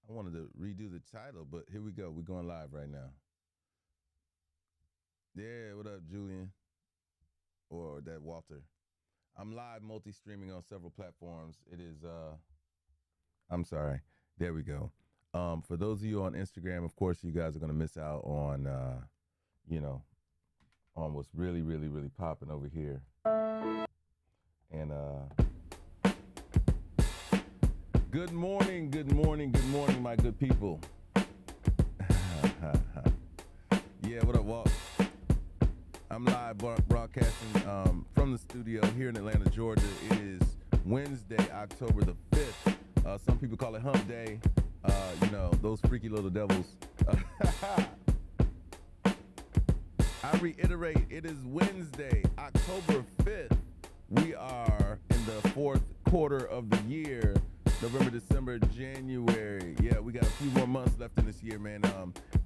I wanted to redo the title, but here we go. We're going live right now. Yeah, what up, Julian? Or that Walter. I'm live multi-streaming on several platforms. It is I'm sorry. There we go. For those of you on Instagram, of course you guys are gonna miss out on on what's really, really, really popping over here. And good morning, my good people. Yeah, what up, Walt? I'm live broadcasting from the studio here in Atlanta, Georgia. It is Wednesday, October the 5th. Some people call it Hump Day. Those freaky little devils. I reiterate, it is Wednesday, October 5th. We are in the fourth quarter of the year. November, December, January. Yeah, we got a few more months left in this year, man.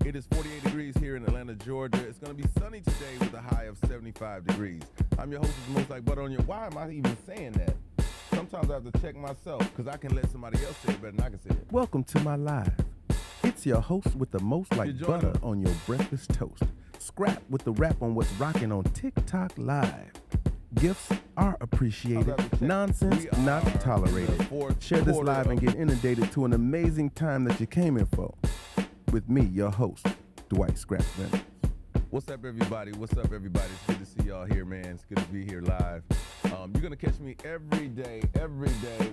It is 48 degrees here in Atlanta, Georgia. It's going to be sunny today with a high of 75 degrees. I'm your host, Most Like Butter on Your... Why am I even saying that? Sometimes I have to check myself because I can let somebody else say it better than I can say it. Welcome to my live. It's your host with the most like butter on your breakfast toast. Scrap with the rap on what's rocking on TikTok Live. Gifts are appreciated. Nonsense not tolerated. Share this live and get inundated to an amazing time that you came in for. With me, your host, Dwight Scrap Reynolds. What's up, everybody? It's good to see y'all here, man. It's good to be here live. You're going to catch me every day.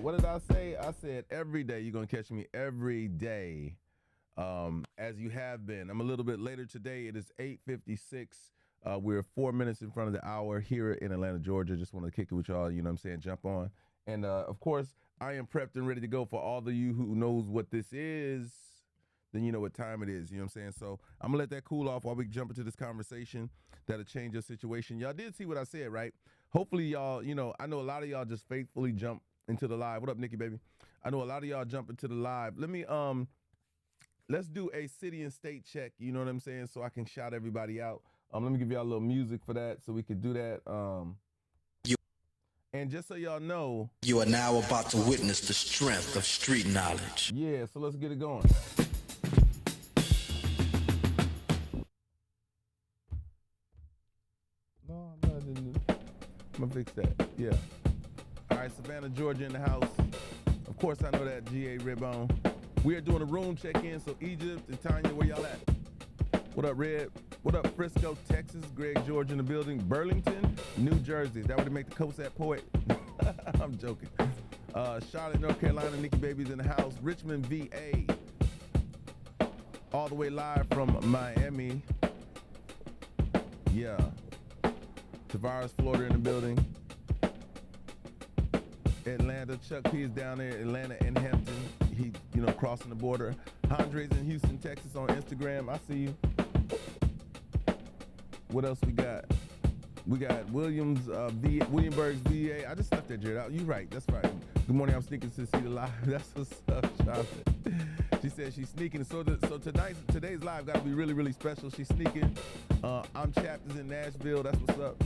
What did I say? I said every day. You're going to catch me every day, as you have been. I'm a little bit later today. It is 8:56. We're 4 minutes in front of the hour here in Atlanta, Georgia. Just want to kick it with y'all, you know what I'm saying? Jump on. And, of course, I am prepped and ready to go for all of you who knows what this is. Then you know what time it is, you know what I'm saying? So I'm going to let that cool off while we jump into this conversation that'll change your situation. Y'all did see what I said, right? Hopefully y'all, I know a lot of y'all just faithfully jump into the live. What up, Nikki, baby? I know a lot of y'all jump into the live. Let me, let's do a city and state check, you know what I'm saying? So I can shout everybody out. Let me give y'all a little music for that so we can do that. And just so y'all know, you are now about to witness the strength of street knowledge. Yeah, so let's get it going. No, I didn't. I'm gonna fix that. Yeah. All right, Savannah, Georgia in the house. Of course, I know that GA Ribbon. We are doing a room check-in, so Egypt and Tanya, where y'all at? What up, Red? What up, Frisco, Texas? Greg, George in the building. Burlington, New Jersey. Is that where they make the coats at, Poet? I'm joking. Charlotte, North Carolina. Nikki Baby's in the house. Richmond, VA. All the way live from Miami. Yeah. Tavares, Florida in the building. Atlanta, Chuck P is down there. Atlanta and Hampton. He, crossing the border. Andre's in Houston, Texas on Instagram. I see you. What else we got? We got Williamsburg, VA. I just left that, Jared. You right. That's right. Good morning. I'm sneaking to see the live. That's what's up, Jonathan. She said she's sneaking. So today's live got to be really, really special. She's sneaking. I'm Chapters in Nashville. That's what's up.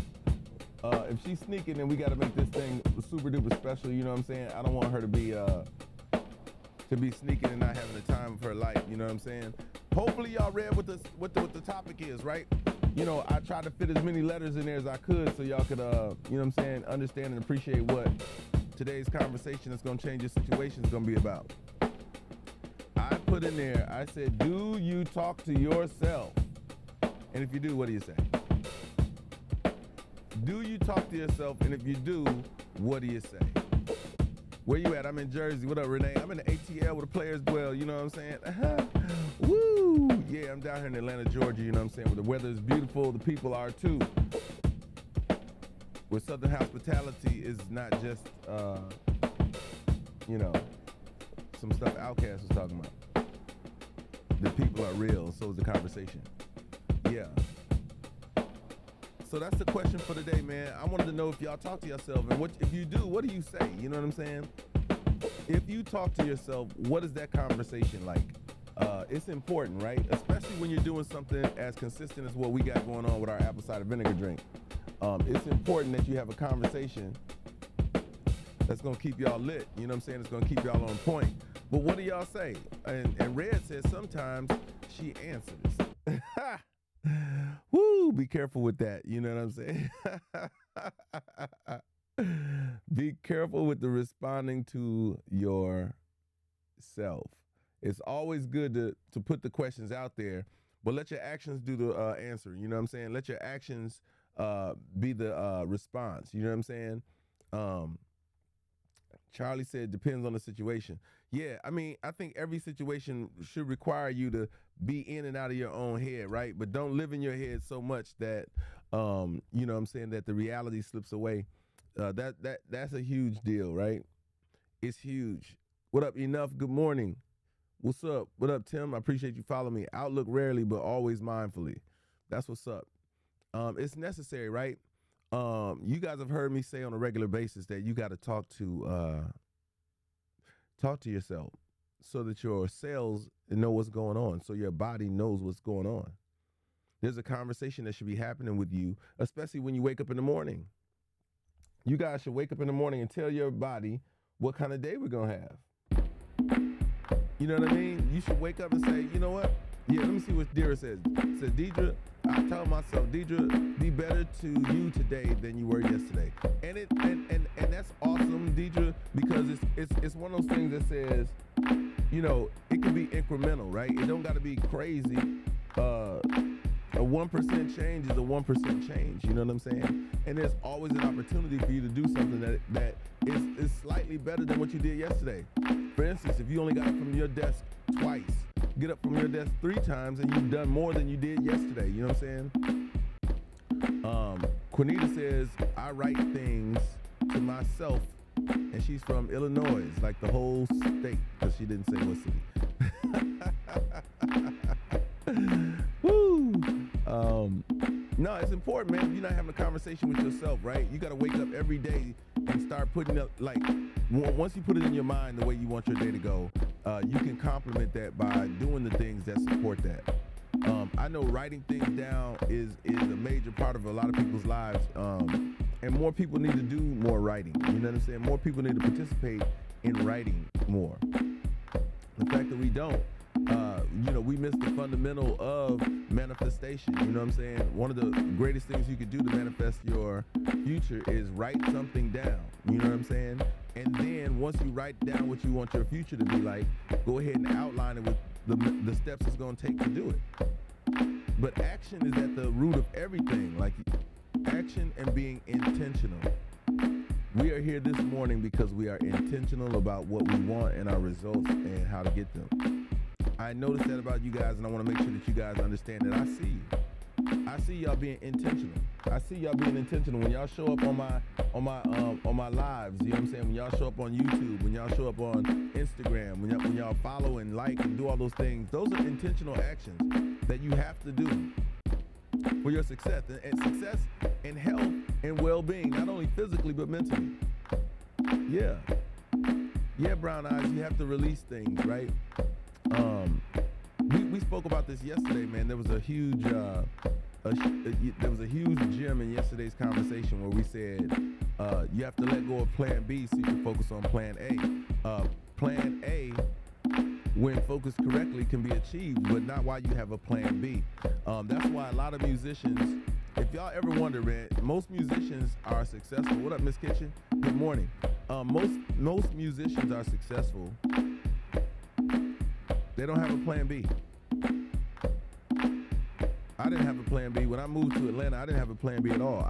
If she's sneaking, then we got to make this thing super duper special. You know what I'm saying? I don't want her to be sneaking and not having the time of her life. You know what I'm saying? Hopefully y'all read what the topic is, right? I tried to fit as many letters in there as I could so y'all could, understand and appreciate what today's conversation that's going to change your situation is going to be about. I put in there, I said, do you talk to yourself? And if you do, what do you say? Do you talk to yourself? And if you do, what do you say? Where you at? I'm in Jersey. What up, Renee? I'm in the ATL with the players well. You know what I'm saying? Woo! Yeah, I'm down here in Atlanta, Georgia. You know what I'm saying? Where the weather is beautiful. The people are too. Where Southern hospitality is not just, some stuff Outkast was talking about. The people are real. So is the conversation. Yeah. So that's the question for today, man. I wanted to know if y'all talk to yourself, and if you do, what do you say? You know what I'm saying? If you talk to yourself, what is that conversation like? It's important, right? Especially when you're doing something as consistent as what we got going on with our apple cider vinegar drink. It's important that you have a conversation that's going to keep y'all lit. You know what I'm saying? It's going to keep y'all on point. But what do y'all say? And Red says sometimes she answers. Woo, be careful with that. You know what I'm saying? Be careful with the responding to yourself. It's always good to put the questions out there, but let your actions do the answer. You know what I'm saying? Let your actions be the response. You know what I'm saying? Charlie said, depends on the situation. Yeah, I mean, I think every situation should require you to be in and out of your own head, right? But don't live in your head so much that, you know what I'm saying, that the reality slips away. That's a huge deal, right? It's huge. What up, Enough? Good morning. What's up? What up, Tim? I appreciate you following me. Outlook rarely, but always mindfully. That's what's up. It's necessary, right? You guys have heard me say on a regular basis that you got to talk to yourself so that your cells know what's going on, so your body knows what's going on. There's a conversation that should be happening with you, especially when you wake up in the morning. You guys should wake up in the morning and tell your body what kind of day we're going to have. You know what I mean? You should wake up and say, you know what? Yeah, let me see what Deidre says. It says, Deidre, I tell myself, Deidre, be better to you today than you were yesterday. And that's awesome, Deidre, because it's one of those things that says, you know, it can be incremental, right? It don't got to be crazy. A 1% change is a 1% change. You know what I'm saying? And there's always an opportunity for you to do something that is slightly better than what you did yesterday. For instance, if you only got up from your desk twice, get up from your desk 3 times and you've done more than you did yesterday. You know what I'm saying? Quinita says, I write things to myself, and she's from Illinois, like the whole state, because she didn't say what city. Woo! No, it's important, man. If you're not having a conversation with yourself, right? You got to wake up every day and start putting up, like, once you put it in your mind the way you want your day to go, you can complement that by doing the things that support that. I know writing things down is a major part of a lot of people's lives, and more people need to do more writing. You know what I'm saying? More people need to participate in writing more. The fact that we don't, you know, we miss the fundamental of manifestation. You know what I'm saying? One of the greatest things you could do to manifest your future is write something down. You know what I'm saying? And then once you write down what you want your future to be like, go ahead and outline it with the steps it's going to take to do it. But action is at the root of everything, like action and being intentional. We are here this morning because we are intentional about what we want and our results and how to get them. I noticed that about you guys, and I want to make sure that you guys understand that I see you. I see y'all being intentional. I see y'all being intentional when y'all show up on my lives. You know what I'm saying? When y'all show up on YouTube, when y'all show up on Instagram, when y'all follow and like and do all those things. Those are intentional actions that you have to do for your success and success and health and well-being, not only physically but mentally. Yeah, Brown Eyes. You have to release things, right? We spoke about this yesterday, man. There was a huge gem in yesterday's conversation where we said you have to let go of Plan B so you can focus on Plan A. Plan A, when focused correctly, can be achieved, but not while you have a Plan B. That's why a lot of musicians, if y'all ever wonder, man, most musicians are successful. What up, Miss Kitchen? Good morning. Most musicians are successful. They don't have a Plan B. I didn't have a Plan B. When I moved to Atlanta, I didn't have a Plan B at all.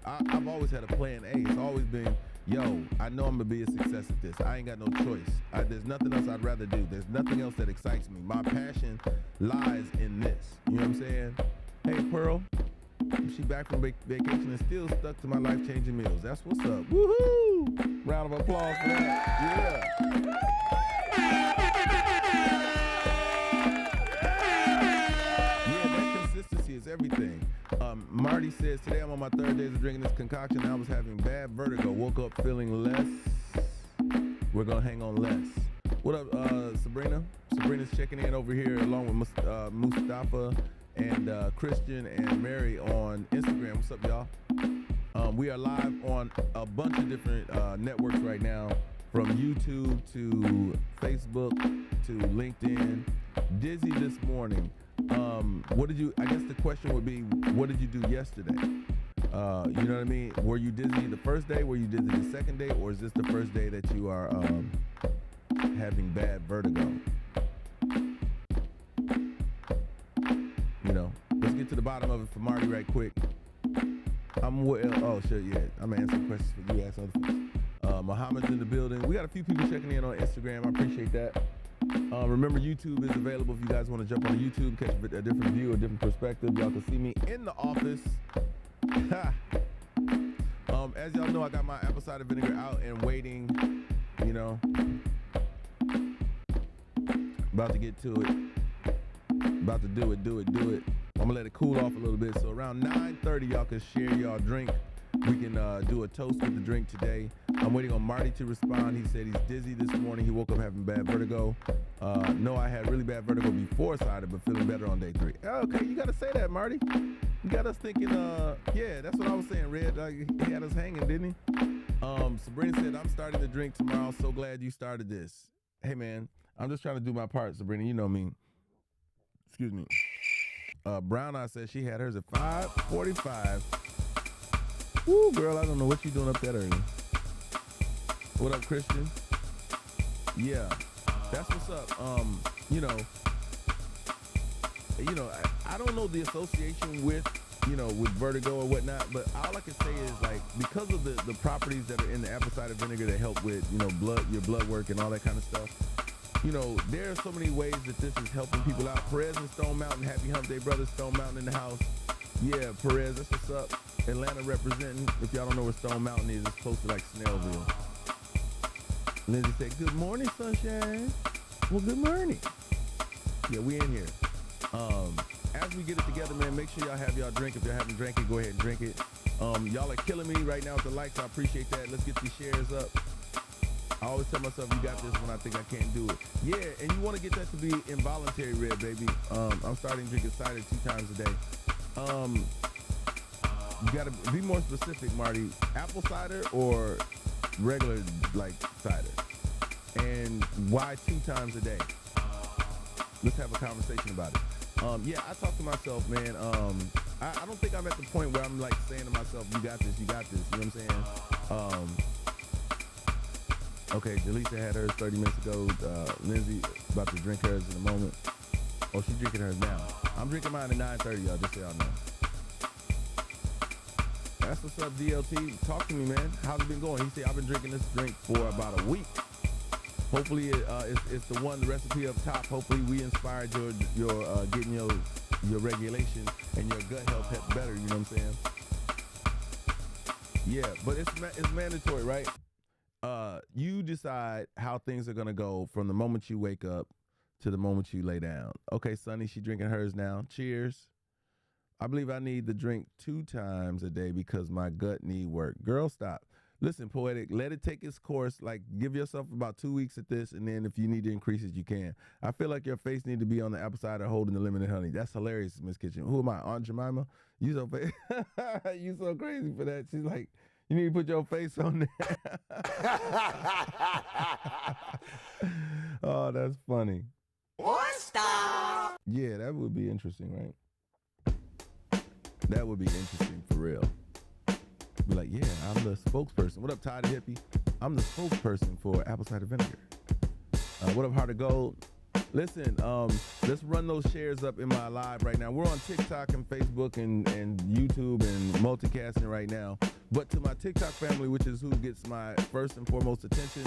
I've always had a Plan A. It's always been, yo, I know I'm going to be a success at this. I ain't got no choice. There's nothing else I'd rather do. There's nothing else that excites me. My passion lies in this. You know what I'm saying? Hey, Pearl. She back from vacation and still stuck to my life-changing meals. That's what's up. Woohoo! Round of applause for that. Yeah. Everything. Marty says, today I'm on my 3rd day of drinking this concoction. I was having bad vertigo. Woke up feeling less. We're going to hang on less. What up, Sabrina? Sabrina's checking in over here along with Mustafa and Christian and Mary on Instagram. What's up, y'all? We are live on a bunch of different networks right now. from YouTube to Facebook to LinkedIn. Dizzy this morning. What did you? I guess the question would be, what did you do yesterday? You know what I mean? Were you dizzy the first day? Were you dizzy the second day? Or is this the first day that you are having bad vertigo? You know, let's get to the bottom of it for Marty right quick. Oh shit, yeah. I'm answering questions for you. Ask other folks. Muhammad's in the building. We got a few people checking in on Instagram. I appreciate that. Remember, YouTube is available if you guys want to jump on YouTube, catch a different view, a different perspective. Y'all can see me in the office. As y'all know, I got my apple cider vinegar out and waiting. You know, about to get to it. About to do it. I'm gonna let it cool off a little bit. So around 9:30, y'all can share y'all drink. We can do a toast with the drink today. I'm waiting on Marty to respond. He said he's dizzy this morning. He woke up having bad vertigo. No, I had really bad vertigo before cider, but feeling better on day 3. Okay, you gotta say that, Marty. You got us thinking, yeah, that's what I was saying, Red. He had us hanging, didn't he? Sabrina said, I'm starting to drink tomorrow. So glad you started this. Hey, man, I'm just trying to do my part, Sabrina. You know me. Excuse me. Brown Eye said she had hers at 5:45. Woo, girl, I don't know what you doing up that early. What up, Christian? Yeah, that's what's up. You know, I don't know the association with, with vertigo or whatnot, but all I can say is, like, because of the properties that are in the apple cider vinegar that help with, your blood work and all that kind of stuff. There are so many ways that this is helping people out. Perez and Stone Mountain, happy hump day, brother. Stone Mountain in the house. Yeah, Perez, that's what's up. Atlanta representing. If y'all don't know where Stone Mountain is, it's close to like Snellville. Lindsay said, good morning, sunshine. Well, good morning. Yeah, we in here. As we get it together, man, make sure y'all have y'all drink. If y'all haven't drank it, go ahead and drink it. Y'all are killing me right now with the likes. I appreciate that. Let's get these shares up. I always tell myself, you got this when I think I can't do it. Yeah, and you want to get that to be involuntary, Red, baby. I'm starting drinking cider 2 times a day. You got to be more specific, Marty. Apple cider or regular, like, cider? And why 2 times a day? Let's have a conversation about it. Yeah, I talk to myself, man. I don't think I'm at the point where I'm, like, saying to myself, you got this. You know what I'm saying? Okay, Delisa had hers 30 minutes ago. Lindsay about to drink hers in a moment. Oh, she's drinking hers now. I'm drinking mine at 9:30, y'all, just so y'all know. That's what's up, DLT. Talk to me, man. How's it been going? He said, I've been drinking this drink for about a week. Hopefully, it's the one, the recipe up top. Hopefully, we inspired your getting your regulation and your gut health better, you know what I'm saying? Yeah, but it's mandatory, right? You decide how things are going to go from the moment you wake up to the moment you lay down. Okay, Sunny, she drinking hers now. Cheers. I believe I need the drink 2 times a day because my gut need work. Girl, stop. Listen, Poetic, let it take its course. Like, give yourself about 2 weeks at this, and then if you need to increase it, you can. I feel like your face need to be on the apple cider holding the lemon and honey. That's hilarious, Miss Kitchen. Who am I, Aunt Jemima? You so crazy for that. She's like, you need to put your face on there. Oh, that's funny. Stop. Yeah, that would be interesting, right? That would be interesting for real. Be like, yeah, I'm the spokesperson. What up, Ty the Hippie? I'm the spokesperson for apple cider vinegar. What up, Heart of Gold? Listen, let's run those shares up in my live right now. We're on TikTok and Facebook and YouTube and multicasting right now. But to my TikTok family, which is who gets my first and foremost attention,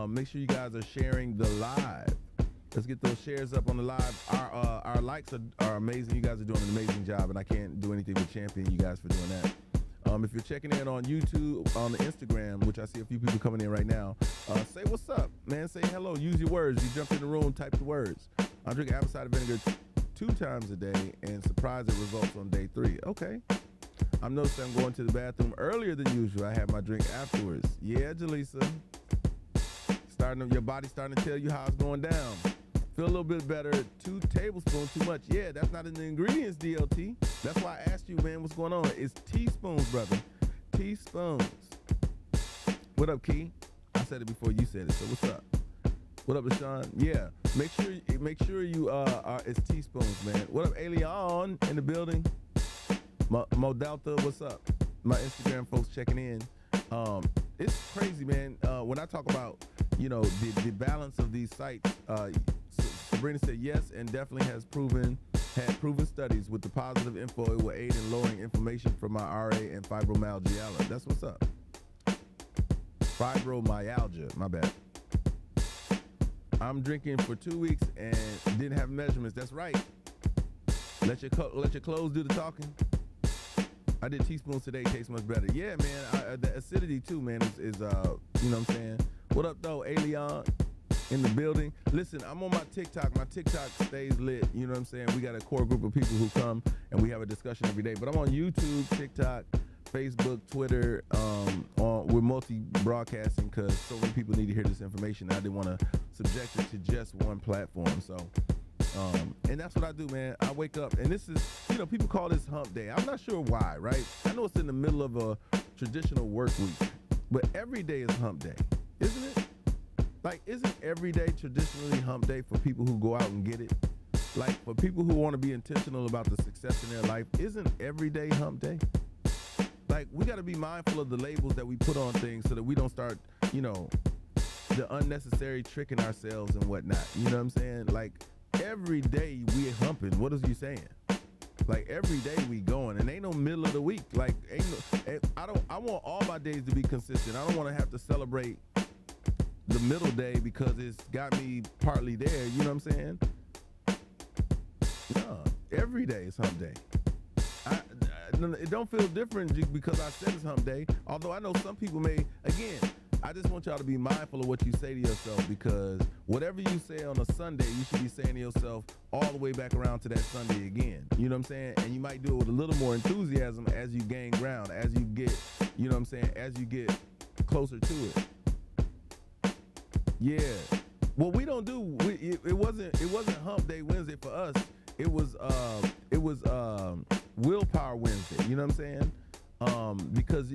make sure you guys are sharing the live. Let's get those shares up on the live. Our likes are amazing. You guys are doing an amazing job, and I can't do anything but champion you guys for doing that. If you're checking in on YouTube, on the Instagram, which I see a few people coming in right now, say what's up, man. Say hello. Use your words. You jumped in the room, type the words. I'm drinking apple cider vinegar 2 times a day, and surprised it results on day 3. Okay. I'm noticing I'm going to the bathroom earlier than usual. I have my drink afterwards. Yeah, Jaleesa. Your body's starting to tell you how it's going down. Feel a little bit better. 2 tablespoons too much. Yeah, that's not in the ingredients, DLT. That's why I asked you, man, what's going on? It's teaspoons, brother. Teaspoons. What up, Key? I said it before you said it. So what's up? What up, LaShawn? Yeah. Make sure you it's teaspoons, man. What up, Alien in the building? Mo Delta, what's up? My Instagram folks checking in. It's crazy, man. When I talk about, the balance of these sites, Sabrina said yes, and definitely had proven studies with the positive info it will aid in lowering inflammation from my RA and fibromyalgia. That's what's up. Fibromyalgia, my bad. I'm drinking for 2 weeks and didn't have measurements. That's right. Let your clothes do the talking. I did teaspoons today. Tastes much better. Yeah, man. The acidity too, man, is you know what I'm saying? What up, though, Alien in the building? Listen, I'm on my TikTok. My TikTok stays lit. You know what I'm saying? We got a core group of people who come and we have a discussion every day. But I'm on YouTube, TikTok, Facebook, Twitter. We're multi-broadcasting because so many people need to hear this information. I didn't want to subject it to just one platform. So, and that's what I do, man. I wake up, and this is, people call this hump day. I'm not sure why, right? I know it's in the middle of a traditional work week, but every day is hump day, isn't it? Like, isn't every day traditionally hump day for people who go out and get it? Like, for people who want to be intentional about the success in their life, isn't every day hump day? Like, we got to be mindful of the labels that we put on things so that we don't start, the unnecessary tricking ourselves and whatnot. You know what I'm saying? Like, every day we humping. What is you saying? Like, every day we going, and ain't no middle of the week. Like, I want all my days to be consistent. I don't want to have to celebrate the middle day because it's got me partly there. You know what I'm saying? No, every day is hump day. It don't feel different because I said it's hump day. Although I know some people may, again, I just want y'all to be mindful of what you say to yourself, because whatever you say on a Sunday, you should be saying to yourself all the way back around to that Sunday again. You know what I'm saying? And you might do it with a little more enthusiasm as you gain ground, as you get, you know what I'm saying, as you get closer to it. Yeah. What we don't do, it wasn't hump day Wednesday for us. It was willpower Wednesday. You know what I'm saying? Because,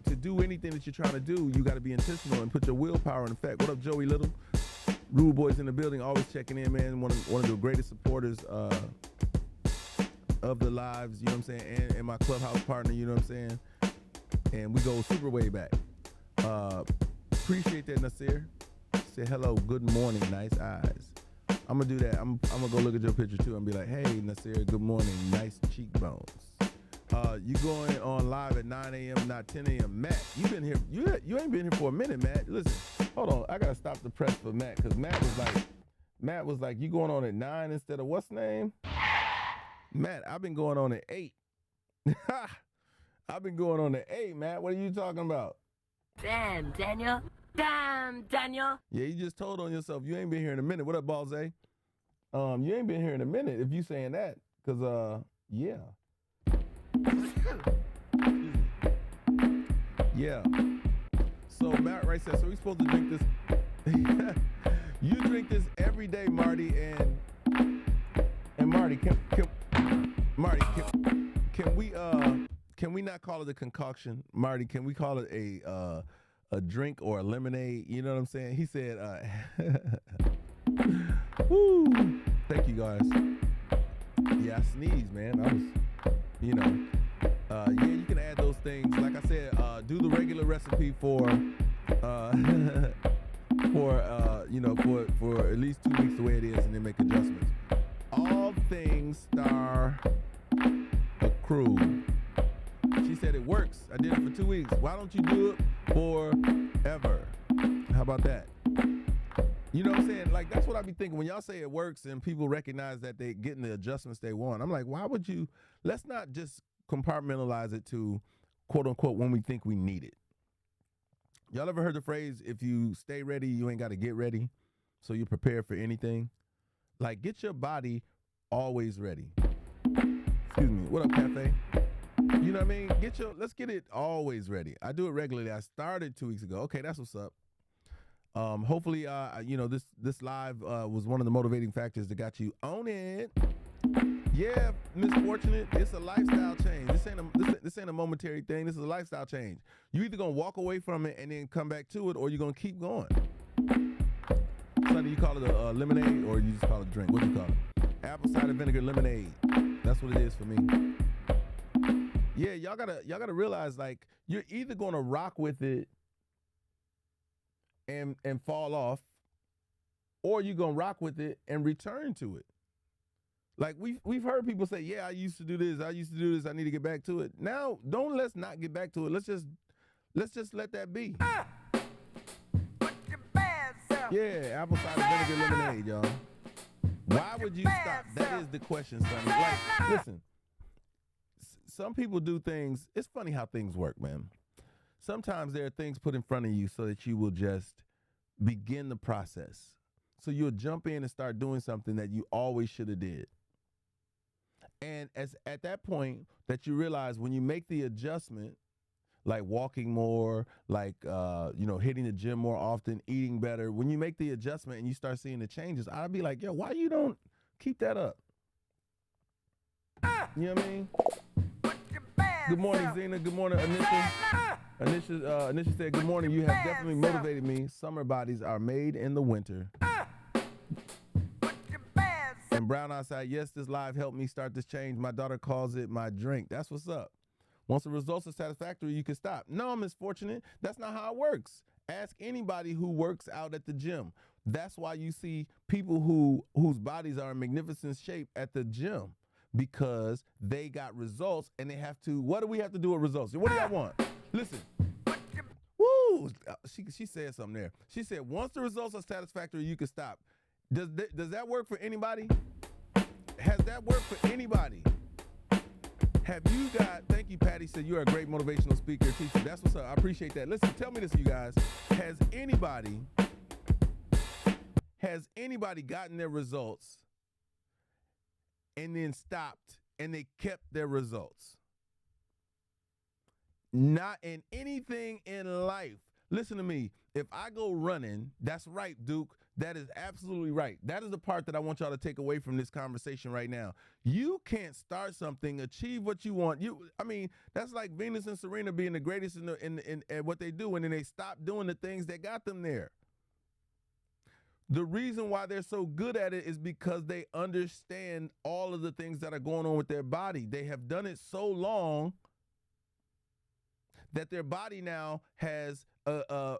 to do anything that you're trying to do, you got to be intentional and put your willpower in effect. What up, Joey Little? Rude Boys in the building, always checking in, man. One of the greatest supporters of the lives, you know what I'm saying, and my clubhouse partner, you know what I'm saying? And we go super way back. Appreciate that, Nasir. Say hello, good morning, nice eyes. I'm going to do that. I'm going to go look at your picture, too, and be like, hey, Nasir, good morning, nice cheekbones. You going on live at 9 a.m., not 10 a.m. Matt, you been here. You ain't been here for a minute, Matt. Listen, hold on. I got to stop the press for Matt, because Matt was like, you going on at 9 instead of what's name? Matt, I've been going on at 8. I've been going on at 8, Matt. What are you talking about? Damn, Daniel. Damn, Daniel. Yeah, you just told on yourself. You ain't been here in a minute. What up, Balze? You ain't been here in a minute if you saying that, because, yeah. Yeah. So Matt Wright says, so we supposed to drink this. You drink this every day, Marty, and Marty, can we not call it a concoction? Marty, can we call it a drink or a lemonade? You know what I'm saying? He said, woo. Thank you, guys. Yeah, I sneezed, man. I was, yeah, you can add those things. Like I said, do the regular recipe for for at least 2 weeks the way it is, and then make adjustments. All things star accrue. She said it works. I did it for 2 weeks. Why don't you do it forever? How about that? You know what I'm saying? Like, that's what I be thinking. When y'all say it works and people recognize that they getting the adjustments they want, I'm like, why would you? Let's not just compartmentalize it to, quote unquote, when we think we need it. Y'all ever heard the phrase, if you stay ready, you ain't got to get ready, so you're prepared for anything? Like, get your body always ready. Excuse me. What up, Cafe? You know what I mean? Let's get it always ready. I do it regularly. I started 2 weeks ago. Okay, that's what's up. Hopefully, this live was one of the motivating factors that got you on it. Yeah, misfortunate. It's a lifestyle change. This ain't a momentary thing. This is a lifestyle change. You either gonna walk away from it and then come back to it, or you're gonna keep going. Sonny, you call it a lemonade, or you just call it a drink? What do you call it? Apple cider vinegar lemonade. That's what it is for me. Yeah, y'all gotta realize, like, you're either gonna rock with it and fall off, or you're gonna rock with it and return to it. Like we've heard people say, yeah, I used to do this, I need to get back to it. Now, let's not get back to it. Let's just let that be. Yeah, apple cider vinegar lemonade, y'all. Why would you stop? That is the question, Sonny. Like, listen, some people do things. It's funny how things work, man. Sometimes there are things put in front of you so that you will just begin the process. So you'll jump in and start doing something that you always should have did. And at that point that you realize, when you make the adjustment, like walking more, like hitting the gym more often, eating better, when you make the adjustment and you start seeing the changes, I'd be like, yo, why you don't keep that up? You know what I mean? Good morning, Zena. Good morning, Anisha. Anisha said, good morning. You have definitely motivated me. Summer bodies are made in the winter. And Brown outside, yes, this live helped me start this change. My daughter calls it my drink. That's what's up. Once the results are satisfactory, you can stop. No, I'm misfortunate. That's not how it works. Ask anybody who works out at the gym. That's why you see people whose bodies are in magnificent shape at the gym, because they got results and they have to. What do we have to do with results? What do y'all want? Listen. Woo! She said something there. She said, once the results are satisfactory, you can stop. Does that work for anybody? Has that worked for anybody? Have you got, thank you, Patty, said you're a great motivational speaker, teacher. That's what's up. I appreciate that. Listen, tell me this, you guys. Has anybody gotten their results and then stopped and they kept their results? Not in anything in life. Listen to me. If I go running, that's right, Duke. That is absolutely right. That is the part that I want y'all to take away from this conversation right now. You can't start something, achieve what you want. That's like Venus and Serena being the greatest in what they do, and then they stop doing the things that got them there. The reason why they're so good at it is because they understand all of the things that are going on with their body. They have done it so long that their body now has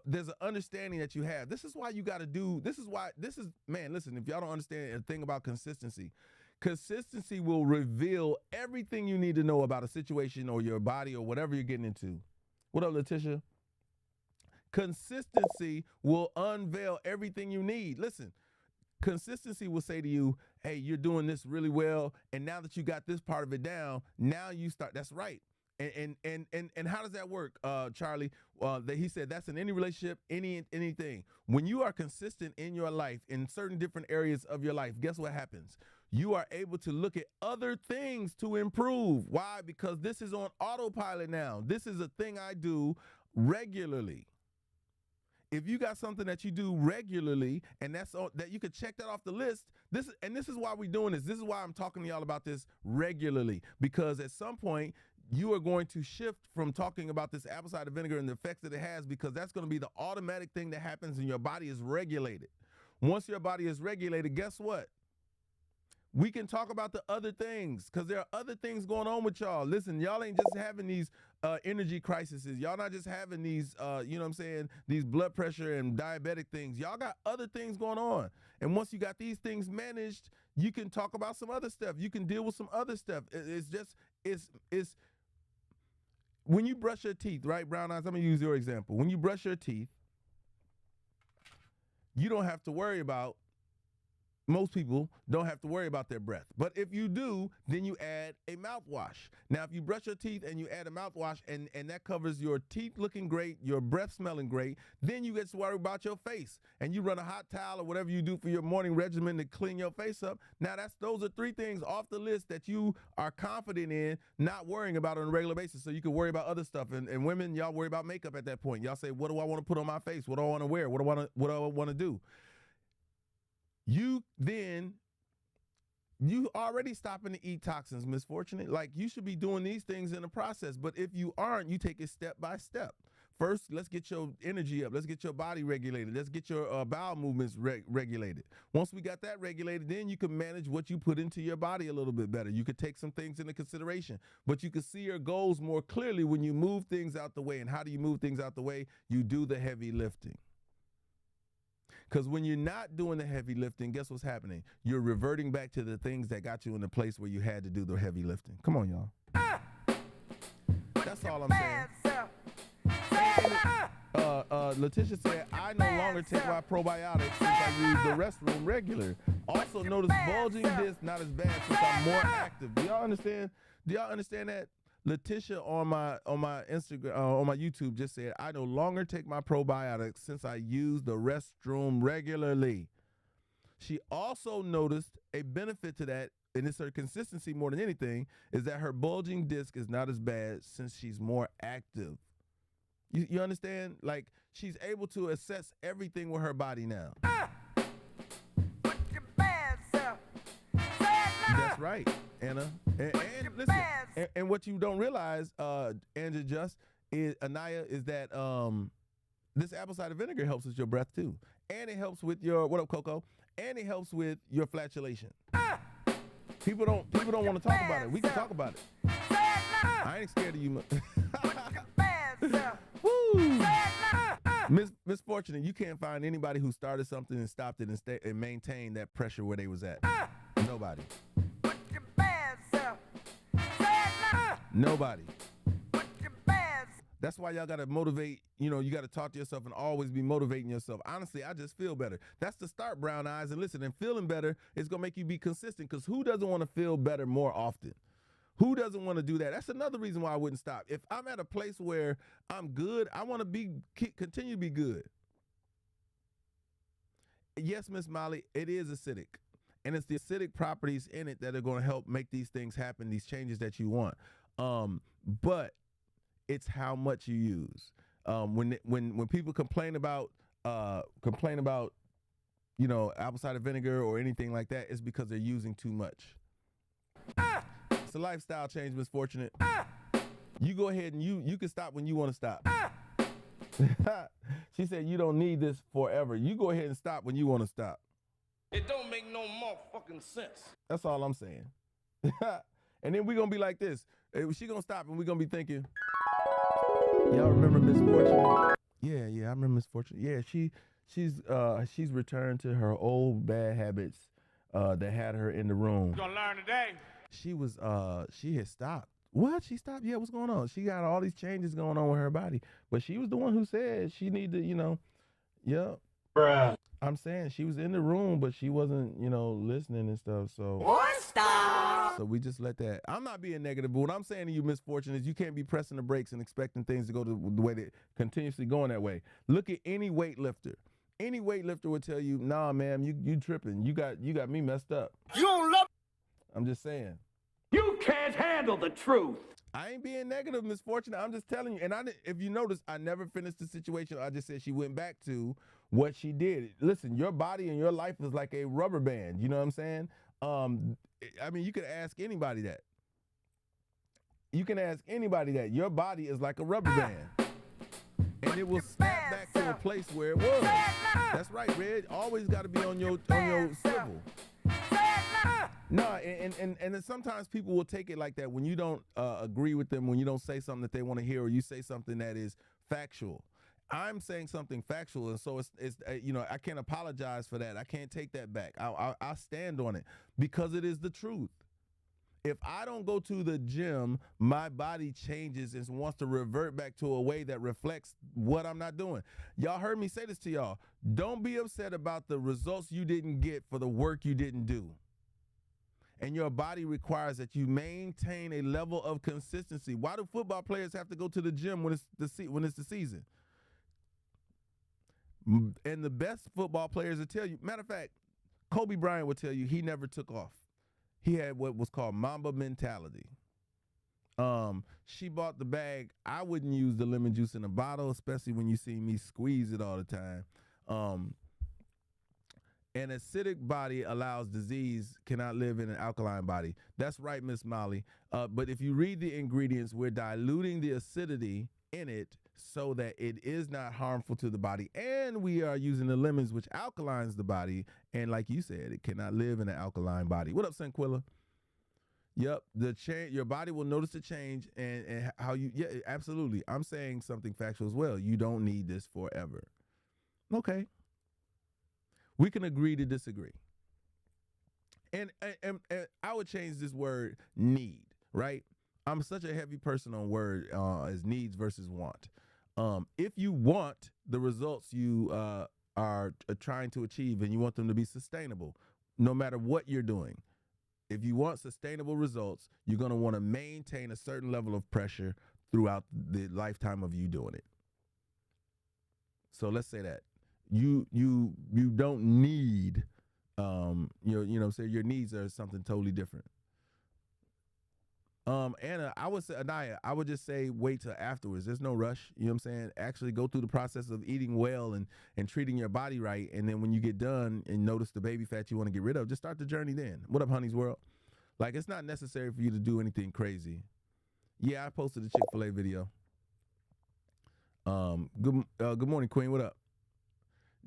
there's an understanding that you have. This is why you got to do, listen, if y'all don't understand a thing about consistency will reveal everything you need to know about a situation or your body or whatever you're getting into. What up, Letitia? Consistency will unveil everything you need. Listen, consistency will say to you, hey, you're doing this really well, and now that you got this part of it down, now you start, that's right. And how does that work, Charlie? He said that's in any relationship, anything. When you are consistent in your life, in certain different areas of your life, guess what happens? You are able to look at other things to improve. Why? Because this is on autopilot now. This is a thing I do regularly. If you got something that you do regularly, and that you could check that off the list, this is why we're doing this. This is why I'm talking to y'all about this regularly, because at some point, you are going to shift from talking about this apple cider vinegar and the effects that it has, because that's going to be the automatic thing that happens when your body is regulated. Once your body is regulated, guess what? We can talk about the other things, because there are other things going on with y'all. Listen, y'all ain't just having these energy crises. Y'all not just having these, these blood pressure and diabetic things. Y'all got other things going on. And once you got these things managed, you can talk about some other stuff. You can deal with some other stuff. It's when you brush your teeth, right, Brown Eyes? I'm going to use your example. When you brush your teeth, you don't have to worry about, most people don't have to worry about their breath. But if you do, then you add a mouthwash. Now, if you brush your teeth and you add a mouthwash and that covers your teeth looking great, your breath smelling great, then you get to worry about your face. And you run a hot towel or whatever you do for your morning regimen to clean your face up. Now, those are 3 things off the list that you are confident in not worrying about on a regular basis, so you can worry about other stuff. And women, y'all worry about makeup at that point. Y'all say, what do I want to put on my face? What do I want to wear? What do I want to do? You then You already stopping to eat toxins, Misfortunate. Like, you should be doing these things in the process. But if you aren't, you take it step by step. First, let's get your energy up. Let's get your body regulated. Let's get your bowel movements regulated. Once we got that regulated, then you can manage what you put into your body a little bit better. You could take some things into consideration, but you can see your goals more clearly when you move things out the way. And how do you move things out the way? You do the heavy lifting. Because when you're not doing the heavy lifting, guess what's happening? You're reverting back to the things that got you in the place where you had to do the heavy lifting. Come on, y'all. That's all I'm saying. Letitia said, I no longer take my probiotics since I use the restroom regular. Also notice bulging disc not as bad since I'm more active. Do y'all understand? Do y'all understand that? Letitia on my Instagram, on my YouTube just said, I no longer take my probiotics since I use the restroom regularly. She also noticed a benefit to that, and it's her consistency more than anything, is that her bulging disc is not as bad since she's more active. You understand? Like, she's able to assess everything with her body now. That's right, Anna. And listen, and what you don't realize, Angela Anaya, is that this apple cider vinegar helps with your breath too. And it helps with your, what up, Coco? And it helps with your flatulation. People don't want to talk about it. We can talk about it. I ain't scared of you. Woo! Misfortunate, you can't find anybody who started something and stopped it and maintained that pressure where they was at. Nobody. Nobody. That's why y'all gotta motivate, you gotta talk to yourself and always be motivating yourself. Honestly, I just feel better. That's the start, Brown Eyes. And listen, and feeling better is gonna make you be consistent, because who doesn't want to feel better more often? Who doesn't want to do that? That's another reason why I wouldn't stop. If I'm at a place where I'm good, I want to continue to be good. Yes, Miss Molly, it is acidic. And it's the acidic properties in it that are going to help make these things happen, these changes that you want. But it's how much you use. When people complain about apple cider vinegar or anything like that, it's because they're using too much. It's a lifestyle change, Misfortunate. You go ahead and you can stop when you want to stop. She said you don't need this forever. You go ahead and stop when you want to stop. It don't make no motherfucking sense. That's all I'm saying. And then we're going to be like this. She going to stop and we're going to be thinking, y'all remember Misfortunate? Yeah, I remember Misfortunate. Yeah, she's returned to her old bad habits that had her in the room. You gonna learn today. She had stopped. What? She stopped? Yeah, what's going on? She got all these changes going on with her body. But she was the one who said she needed to, Bruh. I'm saying she was in the room, but she wasn't, listening and stuff. So Stop! So we just let that. I'm not being negative, but what I'm saying to you, Misfortune, is you can't be pressing the brakes and expecting things to go the way that continuously going that way. Look at any weightlifter. Any weightlifter would tell you, nah, man, you tripping. You got me messed up. You don't love. I'm just saying. You can't handle the truth. I ain't being negative, Misfortune. I'm just telling you. And if you notice, I never finished the situation. I just said she went back to what she did. Listen, your body and your life is like a rubber band. You know what I'm saying? You could ask anybody that. You can ask anybody that. Your body is like a rubber band. And it will snap back to a place where it was. That's right, Red. Always got to be on your swivel. No, and then sometimes people will take it like that when you don't agree with them, when you don't say something that they want to hear, or you say something that is factual. I'm saying something factual, and so it's I can't apologize for that. I can't take that back. I stand on it because it is the truth. If I don't go to the gym, my body changes and wants to revert back to a way that reflects what I'm not doing. Y'all heard me say this to y'all. Don't be upset about the results you didn't get for the work you didn't do. And your body requires that you maintain a level of consistency. Why do football players have to go to the gym when it's the season? And the best football players will tell you, matter of fact, Kobe Bryant would tell you he never took off. He had what was called Mamba mentality. She bought the bag. I wouldn't use the lemon juice in a bottle, especially when you see me squeeze it all the time. An acidic body allows disease, cannot live in an alkaline body. That's right, Miss Molly. But if you read the ingredients, we're diluting the acidity in it so that it is not harmful to the body. And we are using the lemons, which alkalines the body. And like you said, it cannot live in an alkaline body. What up, Sanquilla? Yep, your body will notice the change and how you, yeah, absolutely. I'm saying something factual as well. You don't need this forever. Okay. We can agree to disagree. And I would change this word need, right? I'm such a heavy person on word as needs versus want. If you want the results you are trying to achieve and you want them to be sustainable, no matter what you're doing, if you want sustainable results, you're going to want to maintain a certain level of pressure throughout the lifetime of you doing it. So let's say that you don't need, your needs are something totally different. Anna, I would say, Anaya, I would just say wait till afterwards. There's no rush. You know what I'm saying? Actually go through the process of eating well and treating your body right. And then when you get done and notice the baby fat you want to get rid of, just start the journey then. What up, Honey's World? Like, it's not necessary for you to do anything crazy. Yeah, I posted a Chick-fil-A video. Good morning, Queen. What up?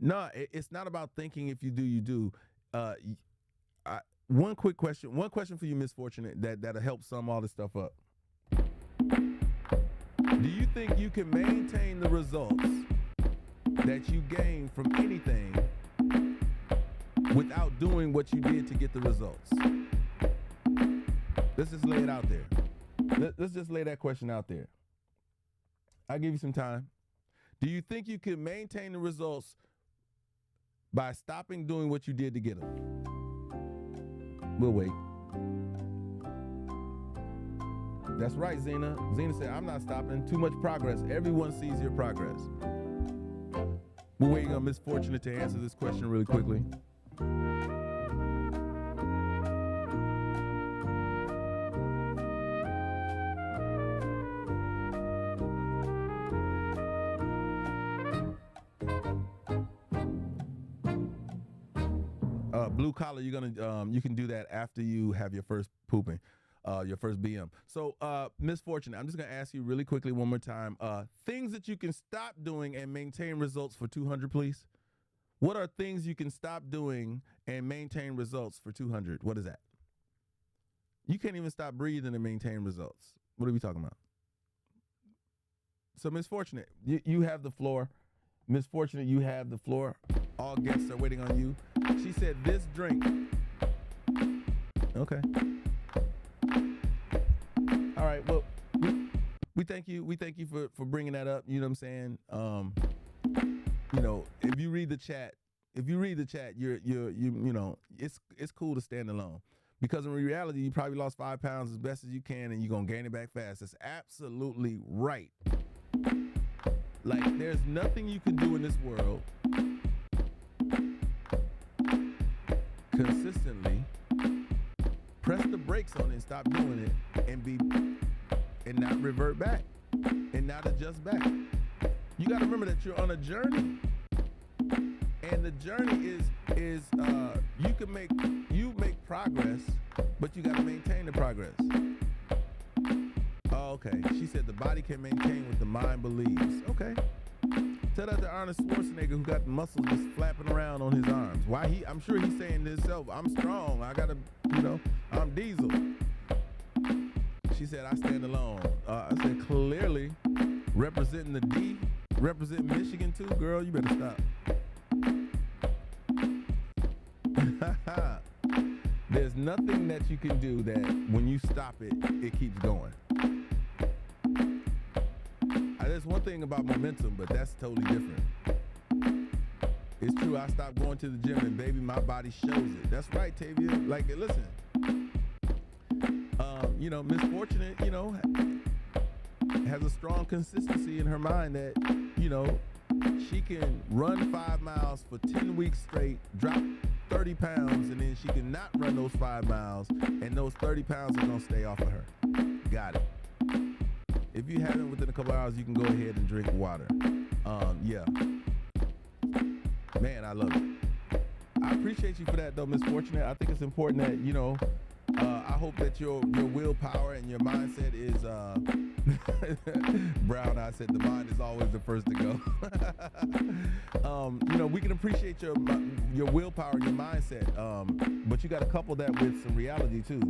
No, it's not about thinking if you do, you do. One question for you, Miss Fortunate, that'll help sum all this stuff up. Do you think you can maintain the results that you gain from anything without doing what you did to get the results? Let's just lay it out there. Let's just lay that question out there. I'll give you some time. Do you think you can maintain the results by stopping doing what you did to get them? We'll wait. That's right, Zena. Zena said, I'm not stopping. Too much progress. Everyone sees your progress. We're waiting on Miss Fortunate to answer this question really quickly. Blue collar, you're gonna you can do that after you have your first pooping, your first BM. So, Miss Fortune, I'm just gonna ask you really quickly one more time. Things that you can stop doing and maintain results for 200, please. What are things you can stop doing and maintain results for 200? What is that? You can't even stop breathing and maintain results. What are we talking about? So, Miss Fortunate, you have the floor. Miss Fortunate, you have the floor. All guests are waiting on you. She said this drink. Okay. All right. Well, we thank you. We thank you for bringing that up. You know what I'm saying? If you read the chat, it's cool to stand alone. Because in reality, you probably lost 5 pounds as best as you can, and you're gonna gain it back fast. That's absolutely right. Like, there's nothing you can do in this world consistently press the brakes on it and stop doing it and not revert back and not adjust back. You got to remember that you're on a journey, and the journey is you make progress, but you got to maintain the progress. Oh, okay. She said the body can maintain what the mind believes. Okay. Tell that to Arnold Schwarzenegger, who got the muscles just flapping around on his arms. I'm sure he's saying to himself, I'm strong. I gotta, I'm Diesel. She said, I stand alone. I said, clearly, representing the D, representing Michigan too, girl, you better stop. There's nothing that you can do that when you stop it, it keeps going. There's one thing about momentum, but that's totally different. It's true, I stopped going to the gym and baby, my body shows it. That's right, Tavia. Like, listen, Miss Fortunate, has a strong consistency in her mind that, she can run 5 miles for 10 weeks straight, drop 30 pounds, and then she can not run those 5 miles, and those 30 pounds are gonna stay off of her. Got it. If you haven't within a couple hours, you can go ahead and drink water. Yeah. Man, I love it. I appreciate you for that, though, Miss Fortunate. I think it's important that, you know, I hope that your willpower and your mindset is, Brown, I said the mind is always the first to go. You know, we can appreciate your willpower and your mindset, but you got to couple that with some reality, too.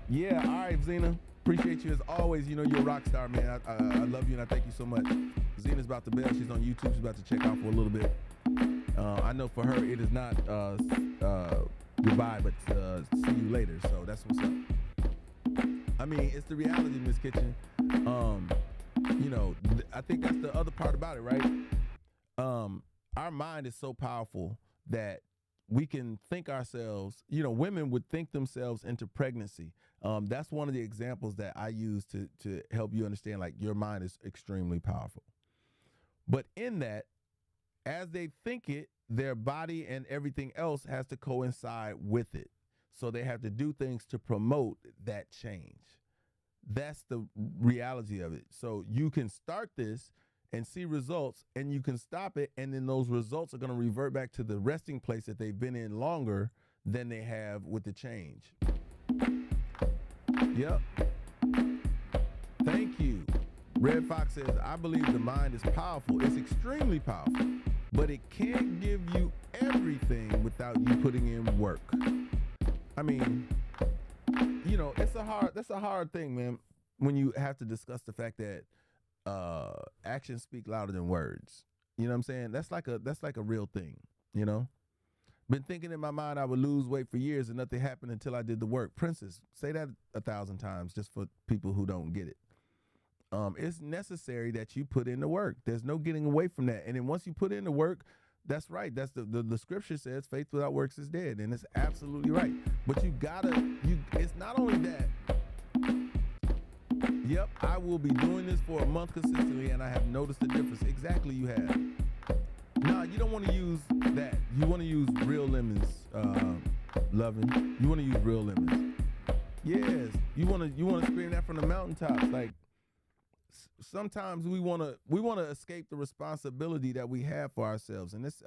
Yeah, all right, Zena. Appreciate you as always. You know, you're a rock star, man. I love you and I thank you so much. Zena's about to bail. She's on YouTube. She's about to check out for a little bit. I know for her it is not goodbye, but see you later. So that's what's up. I mean, it's the reality, Miss Kitchen. You know, I think that's the other part about it, right? Our mind is so powerful that we can think ourselves, you know, women would think themselves into pregnancy. That's one of the examples that I use to help you understand, like, your mind is extremely powerful. But in that, as they think it, their body and everything else has to coincide with it. So they have to do things to promote that change. That's the reality of it. So you can start this and see results, and you can stop it, and then those results are going to revert back to the resting place that they've been in longer than they have with the change. Yep. Thank you. Red Fox says, I believe the mind is powerful. It's extremely powerful, but it can't give you everything without you putting in work. I mean, you know, that's a hard thing, man, when you have to discuss the fact that actions speak louder than words. You know what I'm saying? That's like a real thing, you know? Been thinking in my mind I would lose weight for years and nothing happened until I did the work. Princess, say that 1,000 times just for people who don't get it. It's necessary that you put in the work. There's no getting away from that. And then once you put in the work, that's right. That's the scripture says faith without works is dead. And it's absolutely right. But it's not only that. Yep, I will be doing this for a month consistently and I have noticed the difference. Exactly, you have. No, you don't want to use that. You want to use real lemons, loving. You want to use real lemons. Yes, you want to scream that from the mountaintops. Like, sometimes we want to escape the responsibility that we have for ourselves, and it's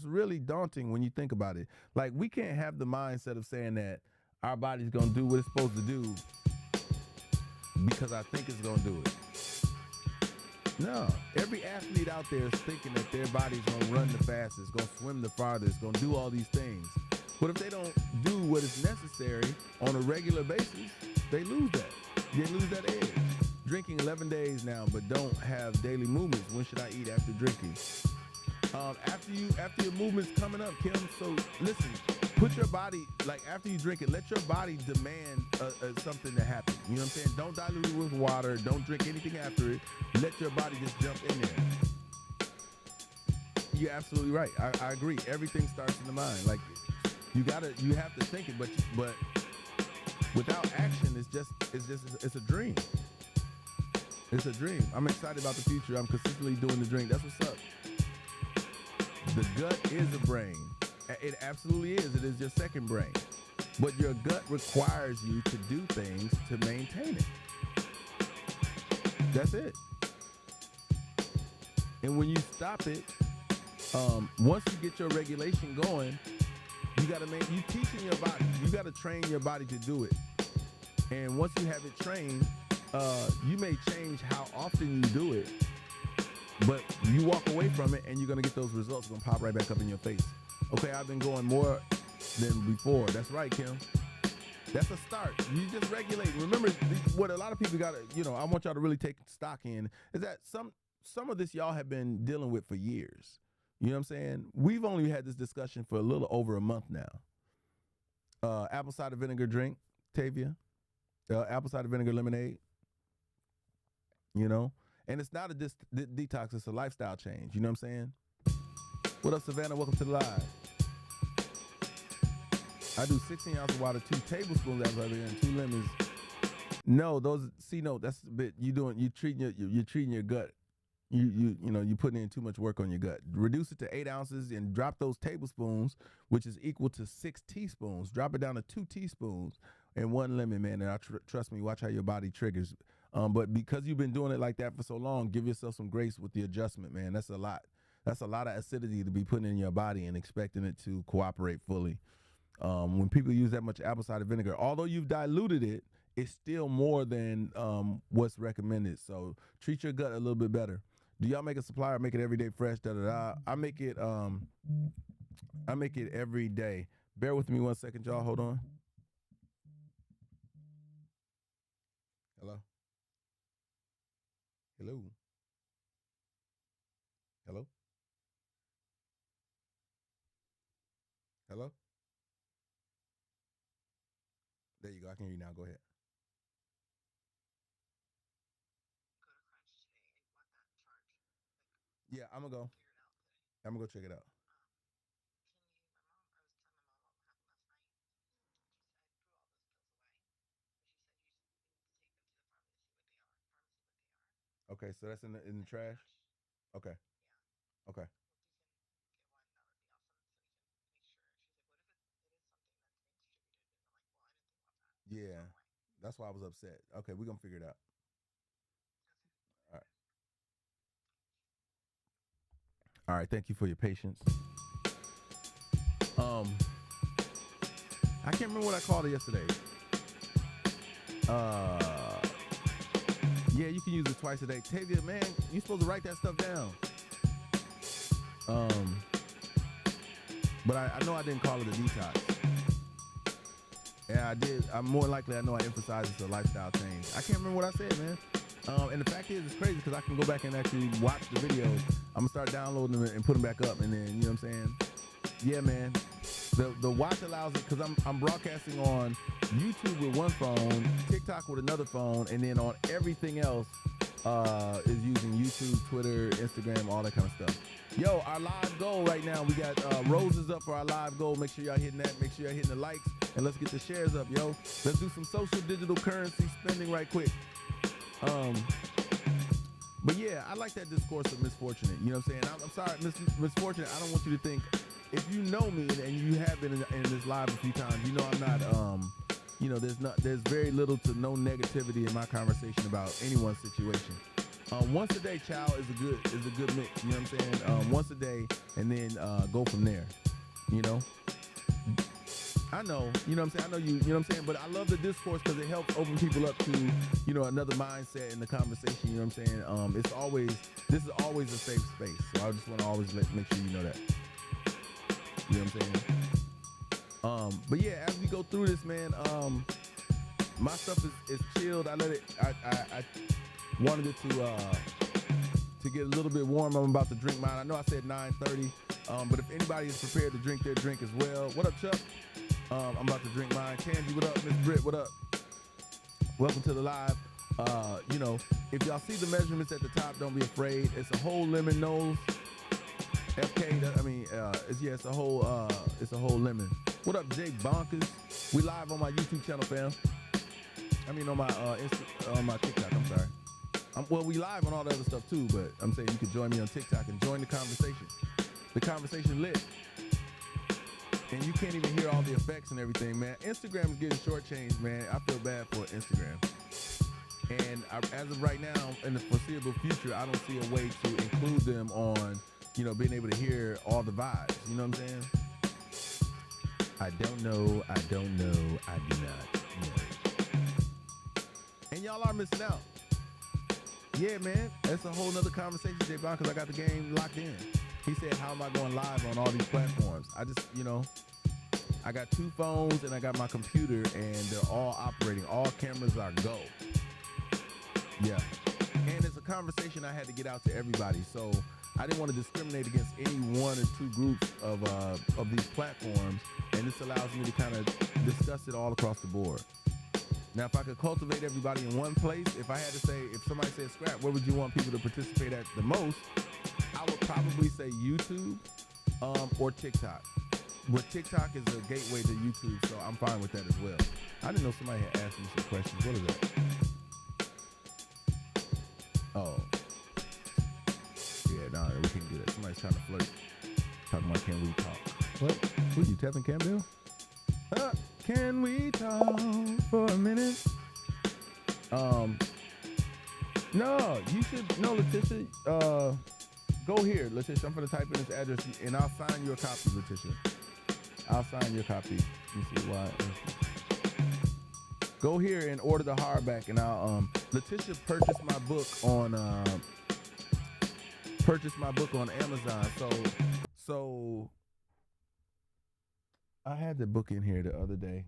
really daunting when you think about it. Like, we can't have the mindset of saying that our body's gonna do what it's supposed to do because I think it's gonna do it. No, every athlete out there is thinking that their body's gonna run the fastest, gonna swim the farthest, gonna do all these things. But if they don't do what is necessary on a regular basis, they lose that. They lose that edge. Drinking 11 days now, but don't have daily movements. When should I eat after drinking? After your movement's coming up, Kim. So listen, put your body, like, after you drink it, let your body demand something to happen. You know what I'm saying? Don't dilute it with water. Don't drink anything after it. Let your body just jump in there. You're absolutely right. I agree. Everything starts in the mind. Like, you have to think it, but without action, it's a dream. It's a dream. I'm excited about the future. I'm consistently doing the drink. That's what's up. The gut is a brain. It absolutely is. It is your second brain. But your gut requires you to do things to maintain it. That's it. And when you stop it, once you get your regulation going, you teaching your body. You got to train your body to do it. And once you have it trained, you may change how often you do it, but you walk away from it and you're going to get those results. Going to pop right back up in your face. Okay, I've been going more than before. That's right, Kim. That's a start. You just regulate. Remember, what a lot of people got to, I want y'all to really take stock in is that some of this y'all have been dealing with for years. You know what I'm saying? We've only had this discussion for a little over a month now. Apple cider vinegar drink, Tavia. Apple cider vinegar lemonade. And it's not a detox, it's a lifestyle change. You know what I'm saying? What up, Savannah? Welcome to the live. I do 16 ounces of water, 2 tablespoons of apple cider vinegar, and 2 lemons. No, that's a bit you're treating your gut. You're putting in too much work on your gut. Reduce it to 8 ounces and drop those tablespoons, which is equal to 6 teaspoons. Drop it down to 2 teaspoons and 1 lemon, man. And trust me, watch how your body triggers. But because you've been doing it like that for so long, give yourself some grace with the adjustment, man. That's a lot. That's a lot of acidity to be putting in your body and expecting it to cooperate fully. When people use that much apple cider vinegar, although you've diluted it, it's still more than what's recommended. So treat your gut a little bit better. Do y'all make a supply or make it every day fresh? I make it every day. Bear with me 1 second, y'all. Hold on. Hello. Hello. Hello. Hello. There you go. I can hear you now. Go ahead. Yeah, I'm gonna go check it out. Okay, so that's in the trash. Okay. Okay. Yeah, that's why I was upset. Okay, we're gonna figure it out. All right. All right. Thank you for your patience. I can't remember what I called it yesterday. Yeah, you can use it twice a day. Tavia, man, you're supposed to write that stuff down. But I know I didn't call it a detox. Yeah, I did. I know I emphasized it's a lifestyle change. I can't remember what I said, man. And the fact is, it's crazy because I can go back and actually watch the videos. I'm gonna start downloading them and put them back up, and then you know what I'm saying? Yeah, man. The watch allows it because I'm broadcasting on YouTube with one phone, TikTok with another phone, and then on everything else is using YouTube, Twitter, Instagram, all that kind of stuff. Yo, our live goal right now, we got roses up for our live goal. Make sure y'all hitting that. Make sure y'all hitting the likes, and let's get the shares up, yo. Let's do some social digital currency spending right quick. But yeah, I like that discourse of misfortunate. You know what I'm saying? I'm sorry, misfortunate. I don't want you to think, if you know me and you have been in this live a few times, you know I'm not, there's very little to no negativity in my conversation about anyone's situation. Once a day, child, is a good mix. You know what I'm saying? Once a day, and then go from there. You know. I know. You know what I'm saying? I know you. You know what I'm saying? But I love the discourse because it helps open people up to another mindset in the conversation. You know what I'm saying? This is always a safe space. So I just want to always make sure you know that. You know what I'm saying? But yeah, as we go through this, man, my stuff is chilled. I wanted it to get a little bit warm. I'm about to drink mine. I know I said 9:30, but if anybody is prepared to drink their drink as well, what up, Chuck? I'm about to drink mine. Candy, what up? Miss Britt, what up? Welcome to the live. If y'all see the measurements at the top, don't be afraid. It's a whole lemon nose. FK, it's a whole lemon. What up, Jake Bonkers? We live on my YouTube channel, fam. On my TikTok. I'm sorry. We live on all the other stuff too, but I'm saying you can join me on TikTok and join the conversation. The conversation lit. And you can't even hear all the effects and everything, man. Instagram is getting shortchanged, man. I feel bad for Instagram. And as of right now, in the foreseeable future, I don't see a way to include them on, being able to hear all the vibes. You know what I'm saying? I don't know. I do not know. And y'all are missing out. Yeah, man. That's a whole nother conversation, J. Brown, because I got the game locked in. He said, how am I going live on all these platforms? I just, I got 2 phones and I got my computer and they're all operating. All cameras are go. Yeah. And it's a conversation I had to get out to everybody. So I didn't want to discriminate against any 1 or 2 groups of these platforms. And this allows me to kind of discuss it all across the board. Now, if I could cultivate everybody in one place, if somebody said, Scrap, where would you want people to participate at the most? I would probably say YouTube or TikTok. But TikTok is a gateway to YouTube, so I'm fine with that as well. I didn't know somebody had asked me some questions. What is that? Oh. Yeah, nah, we can't do that. Somebody's trying to flirt. Talking about, can we talk? What? Who you, Tevin Campbell? Can we talk for a minute? No, you should, no, Letitia, go go here, Letitia. I'm gonna type in this address, and I'll sign you a copy, Letitia. I'll sign your copy. Let me see why. Go here and order the hardback, and I'll Letitia purchased my book on Amazon. So I had the book in here the other day.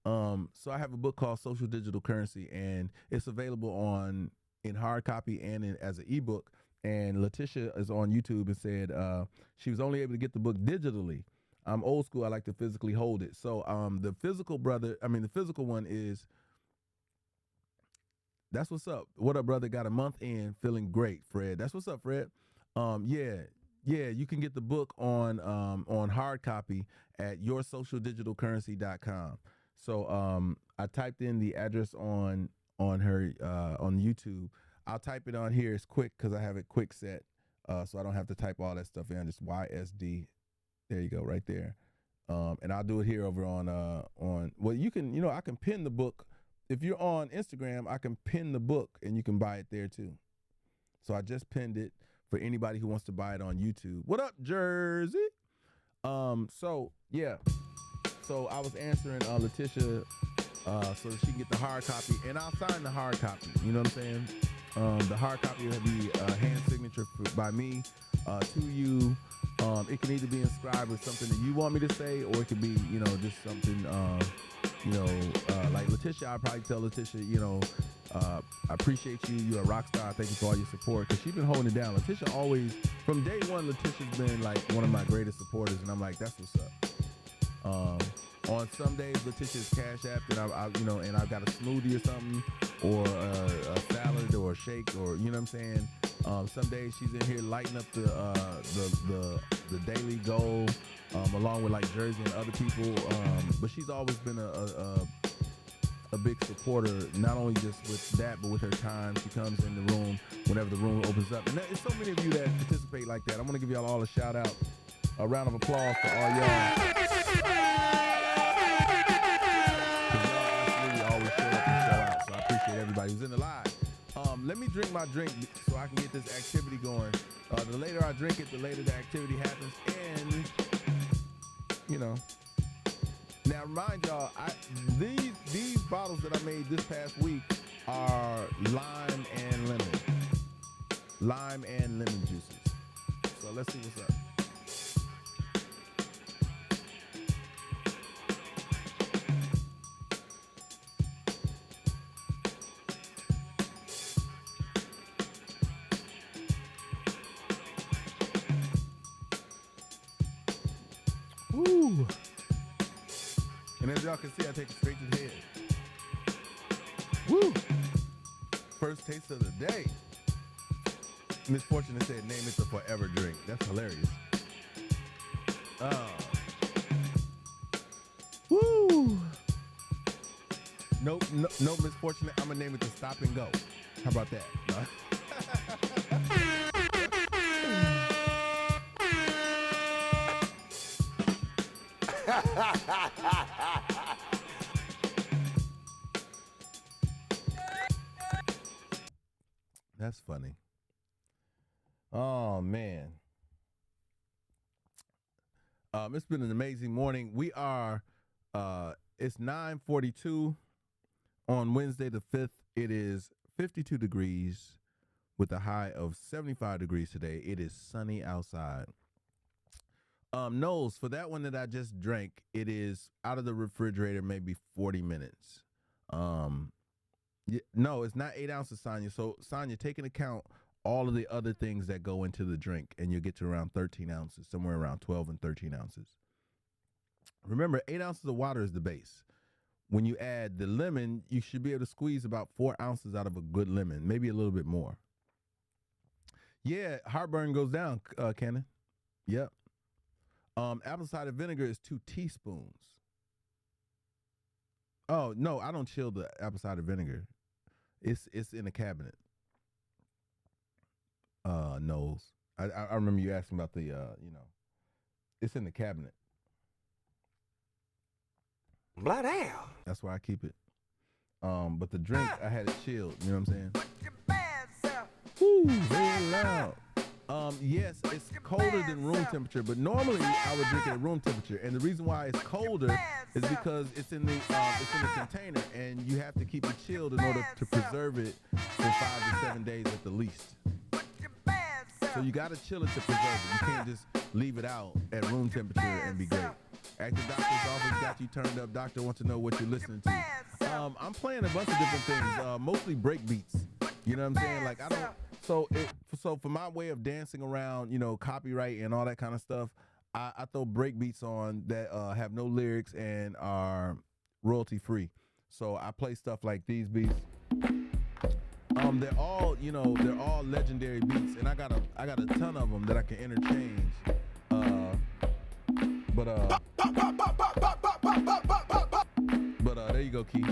So I have a book called Social Digital Currency, and it's available in hard copy and as an ebook. And Letitia is on YouTube and said she was only able to get the book digitally. I'm old school. I like to physically hold it. So the physical one is, that's what's up. What up, brother? Got a month in, feeling great, Fred. That's what's up, Fred. Yeah, you can get the book on hard copy at yoursocialdigitalcurrency.com. So I typed in the address on her on YouTube. I'll type it on here. It's quick because I have it quick set, so I don't have to type all that stuff in. Just YSD. There you go, right there. And I'll do it here over on well, you can, I can pin the book. If you're on Instagram, I can pin the book and you can buy it there too. So I just pinned it for anybody who wants to buy it on YouTube. What up, Jersey? So yeah. So I was answering Letitia so that she can get the hard copy, and I'll sign the hard copy. You know what I'm saying? The hard copy will be hand signature by me to you. It can either be inscribed with something that you want me to say, or it could be, just something, like Letitia. I'd probably tell Letitia, I appreciate you. You're a rock star. Thank you for all your support, because she's been holding it down. Letitia always, from day one, Letitia's been like one of my greatest supporters, and I'm like, that's what's up. On some days, Letitia's cash app, and and I've got a smoothie or something, or a salad or a shake, or you know what I'm saying. Some days she's in here lighting up the daily goal, along with like Jersey and other people. But she's always been a big supporter, not only just with that, but with her time. She comes in the room whenever the room opens up, and there's so many of you that participate like that. I want to give y'all all a shout out, a round of applause for all y'all. Everybody who's in the live. Let me drink my drink so I can get this activity going. The later I drink it, the later the activity happens. And, now remind y'all, these bottles that I made this past week are lime and lemon. Lime and lemon juices. So let's see what's up. Ooh. And as y'all can see, I take it straight to the head. Woo. First taste of the day. Miss Fortune said, name it the forever drink. That's hilarious. Woo. Nope, Miss Fortune. I'm going to name it the stop and go. How about that? That's funny. Oh man. It's been an amazing morning. We are it's 9:42 on Wednesday the 5th. It is 52 degrees with a high of 75 degrees today. It is sunny outside. Knowles, for that one that I just drank, it is out of the refrigerator maybe 40 minutes. No, it's not 8 ounces, Sonya. So, Sonya, take into account all of the other things that go into the drink, and you'll get to around 13 ounces, somewhere around 12 and 13 ounces. Remember, 8 ounces of water is the base. When you add the lemon, you should be able to squeeze about 4 ounces out of a good lemon, maybe a little bit more. Yeah, heartburn goes down, Cannon. Yep. Apple cider vinegar is 2 teaspoons. Oh, no, I don't chill the apple cider vinegar. It's in the cabinet. Knowles. I remember you asking about the, it's in the cabinet. Blood hell. That's where I keep it. But the drink, I had it chilled. You know what I'm saying? Woo, very loud. Yes, it's colder than room temperature, but normally I would drink it at room temperature. And the reason why it's colder is because it's in the container, and you have to keep it chilled in order to preserve it for 5 to 7 days at the least. So you gotta chill it to preserve it. You can't just leave it out at room temperature and be great. At the doctor's office, got you turned up. Doctor wants to know what you're listening to. I'm playing a bunch of different things, mostly break beats. You know what I'm saying? Like I don't. So for my way of dancing around, you know, copyright and all that kind of stuff, I throw break beats on that have no lyrics and are royalty free. So I play stuff like these beats. They're all, you know, they're all legendary beats, and I got a ton of them that I can interchange. But there you go, Keith.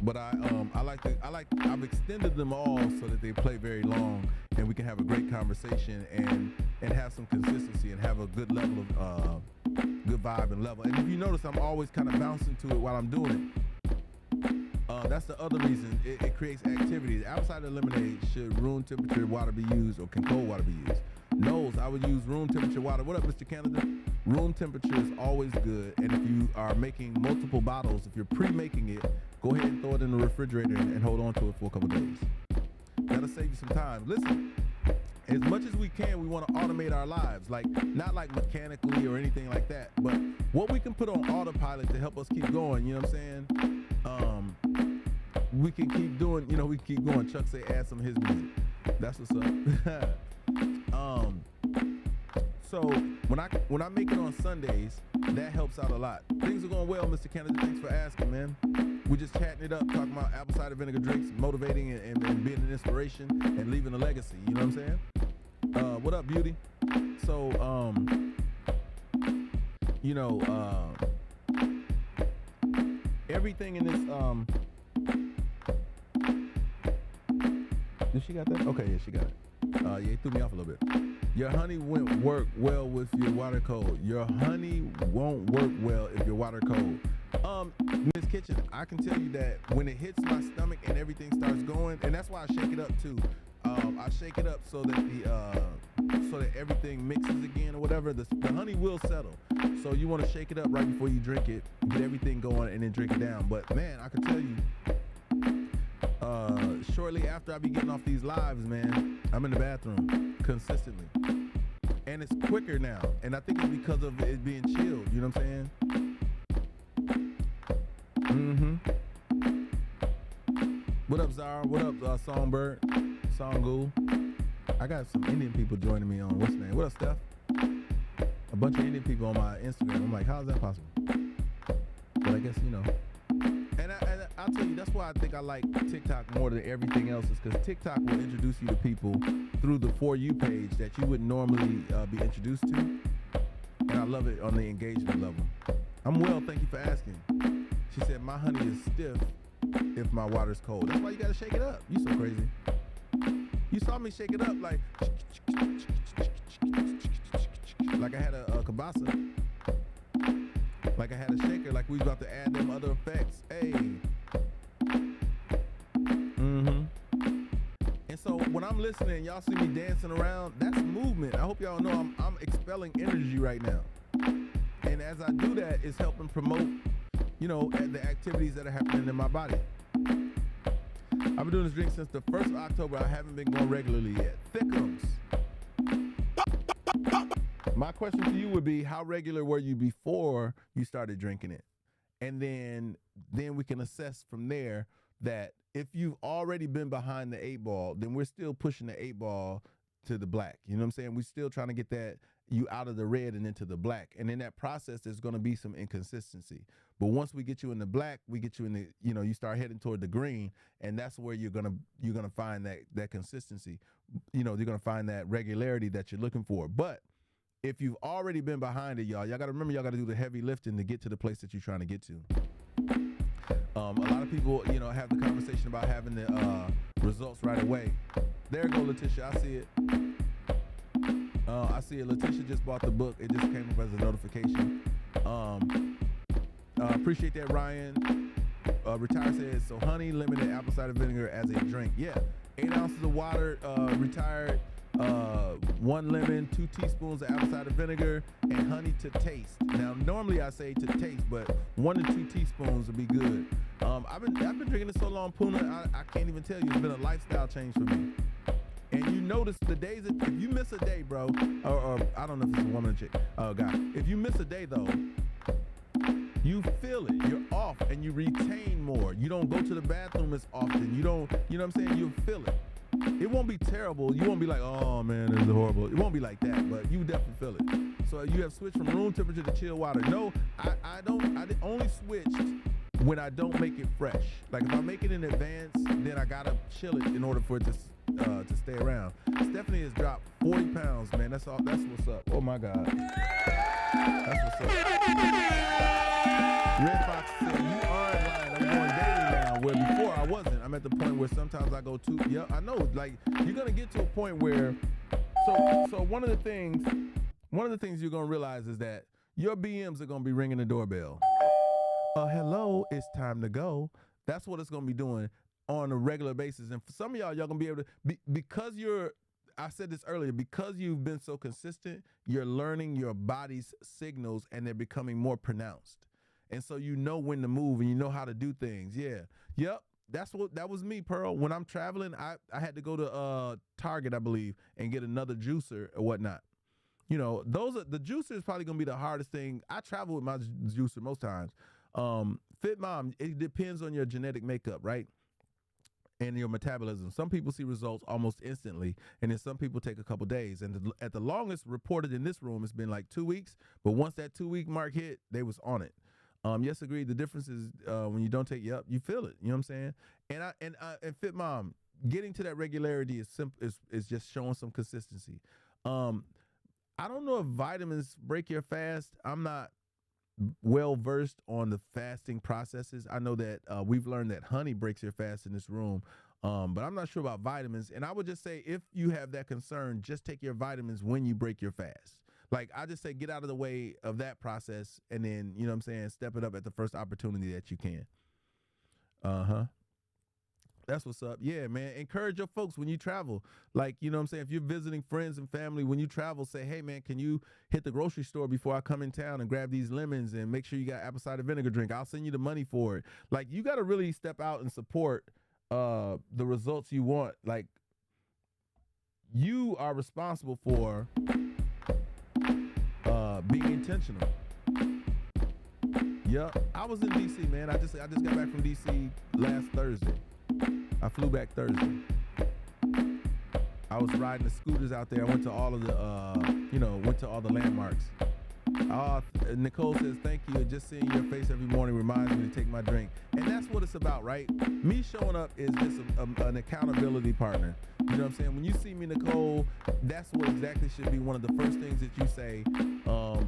But I've extended them all so that they play very long, and we can have a great conversation and have some consistency and have a good level of good vibe and level. And if you notice, I'm always kind of bouncing to it while I'm doing it. That's the other reason it creates activity. Outside of lemonade, should room temperature water be used, or can cold water be used? No's, I would use room temperature water. What up, Mr. Canada? Room temperature is always good, and if you are making multiple bottles, if you're pre-making it, go ahead and throw it in the refrigerator and hold on to it for a couple days. That'll save you some time. Listen, as much as we can, we want to automate our lives, like not like mechanically or anything like that, but what we can put on autopilot to help us keep going. You know what I'm saying? We can keep doing. You know, we can keep going. Chuck say add some of his music. That's what's up. So when I make it on Sundays, that helps out a lot. Things are going well, Mr. Kennedy. Thanks for asking, man. We're just chatting it up, talking about apple cider vinegar drinks, motivating and being an inspiration and leaving a legacy. You know what I'm saying? What up, beauty? So, you know, everything in this, did she got that? Okay, yeah, she got it. Yeah, it threw me off a little bit. Your honey won't work well with your water cold. Your honey won't work well if your water cold. Miss Kitchen, I can tell you that when it hits my stomach and everything starts going, and that's why I shake it up too. I shake it up so that everything mixes again or whatever. The honey will settle. So you want to shake it up right before you drink it, get everything going, and then drink it down. But man, I can tell you, shortly after I be getting off these lives, man, I'm in the bathroom consistently. And it's quicker now. And I think it's because of it being chilled. You know what I'm saying? What up, Zara? What up, Songbird? Songgul? I got some Indian people joining me on what's the name? What up, Steph? A bunch of Indian people on my Instagram. I'm like, how is that possible? But I guess, you know. And I'll tell you, that's why I think I like TikTok more than everything else, is because TikTok will introduce you to people through the For You page that you wouldn't normally be introduced to. And I love it on the engagement level. I'm well, thank you for asking. She said, my honey is stiff if my water's cold. That's why you gotta shake it up. You so crazy. You saw me shake it up like I had a kibasa. Like I had a shaker, like we was about to add them other effects. Hey. And so when I'm listening, y'all see me dancing around, that's movement. I hope y'all know I'm expelling energy right now. And as I do that, it's helping promote, you know, the activities that are happening in my body. I've been doing this drink since the 1st of October. I haven't been going regularly yet. Thickums. My question to you would be, how regular were you before you started drinking it? And then we can assess from there that if you've already been behind the 8 ball, then we're still pushing the 8 ball to the black. You know what I'm saying? We're still trying to get that you out of the red and into the black. And in that process, there's going to be some inconsistency. But once we get you in the black, we get you in the, you know, you start heading toward the green, and that's where you're gonna find that consistency. You know, you're gonna find that regularity that you're looking for. But if you've already been behind it, y'all gotta remember, y'all gotta do the heavy lifting to get to the place that you're trying to get to. A lot of people, you know, have the conversation about having the results right away. There go, Letitia. I see it. I see it. Letitia just bought the book. It just came up as a notification. Appreciate that, Ryan. Retire says, so honey, lemon, and apple cider vinegar as a drink. Yeah, 8 ounces of water. Retired 1 lemon, 2 teaspoons of apple cider vinegar, and honey to taste. Now, normally I say to taste, but 1 to 2 teaspoons would be good. I've been drinking it so long, Puna, I can't even tell you. It's been a lifestyle change for me. And you notice the days that if you miss a day, bro, or I don't know if it's a woman or chick, guy. If you miss a day though, you feel it. You're off, and you retain more. You don't go to the bathroom as often. You don't. You know what I'm saying? You'll feel it. It won't be terrible. You won't be like, oh man, this is horrible. It won't be like that, but you definitely feel it. So you have switched from room temperature to chilled water. No, I only switched when I don't make it fresh. Like if I make it in advance, then I gotta chill it in order for it to stay around. Stephanie has dropped 40 pounds, man. That's all. That's what's up. Oh my God. That's what's up. Red Fox said, you are lying. I'm going daily now, where before I wasn't. I'm at the point where sometimes I go too. Yeah, I know. Like you're gonna get to a point where. So one of the things you're gonna realize is that your BMs are gonna be ringing the doorbell. Hello, it's time to go. That's what it's gonna be doing on a regular basis. And for some of y'all gonna be able to because I said this earlier, because you've been so consistent, you're learning your body's signals and they're becoming more pronounced. And so you know when to move and you know how to do things. Yeah. Yep. That was me, Pearl. When I'm traveling, I had to go to Target, I believe, and get another juicer or whatnot. You know, the juicer is probably gonna be the hardest thing. I travel with my juicer most times. Fit Mom, it depends on your genetic makeup, right? And your metabolism. Some people see results almost instantly, and then some people take a couple days. And at the longest reported in this room, it's been like 2 weeks. But once that 2-week mark hit, they was on it. Yes, agreed. The difference is when you don't take you feel it. You know what I'm saying? And Fit Mom, getting to that regularity is simple. Is just showing some consistency. I don't know if vitamins break your fast. I'm not well versed on the fasting processes. I know that we've learned that honey breaks your fast in this room, but I'm not sure about vitamins. And I would just say if you have that concern, just take your vitamins when you break your fast. Like I just say get out of the way of that process and then, you know what I'm saying, step it up at the first opportunity that you can. That's what's up. Yeah, man. Encourage your folks when you travel. Like, you know what I'm saying? If you're visiting friends and family, when you travel, say, hey, man, can you hit the grocery store before I come in town and grab these lemons and make sure you got apple cider vinegar drink? I'll send you the money for it. Like, you got to really step out and support the results you want. Like, you are responsible for being intentional. Yep. I was in D.C., man. I just got back from D.C. last Thursday. I flew back Thursday. I was riding the scooters out there. I went to all of the landmarks. Nicole says, thank you. Just seeing your face every morning reminds me to take my drink. And that's what it's about, right? Me showing up is just an accountability partner. You know what I'm saying? When you see me, Nicole, that's what exactly should be one of the first things that you say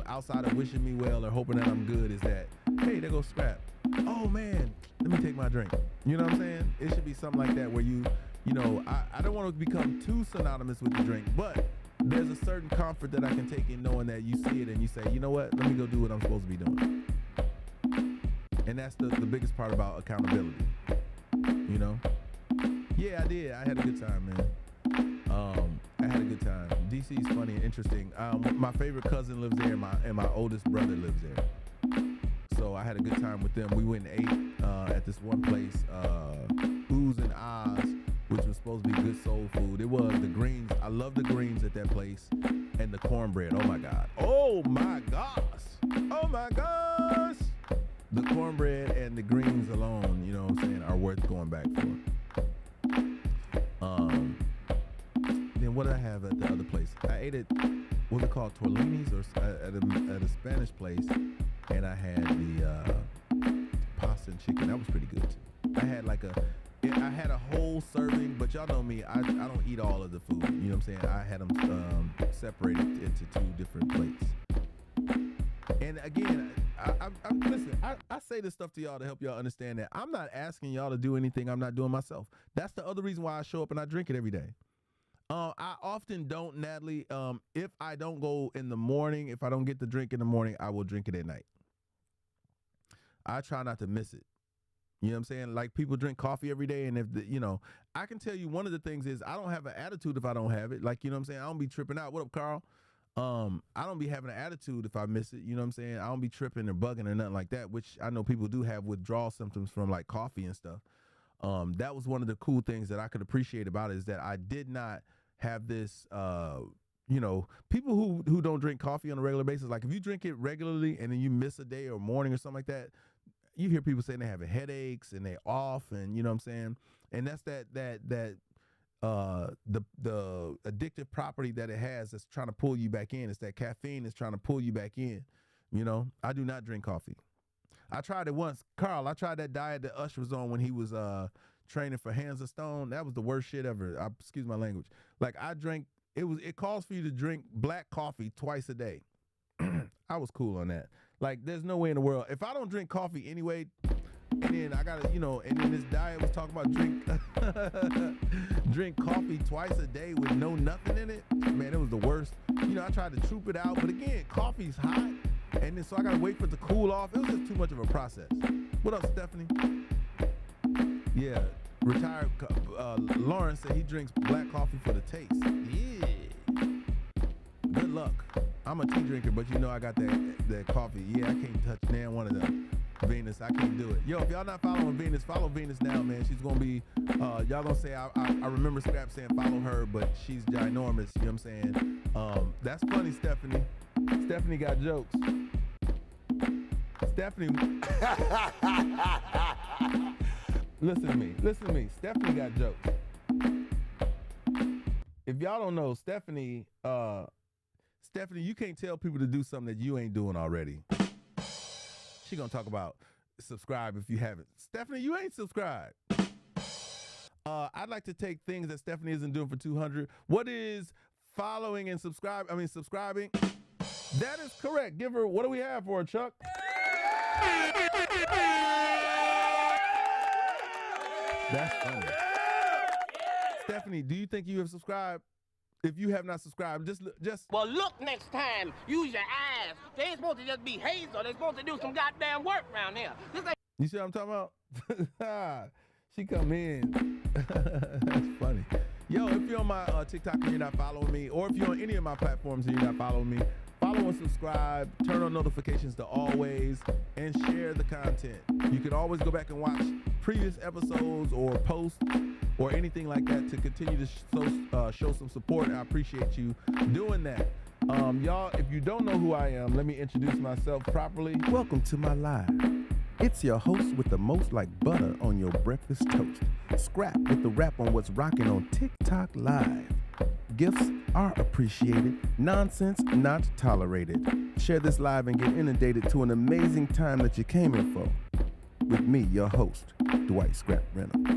outside of wishing me well or hoping that I'm good is that, hey, there goes Scrap. Oh, man, let me take my drink. You know what I'm saying? It should be something like that where I don't want to become too synonymous with the drink, but there's a certain comfort that I can take in knowing that you see it and you say, you know what, let me go do what I'm supposed to be doing. And that's the biggest part about accountability, you know? Yeah, I did. I had a good time, man. I had a good time. DC is funny and interesting. My favorite cousin lives there and my oldest brother lives there. So I had a good time with them. We went and ate at this one place, Oohs and Ahs, which was supposed to be good soul food. It was the greens. I love the greens at that place and the cornbread. Oh my God. Oh my gosh. Oh my gosh. The cornbread and the greens alone, you know what I'm saying, are worth going back for. Then what did I have at the other place? I ate at, what's it called, Torlini's or at a Spanish place, and I had the pasta and chicken. That was pretty good too. I had a whole serving, but y'all know me, I don't eat all of the food. You know what I'm saying? I had them separated into 2 different plates. And again, listen, I say this stuff to y'all to help y'all understand that I'm not asking y'all to do anything I'm not doing myself. That's the other reason why I show up and I drink it every day. I often don't, Natalie, if I don't go in the morning, if I don't get the drink in the morning, I will drink it at night. I try not to miss it. You know what I'm saying? Like people drink coffee every day, and if I can tell you one of the things is I don't have an attitude if I don't have it. Like, you know what I'm saying? I don't be tripping out. What up, Carl? I don't be having an attitude if I miss it. You know what I'm saying? I don't be tripping or bugging or nothing like that, which I know people do have withdrawal symptoms from like coffee and stuff. That was one of the cool things that I could appreciate about it, is that I did not have this, people who don't drink coffee on a regular basis, like if you drink it regularly and then you miss a day or morning or something like that, you hear people saying they having headaches and they off, and you know what I'm saying? And that's the addictive property that it has that's trying to pull you back in. It's that caffeine that's trying to pull you back in. You know, I do not drink coffee. I tried it once. Carl, I tried that diet that Usher was on when he was training for Hands of Stone. That was the worst shit ever. Excuse my language. Like it calls for you to drink black coffee twice a day. I was cool on that. Like, there's no way in the world. If I don't drink coffee anyway, and then I gotta, and then this diet was talking about drink coffee twice a day with nothing in it. Man, it was the worst. I tried to troop it out, but again, coffee's hot, and then so I gotta wait for it to cool off. It was just too much of a process. What up, Stephanie? Yeah, retired Lawrence said he drinks black coffee for the taste. Yeah. Good luck. I'm a tea drinker, but I got that coffee. Yeah, I can't touch damn one of them. Venus, I can't do it. Yo, if y'all not following Venus, follow Venus now, man. She's gonna be, y'all gonna say, I remember Scrap saying follow her, but she's ginormous, you know what I'm saying? That's funny, Stephanie. Stephanie got jokes. Stephanie, listen to me. Stephanie got jokes. If y'all don't know, Stephanie, you can't tell people to do something that you ain't doing already. She gonna talk about subscribe if you haven't. Stephanie, you ain't subscribed. I'd like to take things that Stephanie isn't doing for 200. What is following and subscribing? That is correct. Give her, what do we have for her, Chuck? That's funny. Stephanie, do you think you have subscribed? If you have not subscribed, just. Well, look next time. Use your eyes. They ain't supposed to just be hazel. They're supposed to do some goddamn work around here. You see what I'm talking about? She come in. That's funny. Yo, if you're on my TikTok and you're not following me, or if you're on any of my platforms and you're not following me, follow and subscribe, turn on notifications to always, and share the content. You can always go back and watch previous episodes or posts or anything like that to continue to show some support. I appreciate you doing that. Y'all, if you don't know who I am, let me introduce myself properly. Welcome to my live. It's your host with the most like butter on your breakfast toast. Scrap with the rap on what's rocking on TikTok Live. Gifts are appreciated, nonsense not tolerated. Share this live and get inundated to an amazing time that you came in for. With me, your host, Dwight Scrap Reynolds.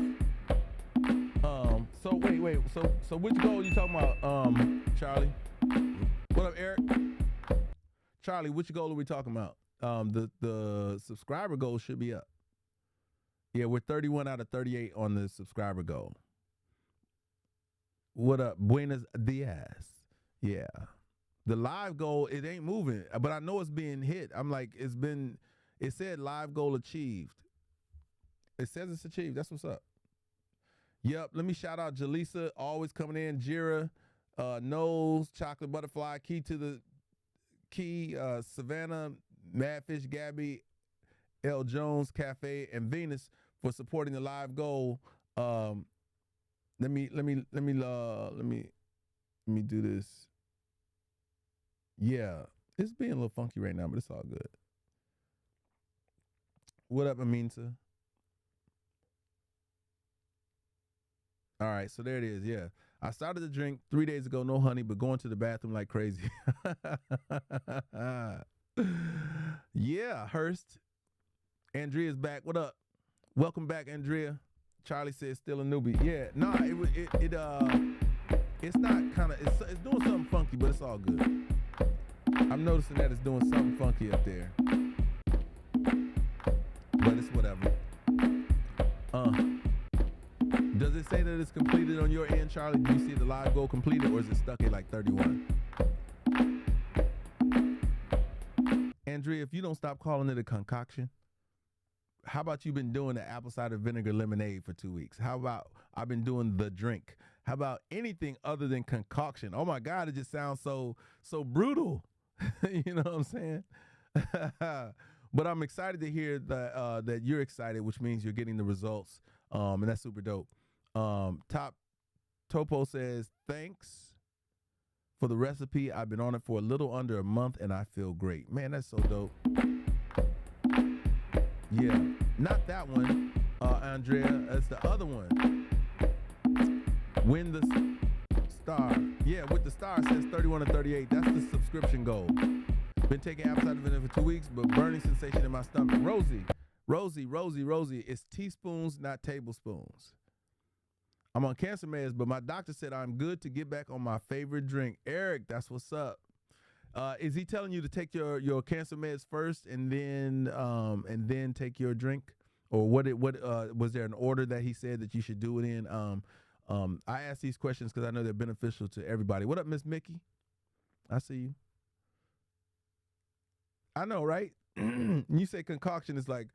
So wait. So which goal are you talking about, Charlie? What up, Eric? Charlie, which goal are we talking about? The subscriber goal should be up. Yeah, we're 31 out of 38 on the subscriber goal. What up? Buenos dias. Yeah. The live goal, it ain't moving, but I know it's being hit. I'm like, it said live goal achieved. It says it's achieved. That's what's up. Yep. Let me shout out Jaleesa, always coming in. Jira, Knowles, Chocolate Butterfly, Savannah, Madfish, Gabby, L. Jones, Cafe, and Venus for supporting the live goal. Let me do this. Yeah, it's being a little funky right now, but it's all good. What up, Aminta? All right, so there it is. Yeah, I started to drink 3 days ago, no honey, but going to the bathroom like crazy. Yeah, Hurst. Andrea's back. What up? Welcome back, Andrea. Charlie says still a newbie. Yeah, nah, it's not kind of, it's doing something funky, but it's all good. I'm noticing that it's doing something funky up there, but it's whatever. Does it say that it's completed on your end, Charlie? Do you see the live goal completed, or is it stuck at like 31? Andrea, if you don't stop calling it a concoction, How about you've been doing the apple cider vinegar lemonade for 2 weeks? How about I've been doing the drink? How about anything other than concoction? Oh my God, it just sounds so brutal. You know what I'm saying? But I'm excited to hear that you're excited, which means you're getting the results, and that's super dope. Top Topo says, thanks for the recipe. I've been on it for a little under a month, and I feel great. Man, that's so dope. Yeah, not that one, Andrea. It's the other one. Win the star. Yeah, with the star, it says 31 to 38. That's the subscription goal. Been taking apple cider vinegar for 2 weeks, but burning sensation in my stomach. Rosie, it's teaspoons, not tablespoons. I'm on cancer meds, but my doctor said I'm good to get back on my favorite drink. Eric, that's what's up. Is he telling you to take your cancer meds first and then take your drink, or what was there an order that he said that you should do it in? I ask these questions because I know they're beneficial to everybody. What up, Miss Mickey? I see you. I know, right? You say concoction, it's like,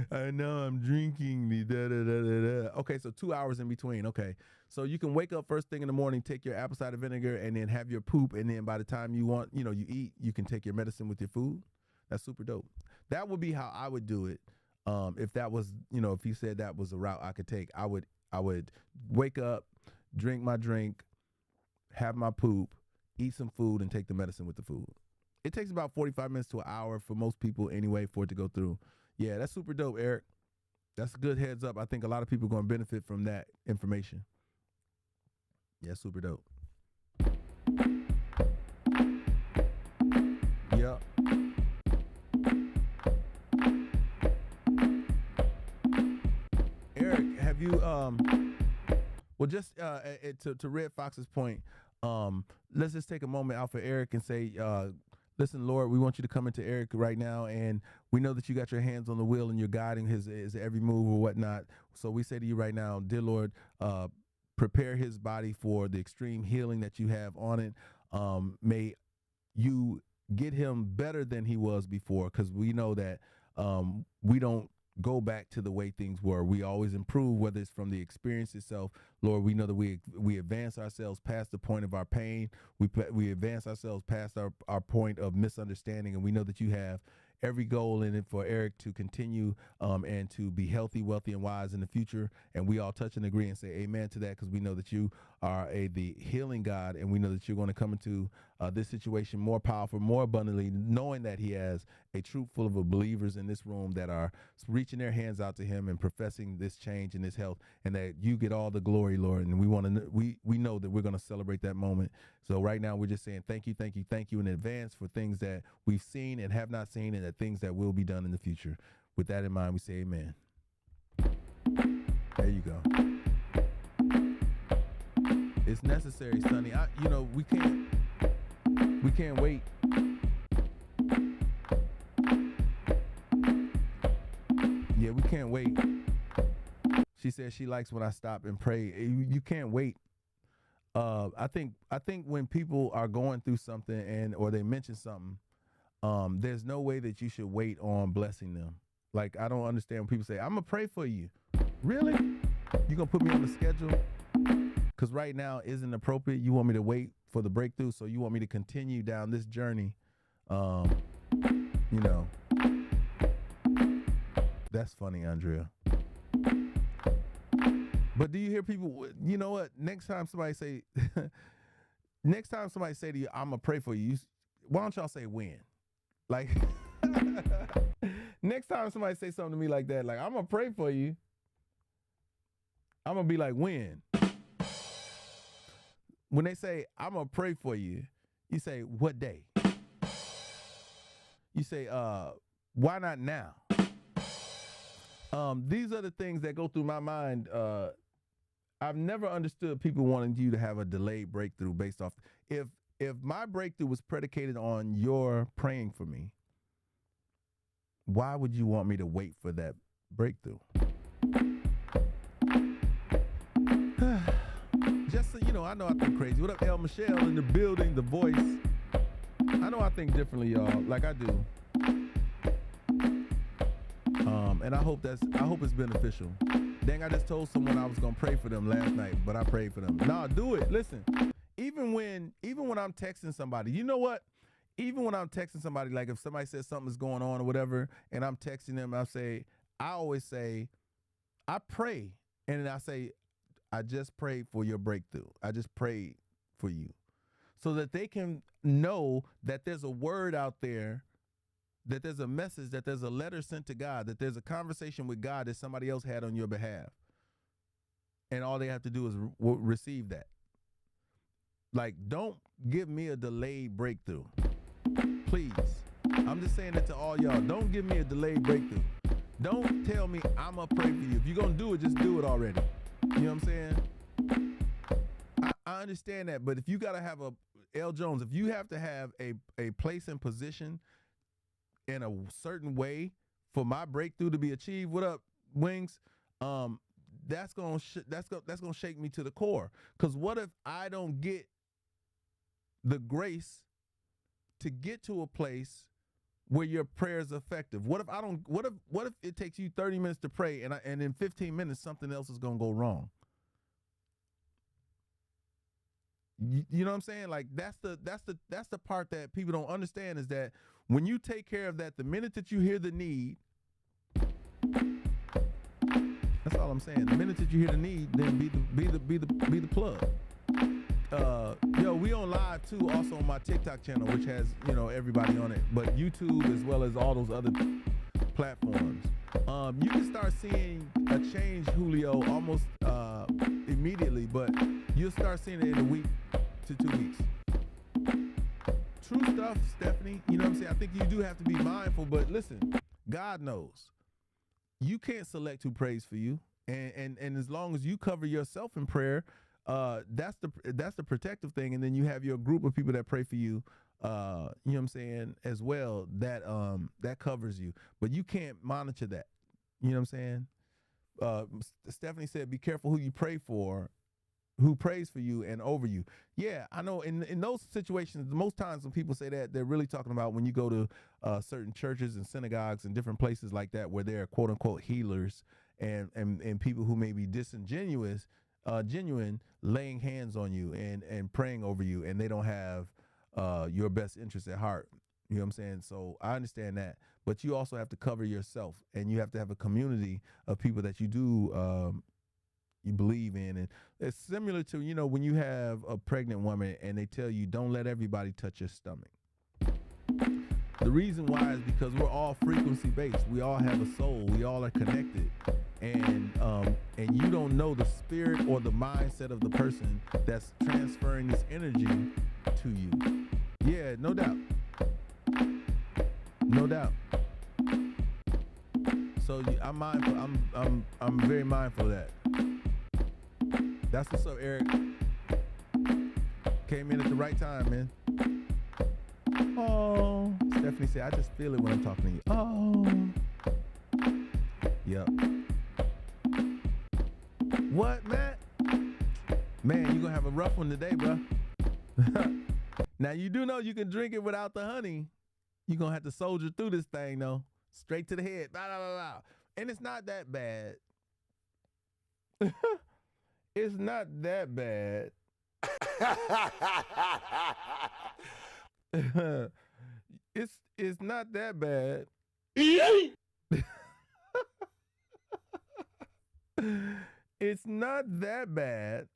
I know I'm drinking the da-da-da-da-da. Okay, so 2 hours in between. Okay, so you can wake up first thing in the morning, take your apple cider vinegar, and then have your poop, and then by the time you eat, you can take your medicine with your food. That's super dope. That would be how I would do it. If that was, if you said that was a route I could take, I would wake up, drink my drink, have my poop, eat some food, and take the medicine with the food. It takes about 45 minutes to an hour for most people anyway for it to go through. Yeah, that's super dope, Eric. That's a good heads up. I think a lot of people are going to benefit from that information. Yeah, super dope. Yep. Eric, have you well, just to Red Fox's point, let's just take a moment out for Eric and say, listen, Lord, we want you to come into Eric right now, and we know that you got your hands on the wheel and you're guiding his every move or whatnot. So we say to you right now, dear Lord, prepare his body for the extreme healing that you have on it. May you get him better than he was before, because we know that we don't go back to the way things were. We always improve, whether it's from the experience itself. Lord, we know that we advance ourselves past the point of our pain. We advance ourselves past our point of misunderstanding, and we know that you have every goal in it for Eric to continue and to be healthy, wealthy, and wise in the future. And we all touch and agree and say amen to that, because we know that you are the healing God, and we know that you're going to come into this situation more powerful, more abundantly, knowing that he has a troop full of believers in this room that are reaching their hands out to him and professing this change and this health, and that you get all the glory, Lord. And we know that we're going to celebrate that moment. So right now we're just saying thank you in advance for things that we've seen and have not seen, and the things that will be done in the future. With that in mind, we say amen. There you go. It's necessary, Sonny. We can't wait. Yeah, we can't wait. She says she likes when I stop and pray. You can't wait. I think when people are going through something or they mention something, there's no way that you should wait on blessing them. Like, I don't understand when people say, I'm going to pray for you. Really? You going to put me on the schedule? Because right now isn't appropriate. You want me to wait for the breakthrough, so you want me to continue down this journey. That's funny, Andrea. But do you hear people, you know what? Next time somebody say to you, I'm going to pray for you, why don't y'all say when? Like, next time somebody say something to me like that, like, I'm going to pray for you, I'm going to be like, when? When they say, I'm going to pray for you, you say, what day? You say, why not now? These are the things that go through my mind. I've never understood people wanting you to have a delayed breakthrough based off. If my breakthrough was predicated on your praying for me, why would you want me to wait for that breakthrough? Just so you know, I know I think crazy. What up, El Michelle in the building, the voice. I know I think differently, y'all, like I do. And I hope it's beneficial. Dang, I just told someone I was gonna pray for them last night, but I prayed for them. Nah, do it. Listen, even when I'm texting somebody, you know what? Even when I'm texting somebody, like if somebody says something's going on or whatever, and I'm texting them, I always say, I pray, and then I say, I just prayed for your breakthrough. I just prayed for you, so that they can know that there's a word out there, that there's a message, that there's a letter sent to God, that there's a conversation with God that somebody else had on your behalf. And all they have to do is receive that. Like, don't give me a delayed breakthrough. Please. I'm just saying it to all y'all. Don't give me a delayed breakthrough. Don't tell me I'm going to pray for you. If you're going to do it, just do it already. You know what I'm saying? I understand that, but if you got to have L. Jones, if you have to have a place and position in a certain way for my breakthrough to be achieved, what up, Wings? That's gonna shake me to the core. Because what if I don't get the grace to get to a place where your prayer is effective? What if it takes you 30 minutes to pray and in 15 minutes something else is gonna go wrong? You know what I'm saying? Like that's the part that people don't understand, is that when you take care of that, the minute that you hear the need, that's all I'm saying. The minute that you hear the need, then be the plug. We on live too, also on my TikTok channel, which has everybody on it, but YouTube as well as all those other platforms. You can start seeing a change, Julio, almost immediately, but you'll start seeing it in a week to 2 weeks. True stuff, Stephanie. You know what I'm saying? I think you do have to be mindful, but listen, God knows. You can't select who prays for you. And as long as you cover yourself in prayer, that's the protective thing. And then you have your group of people that pray for you, you know what I'm saying, as well, that covers you. But you can't monitor that. You know what I'm saying? Stephanie said, be careful who you pray for, who prays for you and over you. Yeah, I know in those situations, most times when people say that, they're really talking about when you go to certain churches and synagogues and different places like that, where they're quote unquote healers and people who may be disingenuous, genuine, laying hands on you and praying over you, and they don't have your best interest at heart. You know what I'm saying? So I understand that, but you also have to cover yourself, and you have to have a community of people that you do you believe in. And it's similar to, when you have a pregnant woman and they tell you, don't let everybody touch your stomach. The reason why is because we're all frequency based. We all have a soul. We all are connected. And you don't know the spirit or the mindset of the person that's transferring this energy to you. Yeah, no doubt. No doubt. So I'm mindful. I'm very mindful of that. That's what's up, Eric. Came in at the right time, man. Oh, Stephanie said, I just feel it when I'm talking to you. Oh. Yep. What, Matt? Man, you're going to have a rough one today, bro. Now, you do know you can drink it without the honey. You're going to have to soldier through this thing, though. Straight to the head. Blah, blah, blah, blah. And it's not that bad. It's not that bad. It's not that bad. It's not that bad.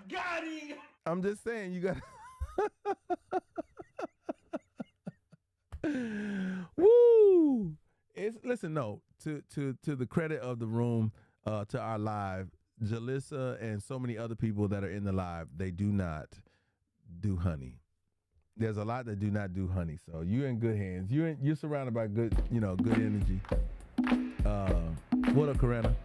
Got him! I'm just saying, you got. Woo! Listen, no. To the credit of the room, to our live, Jalissa and so many other people that are in the live, they do not do honey. There's a lot that do not do honey, so you're in good hands. You're surrounded by good energy. What up, Karan?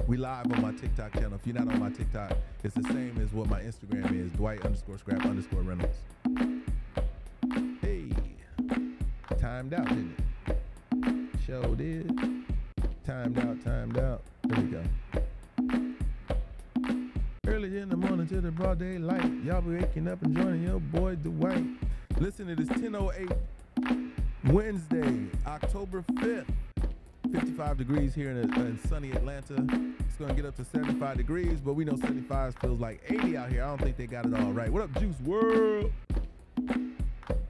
We live on my TikTok channel. If you're not on my TikTok, it's the same as what my Instagram is, Dwight_Scrap_Reynolds. Hey, timed out, didn't it? Show did. Timed out. There we go. Early in the morning to the broad daylight, y'all be waking up and joining your boy Dwight. Listen, it is 10:08. Wednesday, October 5th. 55 degrees here in sunny Atlanta. It's going to get up to 75 degrees, but we know 75 feels like 80 out here. I don't think they got it all right. What up, Juice WRLD?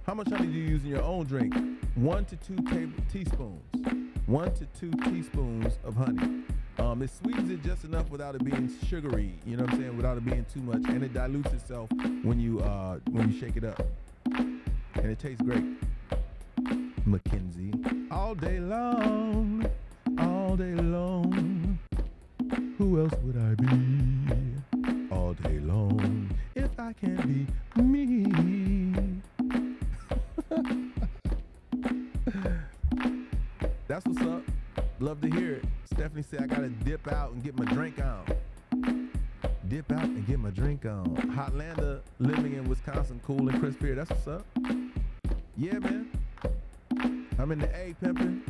How much honey do you use in your own drink? 1 to 2 teaspoons. 1 to 2 teaspoons of honey. It sweetens it just enough without it being sugary. You know what I'm saying? Without it being too much, and it dilutes itself when you shake it up, and it tastes great. Mackenzie, all day long, all day long. Who else would I be? All day long, if I can't be me. That's what's up. Love to hear it. Stephanie said I gotta dip out and get my drink on. Dip out and get my drink on. Hotlanda, living in Wisconsin, cool and crisp here. That's what's up. Yeah, man. I'm in the A, pimping.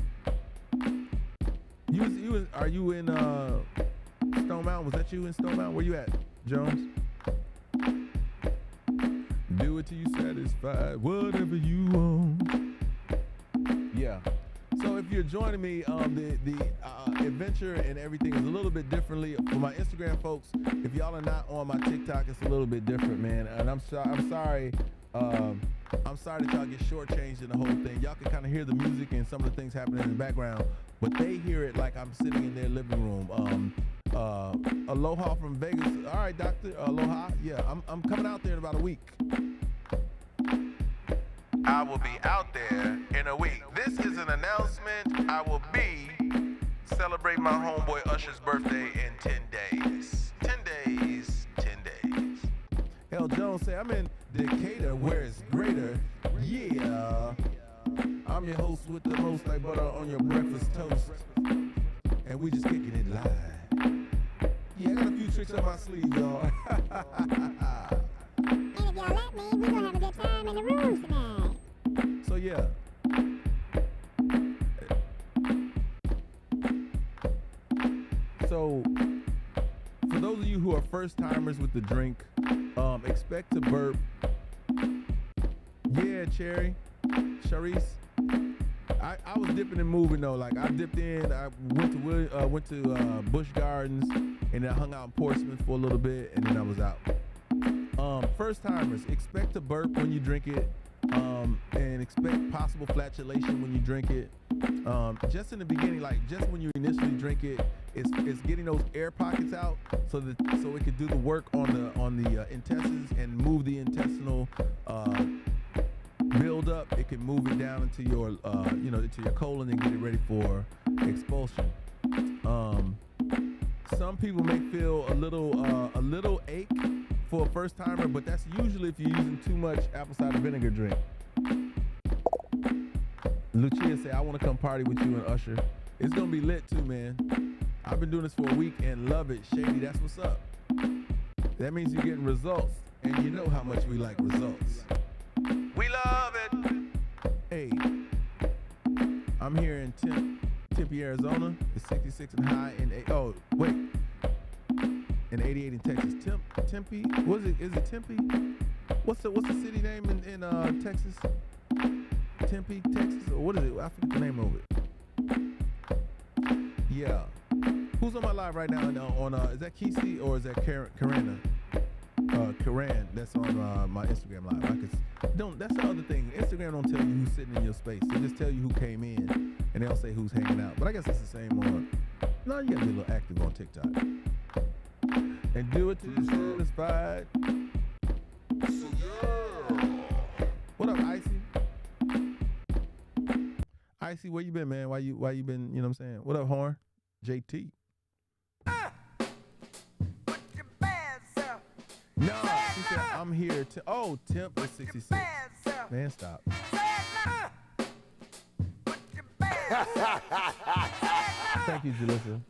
Are you in Stone Mountain? Was that you in Stone Mountain? Where you at, Jones? Do it till you satisfied, whatever you want. Yeah. So if you're joining me, the adventure and everything is a little bit differently. For my Instagram folks, if y'all are not on my TikTok, it's a little bit different, man. And I'm sorry. I'm sorry that y'all get shortchanged in the whole thing. Y'all can kind of hear the music and some of the things happening in the background, but they hear it like I'm sitting in their living room. Aloha from Vegas. All right, Doctor. Aloha. Yeah, I'm coming out there in about a week. I will be out there in a week. This is an announcement. I will be celebrating my homeboy Usher's birthday in 10 days. 10 days. 10 days. L. Jones say I'm in Decatur where it's greater. Yeah. I'm your host with the most like butter on your breakfast toast. And we just kicking it live. Yeah, I got a few tricks up my sleeve, y'all. And if y'all let me, we're gonna have a good time in the room tonight. So yeah. So for those of you who are first timers with the drink, expect to burp. Yeah, Cherry, Sharice. I was dipping and moving though. Like I dipped in. I went to Busch Gardens and then I hung out in Portsmouth for a little bit and then I was out. First timers, expect to burp when you drink it, and expect possible flatulation when you drink it. Just in the beginning, like just when you initially drink it, it's getting those air pockets out so it can do the work on the intestines and move the intestinal build up. It can move it down into your into your colon and get it ready for expulsion. Some people may feel a little ache for a first timer, but that's usually if you're using too much apple cider vinegar drink. Lucia said, I want to come party with you and Usher. It's going to be lit too, man. I've been doing this for a week and love it. Shady, that's what's up. That means you're getting results, and you know how much we like results. We love it. Hey, I'm here in Tempe, Arizona. It's 66 and high in in 88 in Texas. Tempe? What is it? Is it Tempe? What's the city name in Texas? Tempe, Texas, or what is it? I forget the name of it. Yeah. Who's on my live right now? On is that Kesey or is that Karana? Karan. That's on my Instagram live. That's the other thing. Instagram don't tell you who's sitting in your space. They just tell you who came in, and they'll say who's hanging out. But I guess it's the same on. No, you gotta be a little active on TikTok. And do it till you're satisfied. What up, Icy? Icy, where you been, man? Why you been, you know what I'm saying? What up, Horn? JT. No, she said, I'm here to, Temp is 66. Man, stop. Thank you, Jalissa.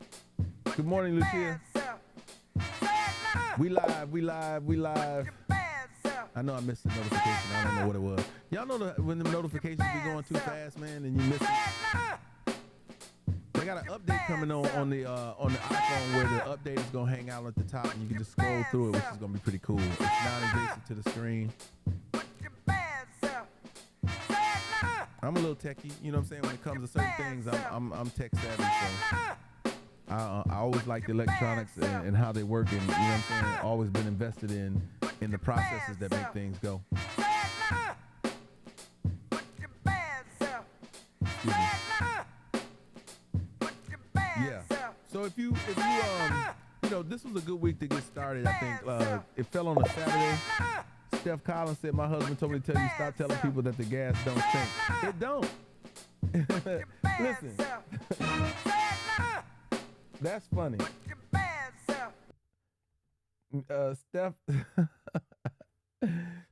Good morning, Lucia. We live. I know I missed the notification. I don't know what it was. Y'all know when the notifications be going too fast, man, and you miss it. They got an update coming on the iPhone where the update is gonna hang out at the top, and you can just scroll through it, which is gonna be pretty cool. It's non-invasive to the screen. I'm a little techie, you know what I'm saying? When it comes to certain things, I'm tech savvy, so I always like the electronics and how they work, and you know what I'm saying? Always been invested in the processes that make things go. Excuse me. Yeah. So if you this was a good week to get started. I think it fell on a Saturday. Steph Collins said, "My husband told me to tell you stop telling people that the gas don't stink. It don't." Listen, that's funny.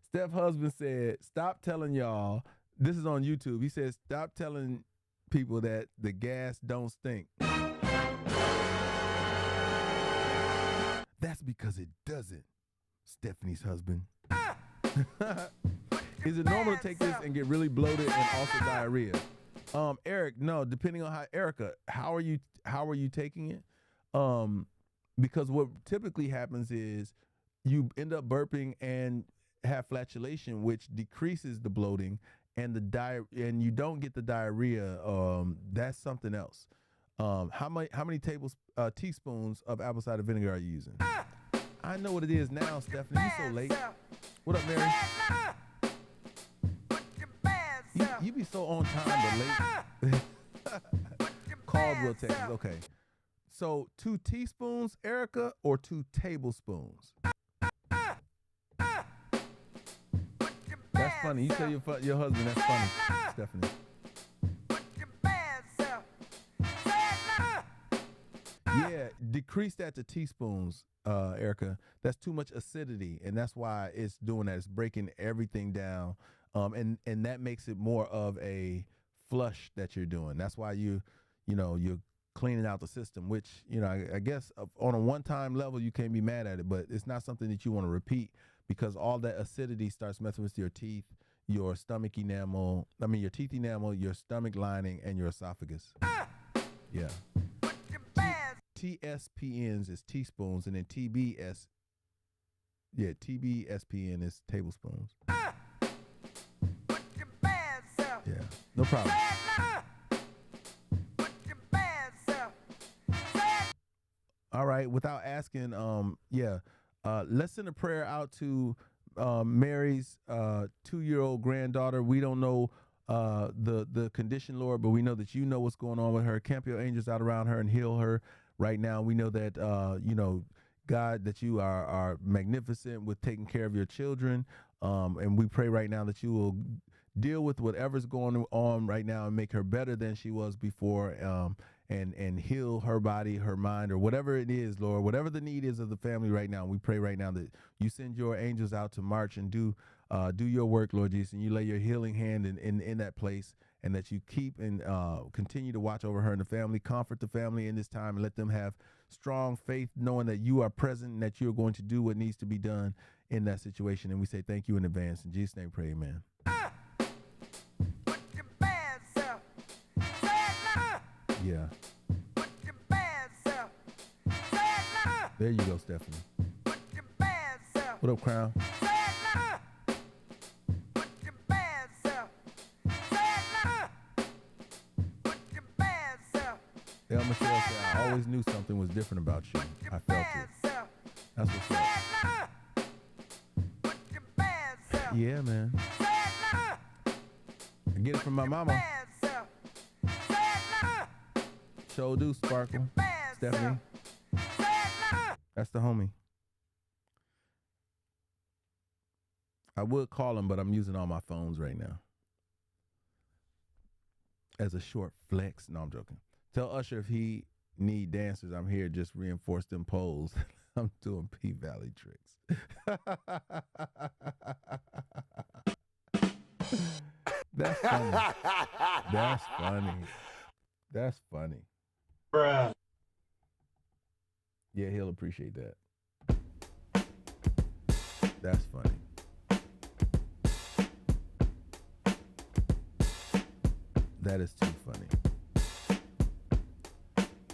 Steph husband said, "Stop telling y'all." This is on YouTube. He says, "Stop telling people that the gas don't stink." That's because it doesn't. Stephanie's husband. Is it normal to take this and get really bloated and also diarrhea? Eric, no. Depending on Erica, how are you taking it? Because what typically happens is you end up burping and have flatulation, which decreases the bloating and and you don't get the diarrhea. That's something else. How many teaspoons of apple cider vinegar are you using? I know what it is now, Stephanie. You so late. What up, Mary? You be so on time but late. Caldwell, Texas. Okay. So 2 teaspoons, Erica, or 2 tablespoons? That's funny. You tell your husband that's funny, Stephanie. Yeah, decrease that to teaspoons, Erica. That's too much acidity, and that's why it's doing that. It's breaking everything down, and that makes it more of a flush that you're doing. That's why you're cleaning out the system, which I guess on a one-time level you can't be mad at it, but it's not something that you want to repeat because all that acidity starts messing with your teeth, your stomach enamel. I mean your teeth enamel, your stomach lining, and your esophagus. Yeah. TSPNs is teaspoons, and then TBSPN is tablespoons. Yeah, no problem. All right, without asking, let's send a prayer out to Mary's 2-year-old granddaughter. We don't know the condition, Lord, but we know that you know what's going on with her. Camp your angels out around her and heal her right now. We know that, God, that you are magnificent with taking care of your children. And we pray right now that you will deal with whatever's going on right now and make her better than she was before, and heal her body, her mind, or whatever it is, Lord, whatever the need is of the family right now. We pray right now that you send your angels out to march and do your work, Lord Jesus, and you lay your healing hand in that place, and that you keep and continue to watch over her and the family, comfort the family in this time, and let them have strong faith, knowing that you are present and that you're going to do what needs to be done in that situation. And we say thank you in advance. In Jesus' name, pray, amen. Yeah. There you go, Stephanie. What up, Crown? El Michelle said, I always knew something was different about you. I felt it. That's what's up. Yeah, man. I get it from my mama. Show do, Sparkle. Stephanie. That's the homie. I would call him, but I'm using all my phones right now. As a short flex. No, I'm joking. Tell Usher if he need dancers, I'm here. Just reinforce them poles. I'm doing P-Valley tricks. That's funny. That's funny. That's funny. Bruh. Yeah, he'll appreciate that. That's funny. That is too funny.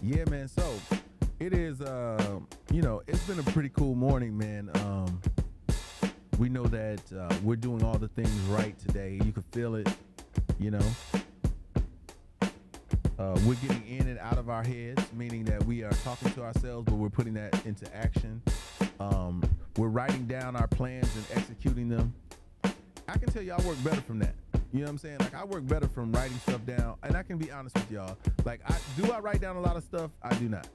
Yeah, man. So it is, it's been a pretty cool morning, man. We know that we're doing all the things right today. You can feel it. You know, we're getting in and out of our heads, meaning that we are talking to ourselves, but we're putting that into action. We're writing down our plans and executing them. I can tell you I work better from that. You know what I'm saying? Like, I work better from writing stuff down, and I can be honest with y'all. Like, I write down a lot of stuff? I do not.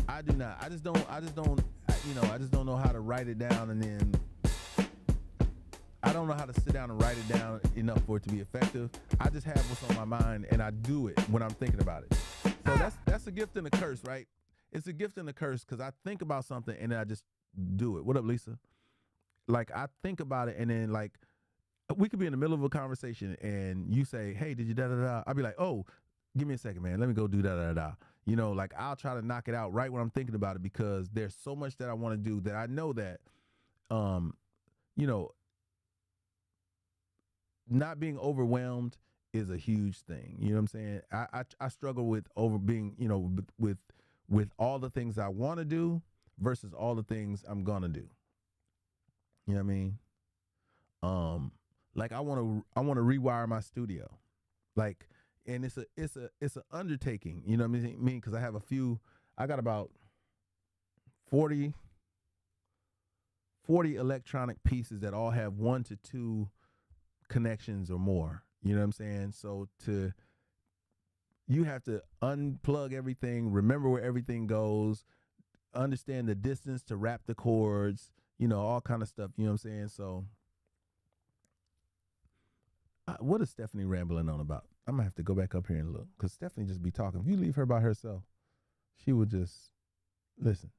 I do not. I just don't, you know, I just don't know how to write it down, and then I don't know how to sit down and write it down enough for it to be effective. I just have what's on my mind, and I do it when I'm thinking about it. So that's a gift and a curse, right? It's a gift and a curse, because I think about something, and then I just do it. What up, Lisa? Like, I think about it, and then, like, we could be in the middle of a conversation, and you say, hey, did you da-da-da? I'll be like, oh, give me a second, man. Let me go do da-da-da. You know, like, I'll try to knock it out right when I'm thinking about it, because there's so much that I want to do that I know that, you know, not being overwhelmed is a huge thing. You know what I'm saying? I struggle with being, you know, with all the things I want to do versus all the things I'm gonna do. You know what I mean? Like, I want to rewire my studio, like, and it's an undertaking. You know what I mean? Because I got about 40 electronic pieces that all have 1 to 2 connections or more. You know what I'm saying? So you have to unplug everything, remember where everything goes, understand the distance to wrap the cords, you know, all kind of stuff. You know what I'm saying? So what is Stephanie rambling on about? I'm gonna have to go back up here and look, because Stephanie just be talking. If you leave her by herself, she would just listen.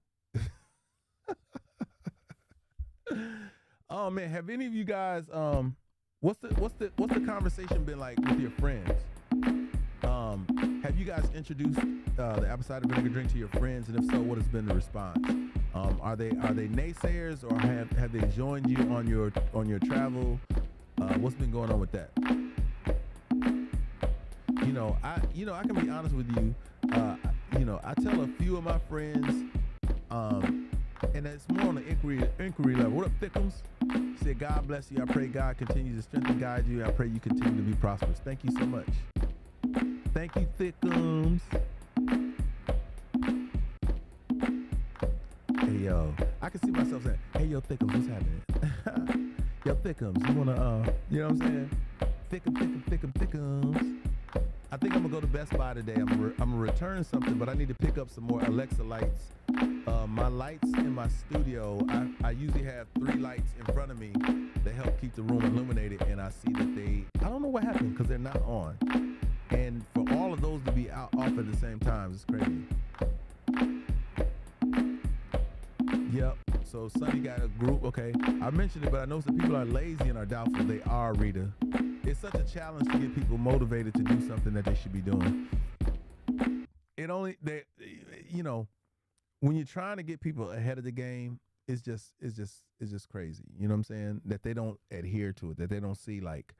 Oh man, have any of you guys what's the conversation been like with your friends? Have you guys introduced the apple cider vinegar drink to your friends, and if so, what has been the response? Are they naysayers, or have they joined you on your travel? What's been going on with that? I can be honest with you. I tell a few of my friends, and it's more on the inquiry level. What up, Thickums? Said, God bless you. I pray God continues to strengthen and guide you. I pray you continue to be prosperous. Thank you so much. Thank you, Thickums. Hey, yo. I can see myself saying, hey, yo, Thickums, what's happening? Yo, Thickums, you want to, you know what I'm saying? Thickums. I think I'm going to go to Best Buy today. I'm going to return something, but I need to pick up some more Alexa lights. My lights in my studio, I usually have 3 lights in front of me that help keep the room illuminated, and I see that I don't know what happened, because they're not on. And for all of those to be off at the same time, it's crazy. Yep. So Sonny got a group. Okay, I mentioned it, but I know some people are lazy and are doubtful. They are, Rita. It's such a challenge to get people motivated to do something that they should be doing. When you're trying to get people ahead of the game, it's just crazy. You know what I'm saying? That they don't adhere to it, that they don't see, like,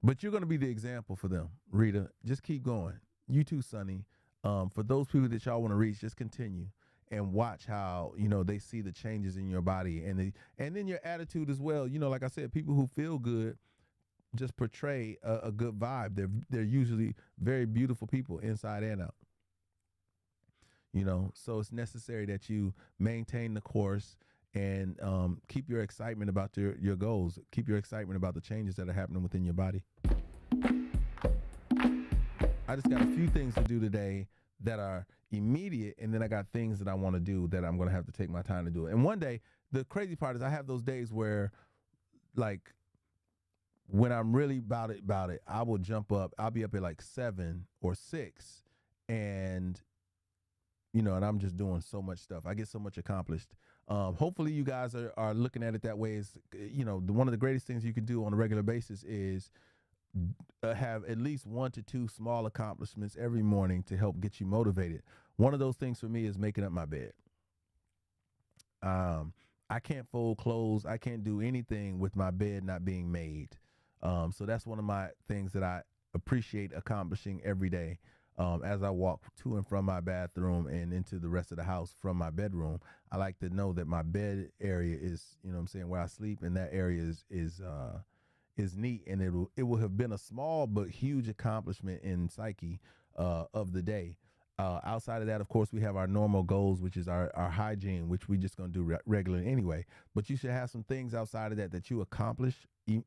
but you're going to be the example for them, Rita. Just keep going. You too, Sonny. For those people that y'all want to reach, just continue and watch how, they see the changes in your body and then your attitude as well. Like I said, people who feel good just portray a good vibe. They're usually very beautiful people inside and out. So it's necessary that you maintain the course and keep your excitement about your goals. Keep your excitement about the changes that are happening within your body. I just got a few things to do today that are immediate, and then I got things that I want to do that I'm going to have to take my time to do. And one day, the crazy part is I have those days where, like, when I'm really about it, I will jump up. I'll be up at like 7 or 6, and and I'm just doing so much stuff. I get so much accomplished. Hopefully you guys are looking at it that way. Is one of the greatest things you can do on a regular basis is have at least 1 to 2 small accomplishments every morning to help get you motivated. One of those things for me is making up my bed. I can't fold clothes. I can't do anything with my bed not being made. So that's one of my things that I appreciate accomplishing every day. As I walk to and from my bathroom and into the rest of the house from my bedroom, I like to know that my bed area is, where I sleep, and that area is is neat, and it will have been a small but huge accomplishment in psyche of the day. Outside of that, of course, we have our normal goals, which is our hygiene, which we just going to do regularly anyway. But you should have some things outside of that that you accomplish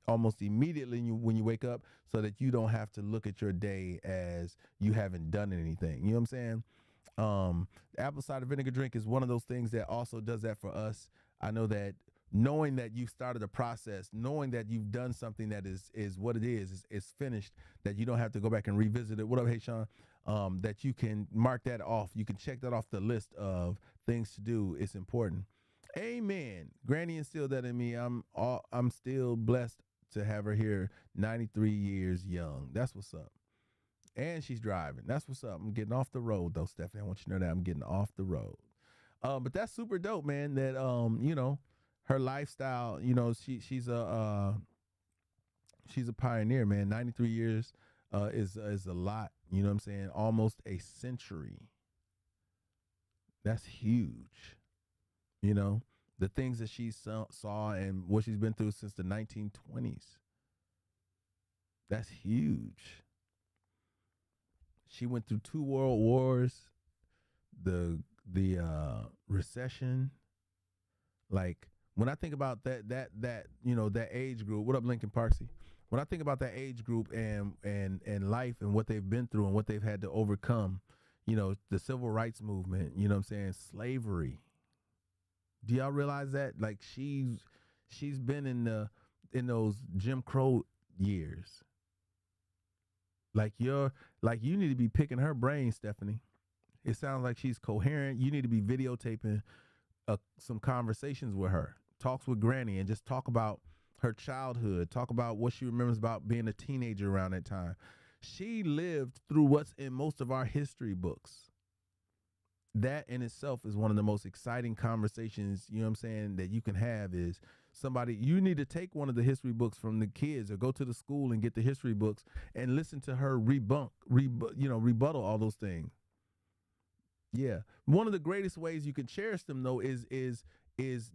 almost immediately when you wake up, so that you don't have to look at your day as you haven't done anything. You know what I'm saying? Apple cider vinegar drink is one of those things that also does that for us. I know that knowing that you've started a process, knowing that you've done something that is what it is finished, that you don't have to go back and revisit it. What up, hey, Sean? That you can mark that off. You can check that off the list of things to do. It's important. Amen. Granny instilled that in me. I'm still blessed to have her here, 93 years young. That's what's up. And she's driving. That's what's up. I'm getting off the road, though, Stephanie. I want you to know that I'm getting off the road. But that's super dope, man. That you know, her lifestyle. You know, she's a pioneer, man. 93 years is a lot. You know what I'm saying? Almost a century. That's huge. You know, the things that she saw and what she's been through since the 1920s. That's huge. She went through 2 world wars, the recession. Like, when I think about that you know, that age group. What up, Lincoln Parksy? When I think about that age group and life and what they've been through and what they've had to overcome, you know, the civil rights movement, you know what I'm saying, slavery. Do y'all realize that? Like, she's been in those Jim Crow years. Like, you need to be picking her brain, Stephanie. It sounds like she's coherent. You need to be videotaping some conversations with her, talks with Granny, and just talk about her childhood, talk about what she remembers about being a teenager around that time. She lived through what's in most of our history books. That in itself is one of the most exciting conversations, you know what I'm saying, that you can have. Is somebody, you need to take one of the history books from the kids, or go to the school and get the history books and listen to her rebuttal all those things. Yeah. One of the greatest ways you can cherish them, though, is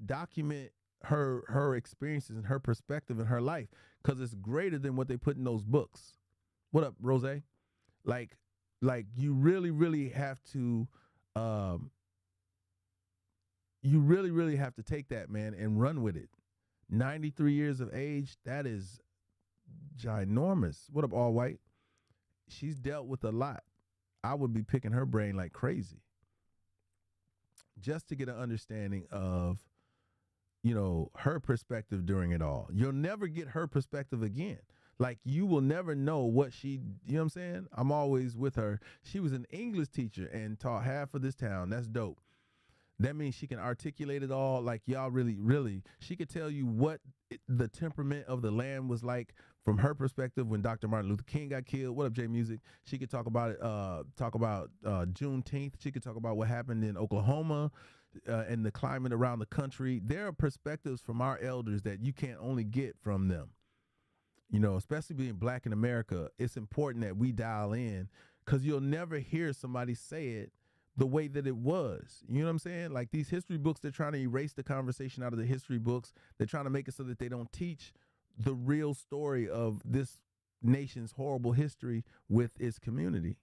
document her experiences and her perspective in her life, because it's greater than what they put in those books. What up, Rose? Like you really have to take that, man, and run with it. 93 years of age, that is ginormous. What up, All White? She's dealt with a lot. I would be picking her brain like crazy, just to get an understanding of, you know, her perspective during it all. You'll never get her perspective again. Like, you will never know what she, you know what I'm saying? I'm always with her. She was an English teacher and taught half of this town. That's dope. That means she can articulate it all. Like, y'all really, she could tell you what the temperament of the land was like from her perspective when Dr. Martin Luther King got killed. What up, J Music? She could talk about it, Juneteenth. She could talk about what happened in Oklahoma and the climate around the country. There are perspectives from our elders that you can't only get from them. You know, especially being black in America, it's important that we dial in, because you'll never hear somebody say it the way that it was. You know what I'm saying? Like, these history books, they're trying to erase the conversation out of the history books. They're trying to make it so that they don't teach the real story of this nation's horrible history with its community.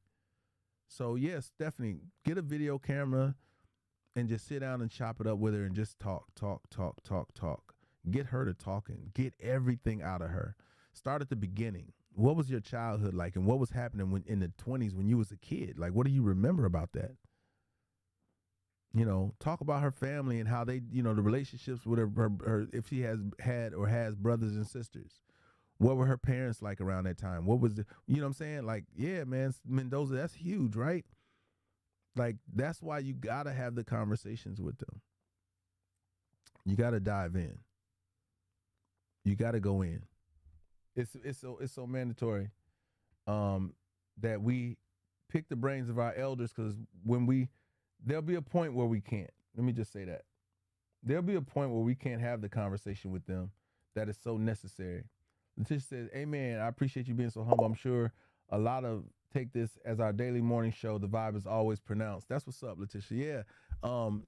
So, yes, Stephanie, get a video camera and just sit down and chop it up with her and just talk. Get her to talking. Get everything out of her. Start at the beginning. What was your childhood like, and what was happening when in the 20s when you was a kid? Like, what do you remember about that? You know, talk about her family and how they, you know, the relationships with her if she has had or has brothers and sisters. What were her parents like around that time? What was the, you know what I'm saying? Like, yeah, man, Mendoza, that's huge, right? Like, that's why you got to have the conversations with them. You got to dive in. You got to go in. It's so mandatory that we pick the brains of our elders, because there'll be a point where we can't. Let me just say that. There'll be a point where we can't have the conversation with them that is so necessary. Letitia says, amen, I appreciate you being so humble. I'm sure a lot of take this as our daily morning show. The vibe is always pronounced. That's what's up, Letitia. Yeah.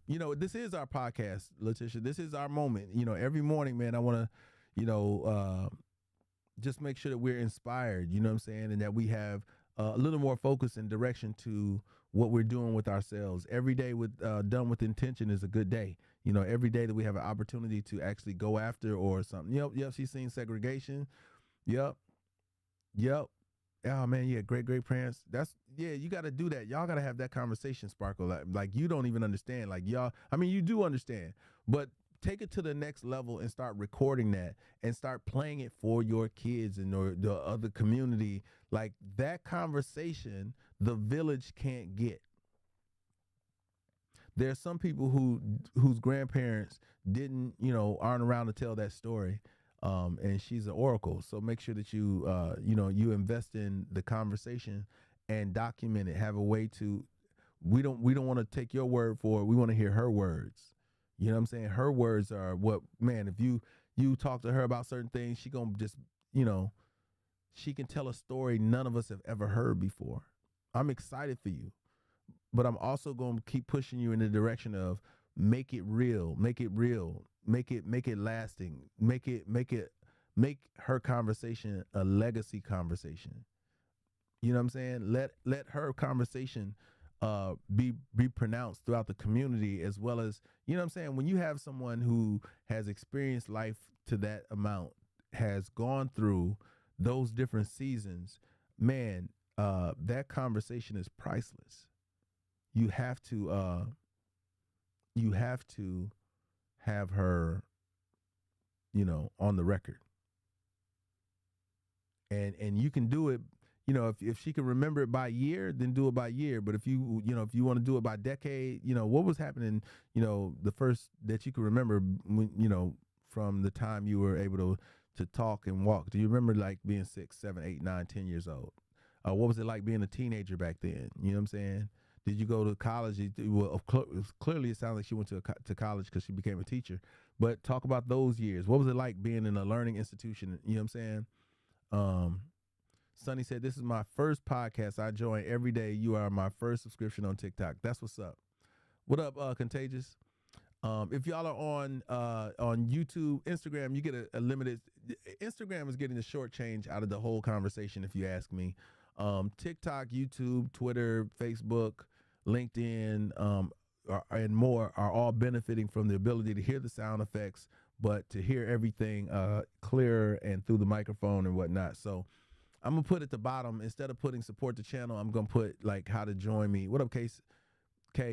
You know, this is our podcast, Letitia. This is our moment. You know, every morning, man, I want to, you know, just make sure that we're inspired, you know what I'm saying, and that we have a little more focus and direction to what we're doing with ourselves. Every day with done with intention is a good day. You know, every day that we have an opportunity to actually go after or something. Yep, she's seen segregation. Yep. Oh man, yeah, great parents. You got to do that. Y'all got to have that conversation, Sparkle. Like you don't even understand. Like y'all, I mean, you do understand, but take it to the next level and start recording that and start playing it for your kids and or the other community. Like that conversation, the village can't get. There's some people whose grandparents didn't, aren't around to tell that story. And she's an oracle. So make sure that you invest in the conversation and document it. Have a way to, we don't want to take your word for it. We want to hear her words. You know what I'm saying? Her words are what, man, if you talk to her about certain things, she gonna just, she can tell a story none of us have ever heard before. I'm excited for you, but I'm also going to keep pushing you in the direction of make it real, make it lasting, make her conversation a legacy conversation. You know what I'm saying? Let her conversation be pronounced throughout the community, as well as, you know what I'm saying, when you have someone who has experienced life to that amount, has gone through those different seasons, man, that conversation is priceless. You have to have her, on the record. And you can do it, if she can remember it by year, then do it by year. But if you want to do it by decade, what was happening, the first that you can remember, when, from the time you were able to talk and walk. Do you remember like being 6, 7, 8, 9, 10 years old? What was it like being a teenager back then? You know what I'm saying? Did you go to college? Well, clearly it sounds like she went to college because she became a teacher. But talk about those years. What was it like being in a learning institution? You know what I'm saying? Sonny said, "This is my first podcast. I join every day. You are my first subscription on TikTok." That's what's up. What up, Contagious? If y'all are on YouTube, Instagram, you get a limited. Instagram is getting the short change out of the whole conversation, if you ask me. TikTok, YouTube, Twitter, Facebook, LinkedIn, and more are all benefiting from the ability to hear the sound effects, but to hear everything clearer and through the microphone and whatnot. So I'm going to put at the bottom, instead of putting support the channel, I'm going to put like how to join me. What up,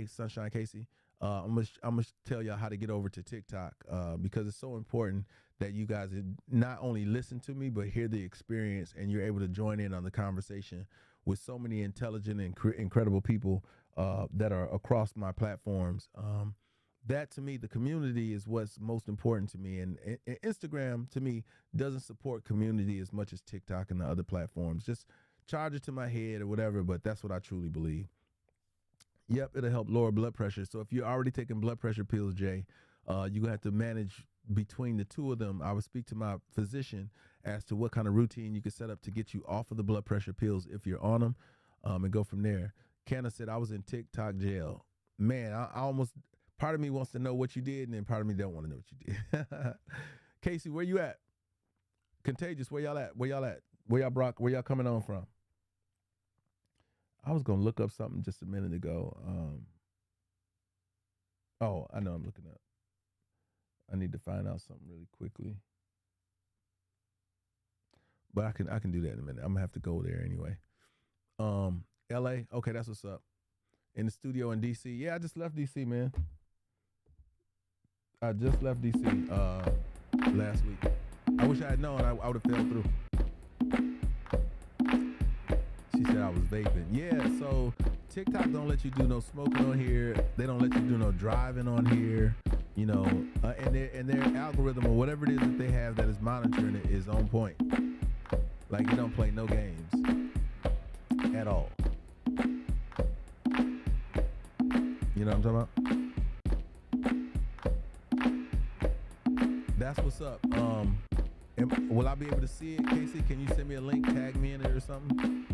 Sunshine Casey? I'm gonna tell y'all how to get over to TikTok because it's so important that you guys not only listen to me, but hear the experience, and you're able to join in on the conversation with so many intelligent and incredible people that are across my platforms. That, to me, the community is what's most important to me. And Instagram, to me, doesn't support community as much as TikTok and the other platforms. Just charge it to my head or whatever, but that's what I truly believe. Yep, it'll help lower blood pressure. So if you're already taking blood pressure pills, Jay, you're going to have to manage between the two of them. I would speak to my physician as to what kind of routine you can set up to get you off of the blood pressure pills if you're on them, and go from there. Canna said, "I was in TikTok jail." Man, I almost, part of me wants to know what you did, and then part of me don't want to know what you did. Casey, where you at? Contagious, where y'all at? Where y'all coming on from? I was going to look up something just a minute ago. Oh, I know I'm looking up. I need to find out something really quickly. But I can do that in a minute. I'm going to have to go there anyway. LA, okay, that's what's up. In the studio in DC. Yeah, I just left DC, man. I just left DC last week. I wish I had known I would have fell through. She said I was vaping. Yeah, so TikTok don't let you do no smoking on here. They don't let you do no driving on here. And their algorithm or whatever it is that they have that is monitoring it is on point. Like, it don't play no games at all. You know what I'm talking about? That's what's up. Will I be able to see it, Casey? Can you send me a link, tag me in it or something?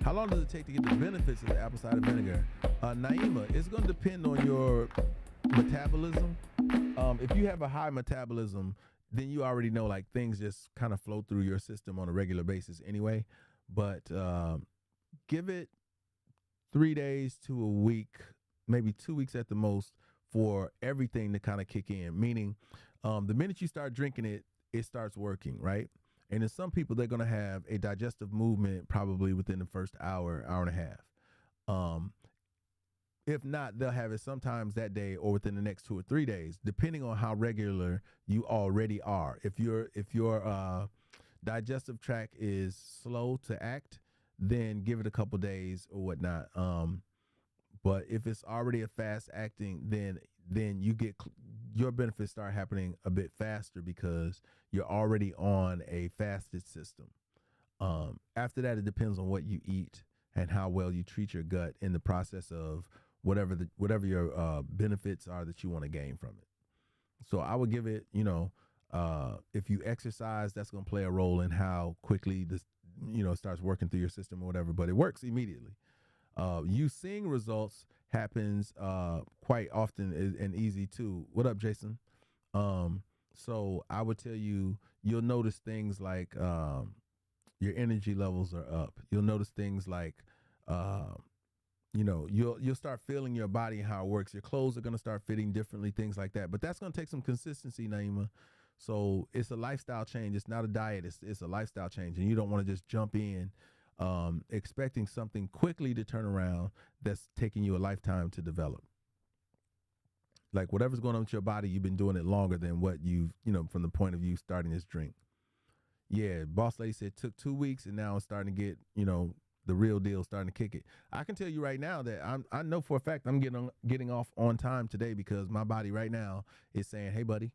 How long does it take to get the benefits of the apple cider vinegar? Naima, it's going to depend on your metabolism. If you have a high metabolism, then you already know like things just kind of flow through your system on a regular basis anyway. But give it 3 days to a week, maybe 2 weeks at the most, for everything to kind of kick in. Meaning, the minute you start drinking it, it starts working, right? And in some people, they're going to have a digestive movement probably within the first hour, hour and a half. If not, they'll have it sometimes that day or within the next 2 or 3 days, depending on how regular you already are. If your digestive tract is slow to act, then give it a couple days or whatnot. But if it's already a fast acting, then you get your benefits start happening a bit faster because you're already on a fasted system. After that, it depends on what you eat and how well you treat your gut in the process of whatever your benefits are that you want to gain from it. So I would give it, if you exercise, that's going to play a role in how quickly this, starts working through your system or whatever, but it works immediately. You seeing results happens quite often and easy too. What up, Jason? So I would tell you, you'll notice things like your energy levels are up. You'll notice things like, you'll start feeling your body and how it works. Your clothes are going to start fitting differently, things like that. But that's going to take some consistency, Naima. So it's a lifestyle change. It's not a diet. It's a lifestyle change. And you don't want to just jump in expecting something quickly to turn around that's taking you a lifetime to develop. Like whatever's going on with your body, you've been doing it longer than what you've, from the point of view starting this drink. Yeah, Boss Lady said it took 2 weeks and now it's starting to get, the real deal starting to kick it. I can tell you right now that I know for a fact I'm getting off on time today because my body right now is saying, hey, buddy.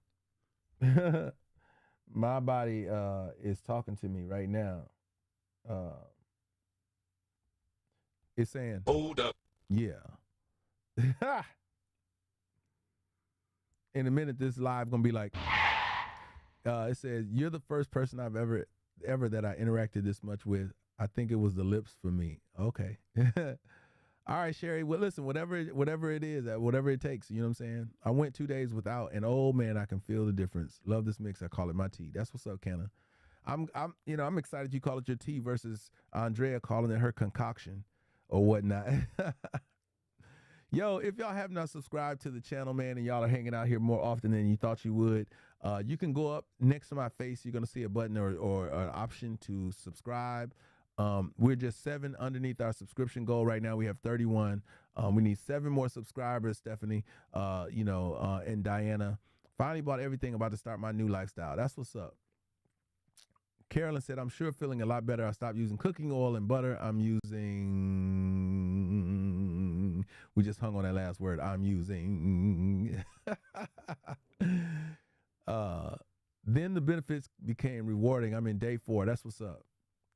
My body is talking to me right now. It's saying, hold up. Yeah. In a minute, this live going to be like, it says, you're the first person I've ever that I interacted this much with. I think it was the lips for me. Okay. All right, Sherry. Well, listen, whatever it is, whatever it takes, you know what I'm saying? I went 2 days without, and oh man, I can feel the difference. Love this mix. I call it my tea. That's what's up, Kenna. I'm excited you call it your tea versus Andrea calling it her concoction or whatnot. Yo, if y'all have not subscribed to the channel, man, and y'all are hanging out here more often than you thought you would, you can go up next to my face. You're going to see a button or an option to subscribe. We're just 7 underneath our subscription goal right now. We have 31. We need 7 more subscribers, Stephanie, and Diana. Finally bought everything, about to start my new lifestyle. That's what's up. Carolyn said, I'm sure feeling a lot better. I stopped using cooking oil and butter. I'm using, we just hung on that last word. I'm using. Then the benefits became rewarding. I'm in day 4. That's what's up.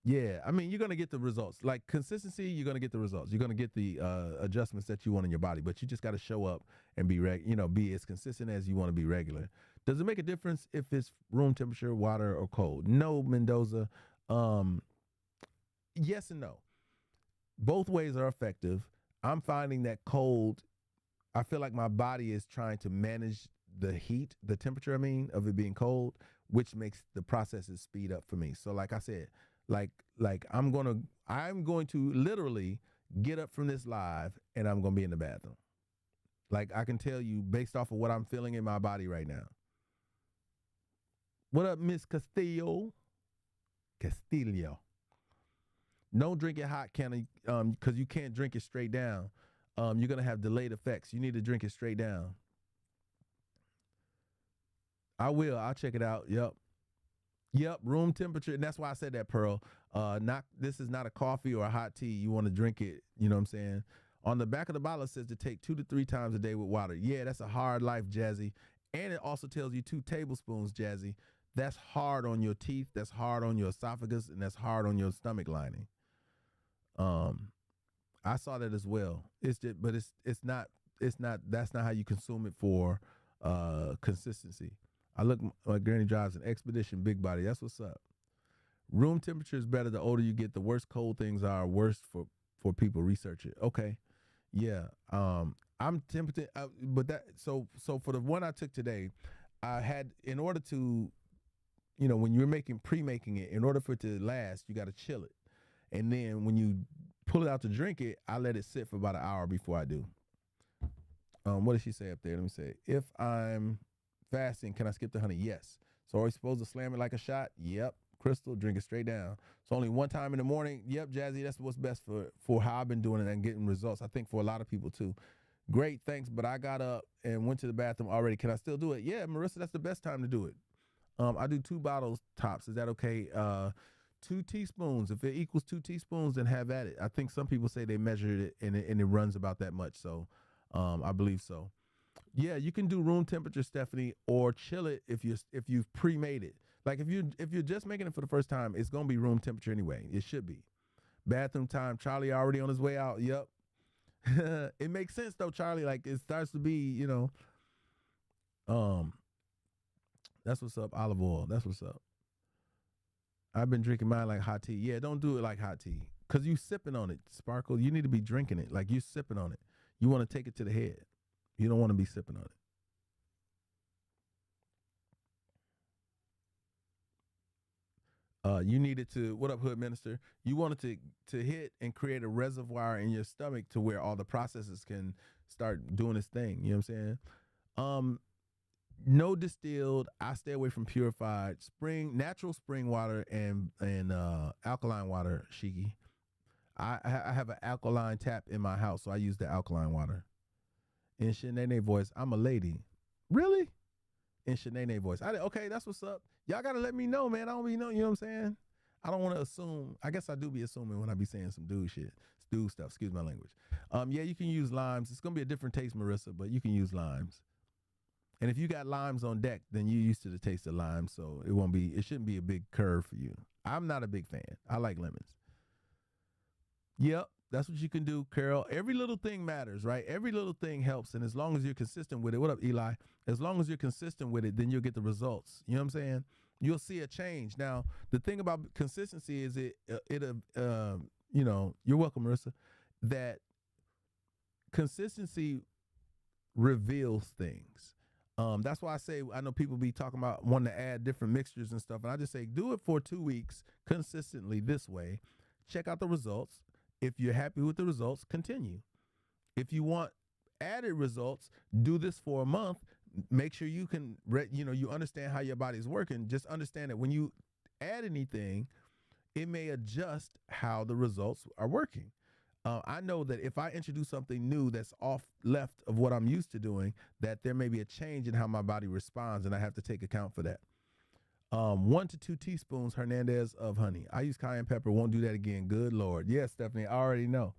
Yeah, I mean, you're going to get the results. Like consistency, you're going to get the results. You're going to get the adjustments that you want in your body, but you just got to show up and be as consistent as you want to be regular. Does it make a difference if it's room temperature, water, or cold? No, Mendoza. Yes and no. Both ways are effective. I'm finding that cold, I feel like my body is trying to manage the heat, the temperature, of it being cold, which makes the processes speed up for me. So like I said, like I'm going to literally get up from this live and I'm going to be in the bathroom. Like I can tell you based off of what I'm feeling in my body right now. What up, Miss Castillo? Don't drink it hot, Kenny, because you can't drink it straight down. You're going to have delayed effects. You need to drink it straight down. I will. I'll check it out. Yep, room temperature. And that's why I said that, Pearl. This is not a coffee or a hot tea. You want to drink it, you know what I'm saying? On the back of the bottle, it says to take 2 to 3 times a day with water. Yeah, that's a hard life, Jazzy. And it also tells you 2 tablespoons, Jazzy. That's hard on your teeth. That's hard on your esophagus. And that's hard on your stomach lining. I saw that as well. It's not, that's not how you consume it for consistency. I look, my granny drives an Expedition big body. That's what's up. Room temperature is better. The older you get, the worse cold things are. Worse for people. Research it. Okay. Yeah. I'm tempted, but so for the one I took today, I had, in order to you know, when you're pre-making it, in order for it to last, you got to chill it. And then when you pull it out to drink it, I let it sit for about an hour before I do. What did she say up there? Let me say, if I'm fasting, can I skip the honey? Yes. So are we supposed to slam it like a shot? Yep. Crystal, drink it straight down. So only one time in the morning. Yep, Jazzy, that's what's best for how I've been doing it and getting results. I think for a lot of people too. Great, thanks, but I got up and went to the bathroom already. Can I still do it? Yeah, Marissa, that's the best time to do it. I do 2 bottles tops. Is that okay? 2 teaspoons. If it equals 2 teaspoons, then have at it. I think some people say they measured it and it runs about that much. So I believe so. Yeah, you can do room temperature, Stephanie, or chill it if you've pre-made it. Like if you're just making it for the first time, it's gonna be room temperature anyway. It should be. Bathroom time. Charlie already on his way out. Yep. It makes sense though, Charlie. Like it starts to be, you know. That's what's up. Olive oil. That's what's up. I've been drinking mine like hot tea. Yeah, don't do it like hot tea, cause you sipping on it, Sparkle. You need to be drinking it like you sipping on it. You want to take it to the head. You don't want to be sipping on it. You needed to, what up, Hood Minister? You wanted to hit and create a reservoir in your stomach to where all the processes can start doing its thing. You know what I'm saying? No distilled. I stay away from purified. Natural spring water and alkaline water, Shiki. I have an alkaline tap in my house, so I use the alkaline water. In Shanae voice, I'm a lady. Really? In Shanae voice. Okay, that's what's up. Y'all got to let me know, man. I don't be know, you know what I'm saying? I don't want to assume. I guess I do be assuming when I be saying some dude stuff. Excuse my language. Yeah, you can use limes. It's going to be a different taste, Marissa, but you can use limes. And if you got limes on deck, then you're used to the taste of limes, so it shouldn't be a big curve for you. I'm not a big fan. I like lemons. Yep, that's what you can do, Carol. Every little thing matters, right? Every little thing helps, and as long as you're consistent with it, what up, Eli? As long as you're consistent with it, then you'll get the results. You know what I'm saying? You'll see a change. Now, the thing about consistency is you know, you're welcome, Marissa, that consistency reveals things. That's why I say, I know people be talking about wanting to add different mixtures and stuff, and I just say, do it for 2 weeks consistently this way. Check out the results. If you're happy with the results, continue. If you want added results, do this for a month. Make sure you can, you understand how your body's working. Just understand that when you add anything, it may adjust how the results are working. I know that if I introduce something new that's left of what I'm used to doing, that there may be a change in how my body responds, and I have to take account for that. 1 to 2 teaspoons, Hernandez, of honey. I use cayenne pepper. Won't do that again. Good Lord. Yes, Stephanie, I already know.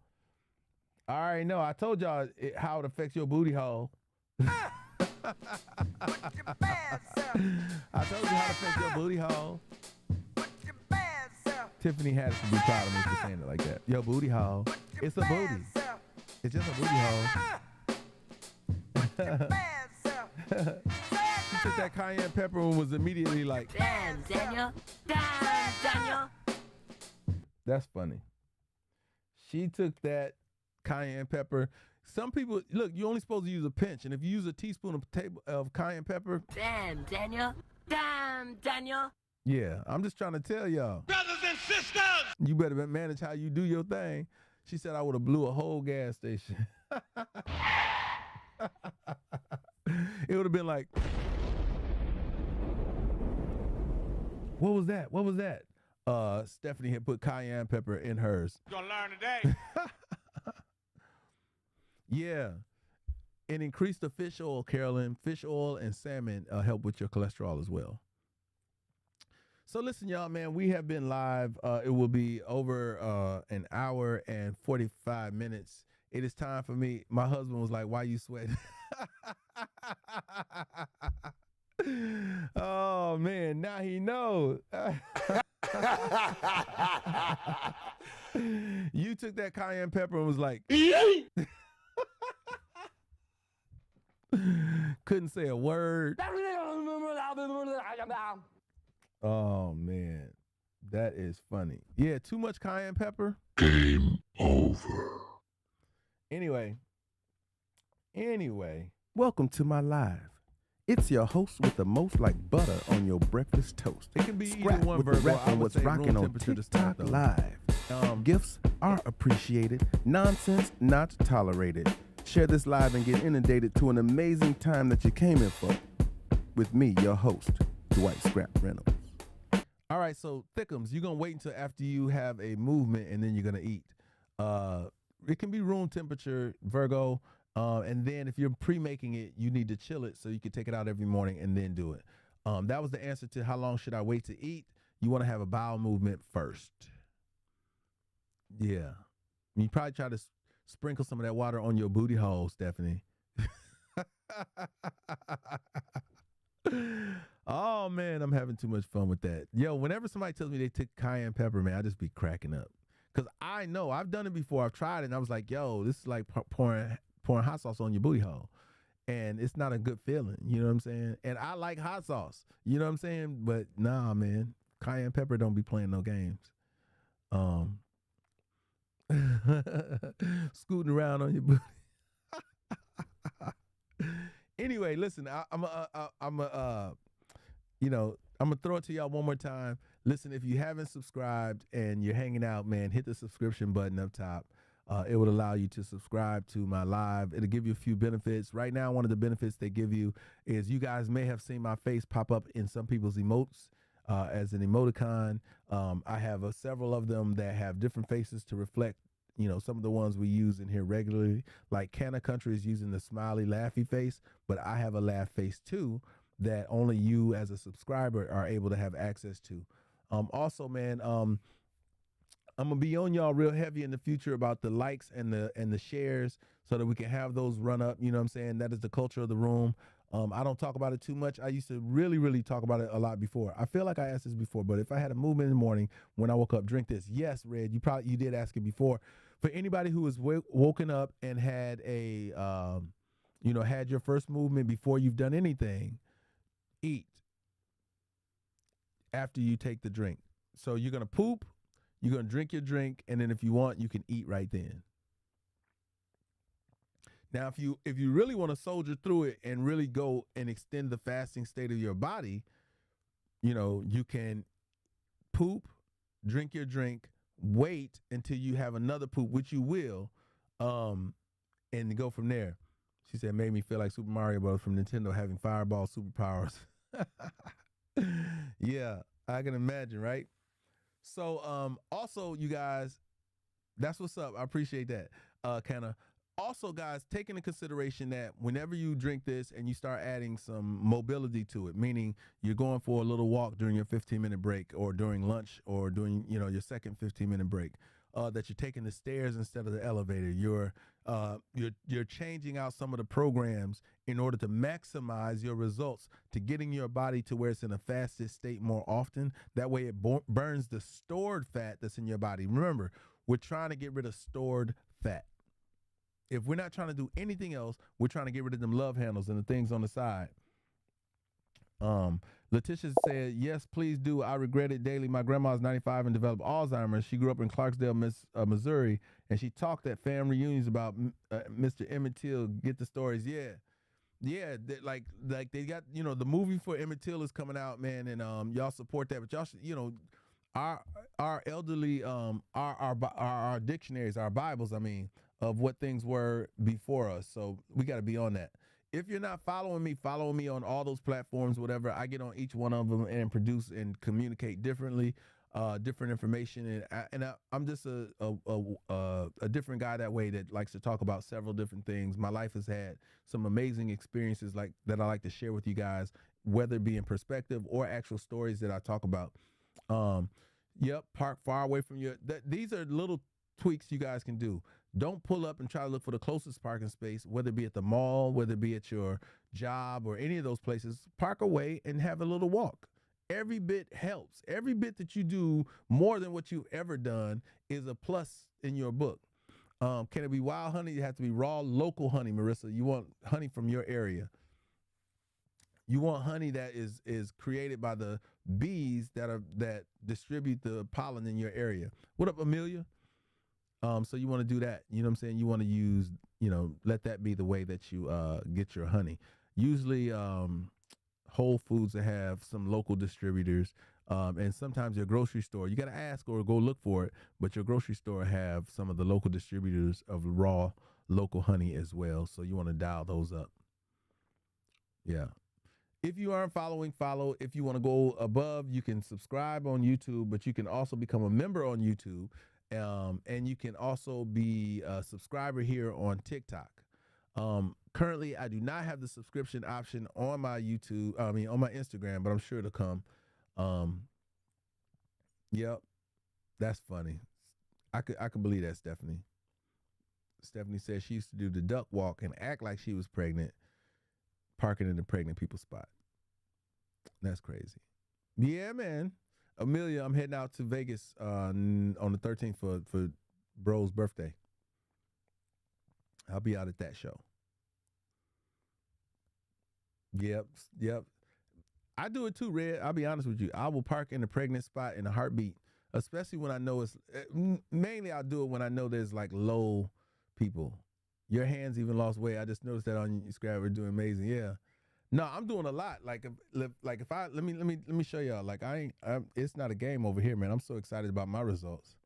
I told y'all how it affects your booty hole. I told you how it affects your booty hole. Tiffany had to be proud of me for saying it like that. Yo, booty hole. It's a booty. It's just a booty hole. She took that cayenne pepper and was immediately like, Damn, Daniel. Damn, Daniel. That's funny. She took that cayenne pepper. Some people, look, you're only supposed to use a pinch, and if you use a teaspoon of cayenne pepper. Damn, Daniel. Damn, Daniel. Yeah, I'm just trying to tell y'all. Brothers and sisters! You better manage how you do your thing. She said I would have blew a whole gas station. It would have been like, what was that? What was that? Stephanie had put cayenne pepper in hers. You're gonna learn today. Yeah. And increase the fish oil, Carolyn. Fish oil and salmon help with your cholesterol as well. So listen, y'all, man, we have been live. It will be over an hour and 45 minutes. It is time for me. My husband was like, why you sweating? Oh, man, now he knows. You took that cayenne pepper and was like, couldn't say a word. Oh, man, that is funny. Yeah, too much cayenne pepper. Game over. Anyway, Welcome to my live. It's your host with the most like butter on your breakfast toast. It can be Scrap either one, with the Virgo. rap I on would what's say room rocking on temperature to start, TikTok though. Live. Gifts are appreciated. Nonsense not tolerated. Share this live and get inundated to an amazing time that you came in for. With me, your host, Dwight Scrap Reynolds. All right, so Thickums, you're going to wait until after you have a movement and then you're going to eat. It can be room temperature, Virgo, and then if you're pre-making it, you need to chill it so you can take it out every morning and then do it. That was the answer to how long should I wait to eat. You want to have a bowel movement first. Yeah. You probably try to sprinkle some of that water on your booty hole, Stephanie. Oh, man, I'm having too much fun with that. Yo, whenever somebody tells me they took cayenne pepper, man, I just be cracking up. Because I know, I've done it before. I've tried it, and I was like, yo, this is like pouring hot sauce on your booty hole. And it's not a good feeling, you know what I'm saying? And I like hot sauce, you know what I'm saying? But nah, man, cayenne pepper don't be playing no games. Scooting around on your booty. Anyway, listen, I'm gonna throw it to y'all one more time. Listen, if you haven't subscribed and you're hanging out, man, hit the subscription button up top. It would allow you to subscribe to my live. It'll give you a few benefits. Right now, one of the benefits they give you is you guys may have seen my face pop up in some people's emotes as an emoticon. I have several of them that have different faces to reflect, some of the ones we use in here regularly. Like Canna Country is using the smiley, laughy face, but I have a laugh face too that only you as a subscriber are able to have access to. Also, man, I'm gonna be on y'all real heavy in the future about the likes and the shares so that we can have those run up. You know what I'm saying? That is the culture of the room. I don't talk about it too much. I used to really, really talk about it a lot before. I feel like I asked this before, but if I had a movement in the morning when I woke up, drink this. Yes, Red, you did ask it before. For anybody who was woken up and had had your first movement before you've done anything, eat after you take the drink. So you're gonna poop. You're going to drink your drink, and then if you want, you can eat right then. Now, if you really want to soldier through it and really go and extend the fasting state of your body, you can poop, drink your drink, wait until you have another poop, which you will, and go from there. She said, made me feel like Super Mario Bros. From Nintendo having fireball superpowers. Yeah, I can imagine, right? So, also, you guys, that's what's up. I appreciate that, Kenna. Also, guys, take into consideration that whenever you drink this and you start adding some mobility to it, meaning you're going for a little walk during your 15-minute break or during lunch or during, your second 15-minute break, that you're taking the stairs instead of the elevator. You're changing out some of the programs in order to maximize your results, to getting your body to where it's in a fasted state more often. That way it burns the stored fat that's in your body. Remember, we're trying to get rid of stored fat. If we're not trying to do anything else, we're trying to get rid of them love handles and the things on the side. Letitia said, yes, please do. I regret it daily. My grandma's 95 and developed Alzheimer's. She grew up in Clarksdale, Missouri, and she talked at family reunions about Mr. Emmett Till. Get the stories. Yeah, like they got, the movie for Emmett Till is coming out, man, and y'all support that. But y'all should, our elderly, our dictionaries, our Bibles, of what things were before us. So we got to be on that. If you're not following me on all those platforms, whatever. I get on each one of them and produce and communicate differently, different information. And I'm just a different guy that way that likes to talk about several different things. My life has had some amazing experiences like that I like to share with you guys, whether it be in perspective or actual stories that I talk about. Park far away from these are little tweaks you guys can do. Don't pull up and try to look for the closest parking space, whether it be at the mall, whether it be at your job or any of those places. Park away and have a little walk. Every bit helps. Every bit that you do more than what you've ever done is a plus in your book. Can it be wild honey? It has to be raw, local honey, Marissa. You want honey from your area. You want honey that is created by the bees that distribute the pollen in your area. What up, Amelia? So you want to do that. You know what I'm saying? You want to use, let that be the way that you get your honey. Usually Whole Foods will have some local distributors. And sometimes your grocery store, you got to ask or go look for it, but your grocery store have some of the local distributors of raw local honey as well. So you want to dial those up. Yeah. If you aren't following, follow. If you want to go above, you can subscribe on YouTube, but you can also become a member on YouTube. And you can also be a subscriber here on TikTok. Currently, I do not have the subscription option on my on my Instagram, but I'm sure it'll come. Yep, that's funny. I could believe that, Stephanie. Stephanie says she used to do the duck walk and act like she was pregnant, parking in the pregnant people spot. That's crazy. Yeah, man. Amelia, I'm heading out to Vegas on the 13th for bro's birthday. I'll be out at that show. Yep. I do it too, Red. I'll be honest with you. I will park in the pregnant spot in a heartbeat, especially when I know it's, mainly I'll do it when I know there's like low people. Your hands even lost weight. I just noticed that on your Scrabble. You're doing amazing. Yeah. No, I'm doing a lot. Like if I let me show y'all. Like it's not a game over here, man. I'm so excited about my results.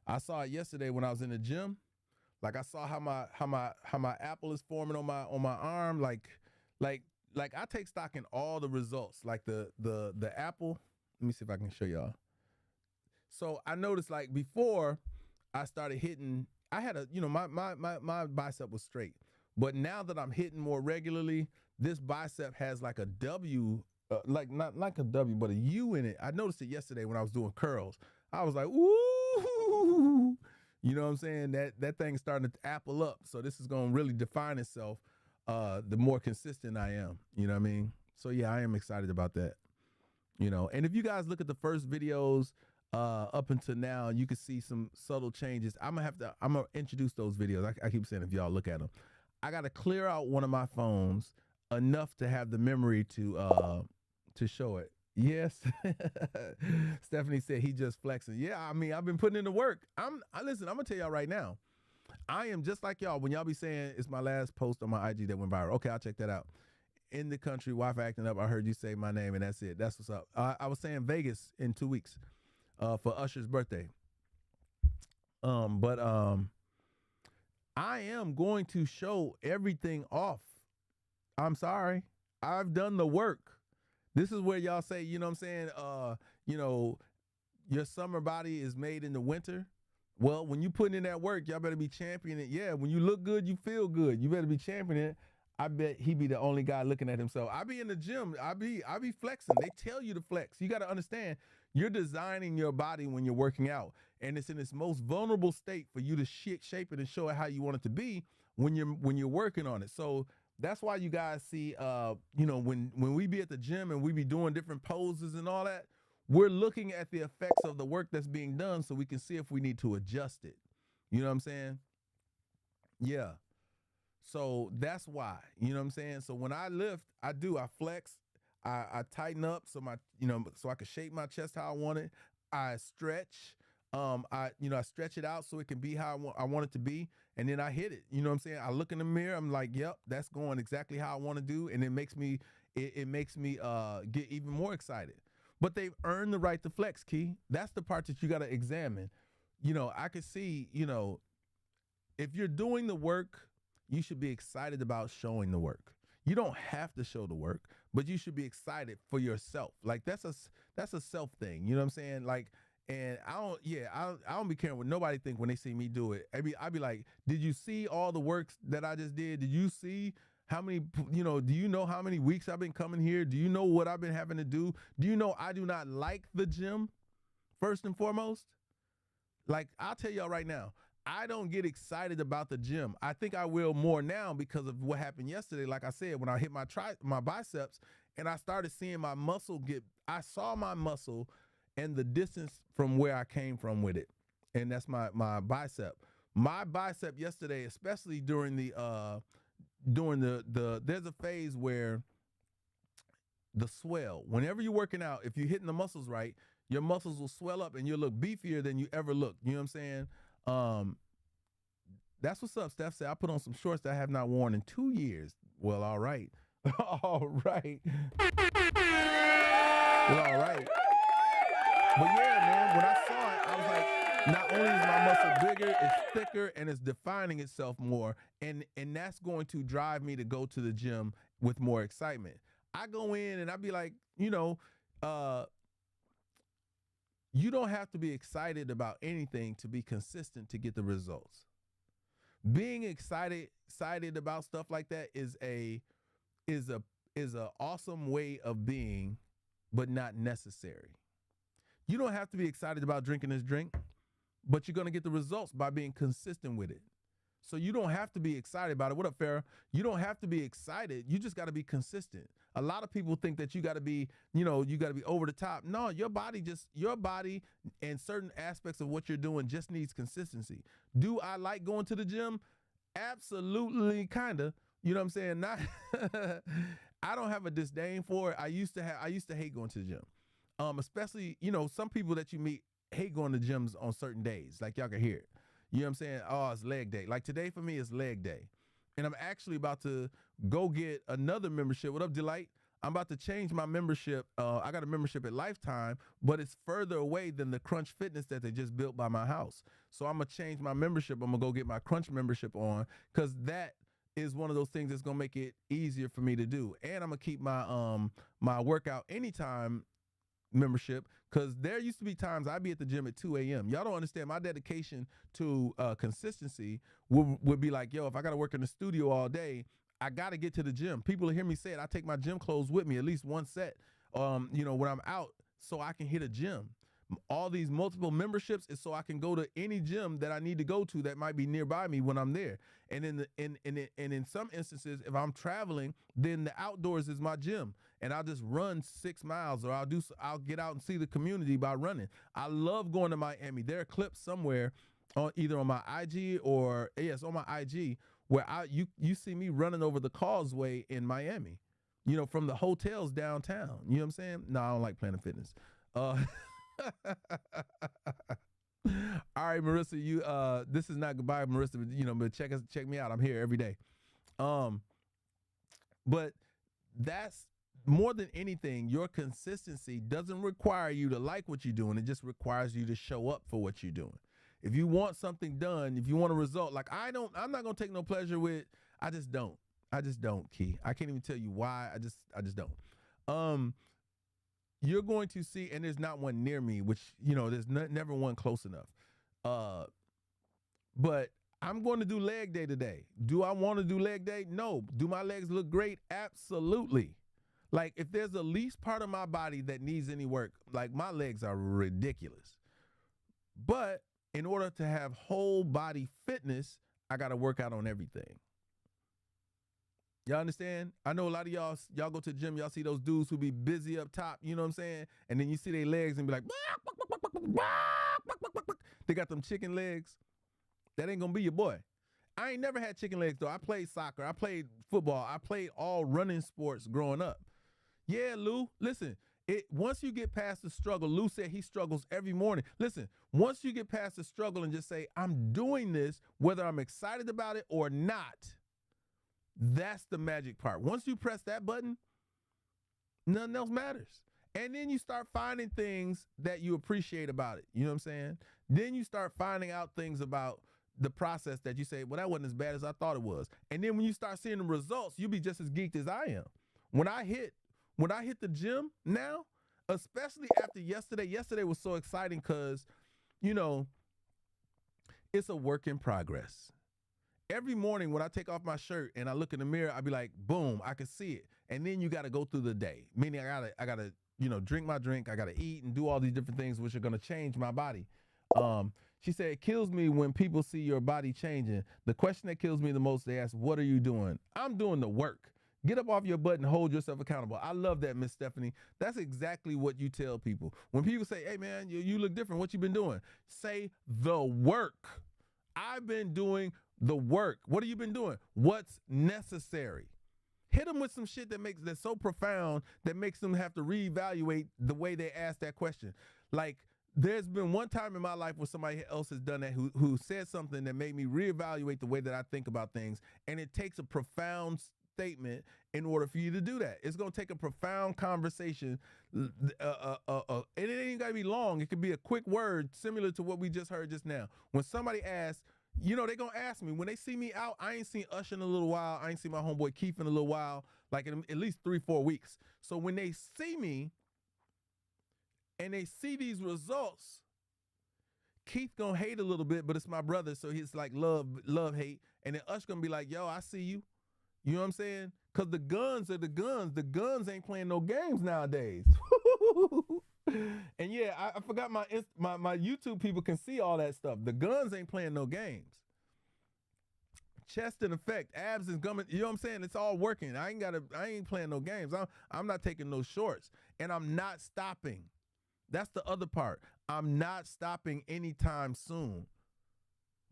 I saw it yesterday when I was in the gym. Like I saw how my apple is forming on my arm. Like I take stock in all the results. Like the apple. Let me see if I can show y'all. So I noticed like before I started hitting, I had my bicep was straight. But now that I'm hitting more regularly, this bicep has like a W, like not like a W, but a U in it. I noticed it yesterday when I was doing curls. I was like, ooh, you know what I'm saying? That thing's starting to apple up. So this is going to really define itself the more consistent I am. You know what I mean? So yeah, I am excited about that. You know, and if you guys look at the first videos up until now, you can see some subtle changes. I'm gonna introduce those videos. I keep saying if y'all look at them. I got to clear out one of my phones enough to have the memory to show it. Yes. Stephanie said he just flexing. Yeah, I mean, I've been putting in the work. Listen, I'm gonna tell y'all right now. I am just like y'all. When y'all be saying it's my last post on my IG that went viral. Okay, I'll check that out. In the country, Wi-Fi acting up. I heard you say my name and that's it. That's what's up. I was saying Vegas in 2 weeks for Usher's birthday. I am going to show everything off. I'm sorry. I've done the work. This is where y'all say, you know what I'm saying? Your summer body is made in the winter. Well, when you putting in that work, y'all better be championing it. Yeah, when you look good, you feel good. You better be championing it. I bet he be the only guy looking at himself. I be in the gym. I be flexing. They tell you to flex. You got to understand, you're designing your body when you're working out. And it's in its most vulnerable state for you to shape it and show it how you want it to be when you're working on it. So that's why you guys see, when we be at the gym and we be doing different poses and all that, we're looking at the effects of the work that's being done so we can see if we need to adjust it. You know what I'm saying? Yeah. So that's why, you know what I'm saying? So when I lift, I flex, I tighten up so so I can shape my chest how I want it. I stretch. I stretch it out so it can be how I want it to be, and then I hit it. You know what I'm saying? I look in the mirror, I'm like, yep, that's going exactly how I want to do, and it makes me get even more excited. But they've earned the right to flex, Key. That's the part that you got to examine. You know, I could see, if you're doing the work, you should be excited about showing the work. You don't have to show the work, but you should be excited for yourself. Like that's a self thing. You know what I'm saying? Like. And I don't be caring what nobody think when they see me do it. I be like, did you see all the works that I just did? Did you see how many, do you know how many weeks I've been coming here? Do you know what I've been having to do? Do you know I do not like the gym, first and foremost? Like, I'll tell y'all right now, I don't get excited about the gym. I think I will more now because of what happened yesterday. Like I said, when I hit my biceps and I started seeing my muscle I saw my muscle and the distance from where I came from with it. And that's my bicep. My bicep yesterday, especially during the there's a phase where the swell, whenever you're working out, if you're hitting the muscles right, your muscles will swell up and you'll look beefier than you ever look. You know what I'm saying? That's what's up, Steph said. I put on some shorts that I have not worn in 2 years. Well, all right. All right. Well, all right. But yeah, man, when I saw it, I was like, not only is my muscle bigger, it's thicker, and it's defining itself more, and that's going to drive me to go to the gym with more excitement. I go in and I be like, you don't have to be excited about anything to be consistent to get the results. Being excited about stuff like that is a awesome way of being, but not necessary. You don't have to be excited about drinking this drink, but you're going to get the results by being consistent with it. So you don't have to be excited about it. What up, Farrah? You don't have to be excited. You just got to be consistent. A lot of people think that you got to be, you got to be over the top. No, your body and certain aspects of what you're doing just needs consistency. Do I like going to the gym? Absolutely, kind of. You know what I'm saying? Not. I don't have a disdain for it. I used to hate going to the gym. Especially, some people that you meet hate going to gyms on certain days. Like y'all can hear it. You know what I'm saying? Oh, it's leg day. Like today for me is leg day. And I'm actually about to go get another membership. What up, Delight? I'm about to change my membership. I got a membership at Lifetime, but it's further away than the Crunch Fitness that they just built by my house. So I'm going to change my membership. I'm going to go get my Crunch membership on, because that is one of those things that's going to make it easier for me to do. And I'm going to keep my my workout anytime membership, because there used to be times I'd be at the gym at 2 a.m. Y'all don't understand my dedication to consistency would be like, yo, if I got to work in the studio all day, I got to get to the gym. People will hear me say it. I take my gym clothes with me, at least one set, when I'm out, so I can hit a gym. All these multiple memberships is so I can go to any gym that I need to go to that might be nearby me when I'm there. And in some instances, if I'm traveling, then the outdoors is my gym, and I'll just run 6 miles, or I'll get out and see the community by running. I love going to Miami. There are clips somewhere either on my IG or on my IG where you see me running over the causeway in Miami, from the hotels downtown. You know what I'm saying? No, I don't like Planet Fitness. All right, Marissa, you this is not goodbye, Marissa, but check me out. I'm here every day. But that's more than anything, your consistency doesn't require you to like what you're doing. It just requires you to show up for what you're doing. If you want something done, if you want a result, like I'm not gonna take no pleasure with. I just don't, Key. I can't even tell you why. I just don't. You're going to see, and there's not one near me, which, there's never one close enough. But I'm going to do leg day today. Do I want to do leg day? No. Do my legs look great? Absolutely. Like, if there's the least part of my body that needs any work, like, my legs are ridiculous. But in order to have whole body fitness, I got to work out on everything. Y'all understand? I know a lot of y'all go to the gym, y'all see those dudes who be busy up top, you know what I'm saying? And then you see their legs and be like, they got them chicken legs. That ain't gonna be your boy. I ain't never had chicken legs though. I played soccer, I played football, I played all running sports growing up. Yeah, Lou, listen, once you get past the struggle, Lou said he struggles every morning. Listen, once you get past the struggle and just say, I'm doing this, whether I'm excited about it or not, that's the magic part. Once you press that button, nothing else matters. And then you start finding things that you appreciate about it. You know what I'm saying? Then you start finding out things about the process that you say, well, that wasn't as bad as I thought it was. And then when you start seeing the results, you'll be just as geeked as I am. When I hit the gym now, especially after yesterday was so exciting because, it's a work in progress. Every morning when I take off my shirt and I look in the mirror, I be like, boom, I can see it. And then you got to go through the day. Meaning I gotta, drink my drink. I got to eat and do all these different things, which are going to change my body. She said, it kills me when people see your body changing. The question that kills me the most, they ask, what are you doing? I'm doing the work. Get up off your butt and hold yourself accountable. I love that, Miss Stephanie. That's exactly what you tell people. When people say, hey, man, you look different. What you been doing? Say the work. I've been doing the work. What have you been doing? What's necessary? Hit them with some shit that's so profound that makes them have to reevaluate the way they ask that question. Like, there's been one time in my life where somebody else has done that who said something that made me reevaluate the way that I think about things. And it takes a profound statement in order for you to do that. It's going to take a profound conversation. And it ain't got to be long. It could be a quick word similar to what we just heard just now. When somebody asks, you know, they're going to ask me, when they see me out, I ain't seen Usher in a little while. I ain't seen my homeboy Keith in a little while, like in at least 3-4 weeks. So when they see me and they see these results, Keith gonna hate a little bit, but it's my brother, so he's like love, hate. And then Ush gonna be like, yo, I see you. You know what I'm saying? Because the guns are the guns. The guns ain't playing no games nowadays. And yeah, I forgot my YouTube people can see all that stuff. The guns ain't playing no games. Chest in effect, abs is coming. You know what I'm saying? It's all working. I ain't playing no games. I'm not taking no shorts, and I'm not stopping. That's the other part. I'm not stopping anytime soon.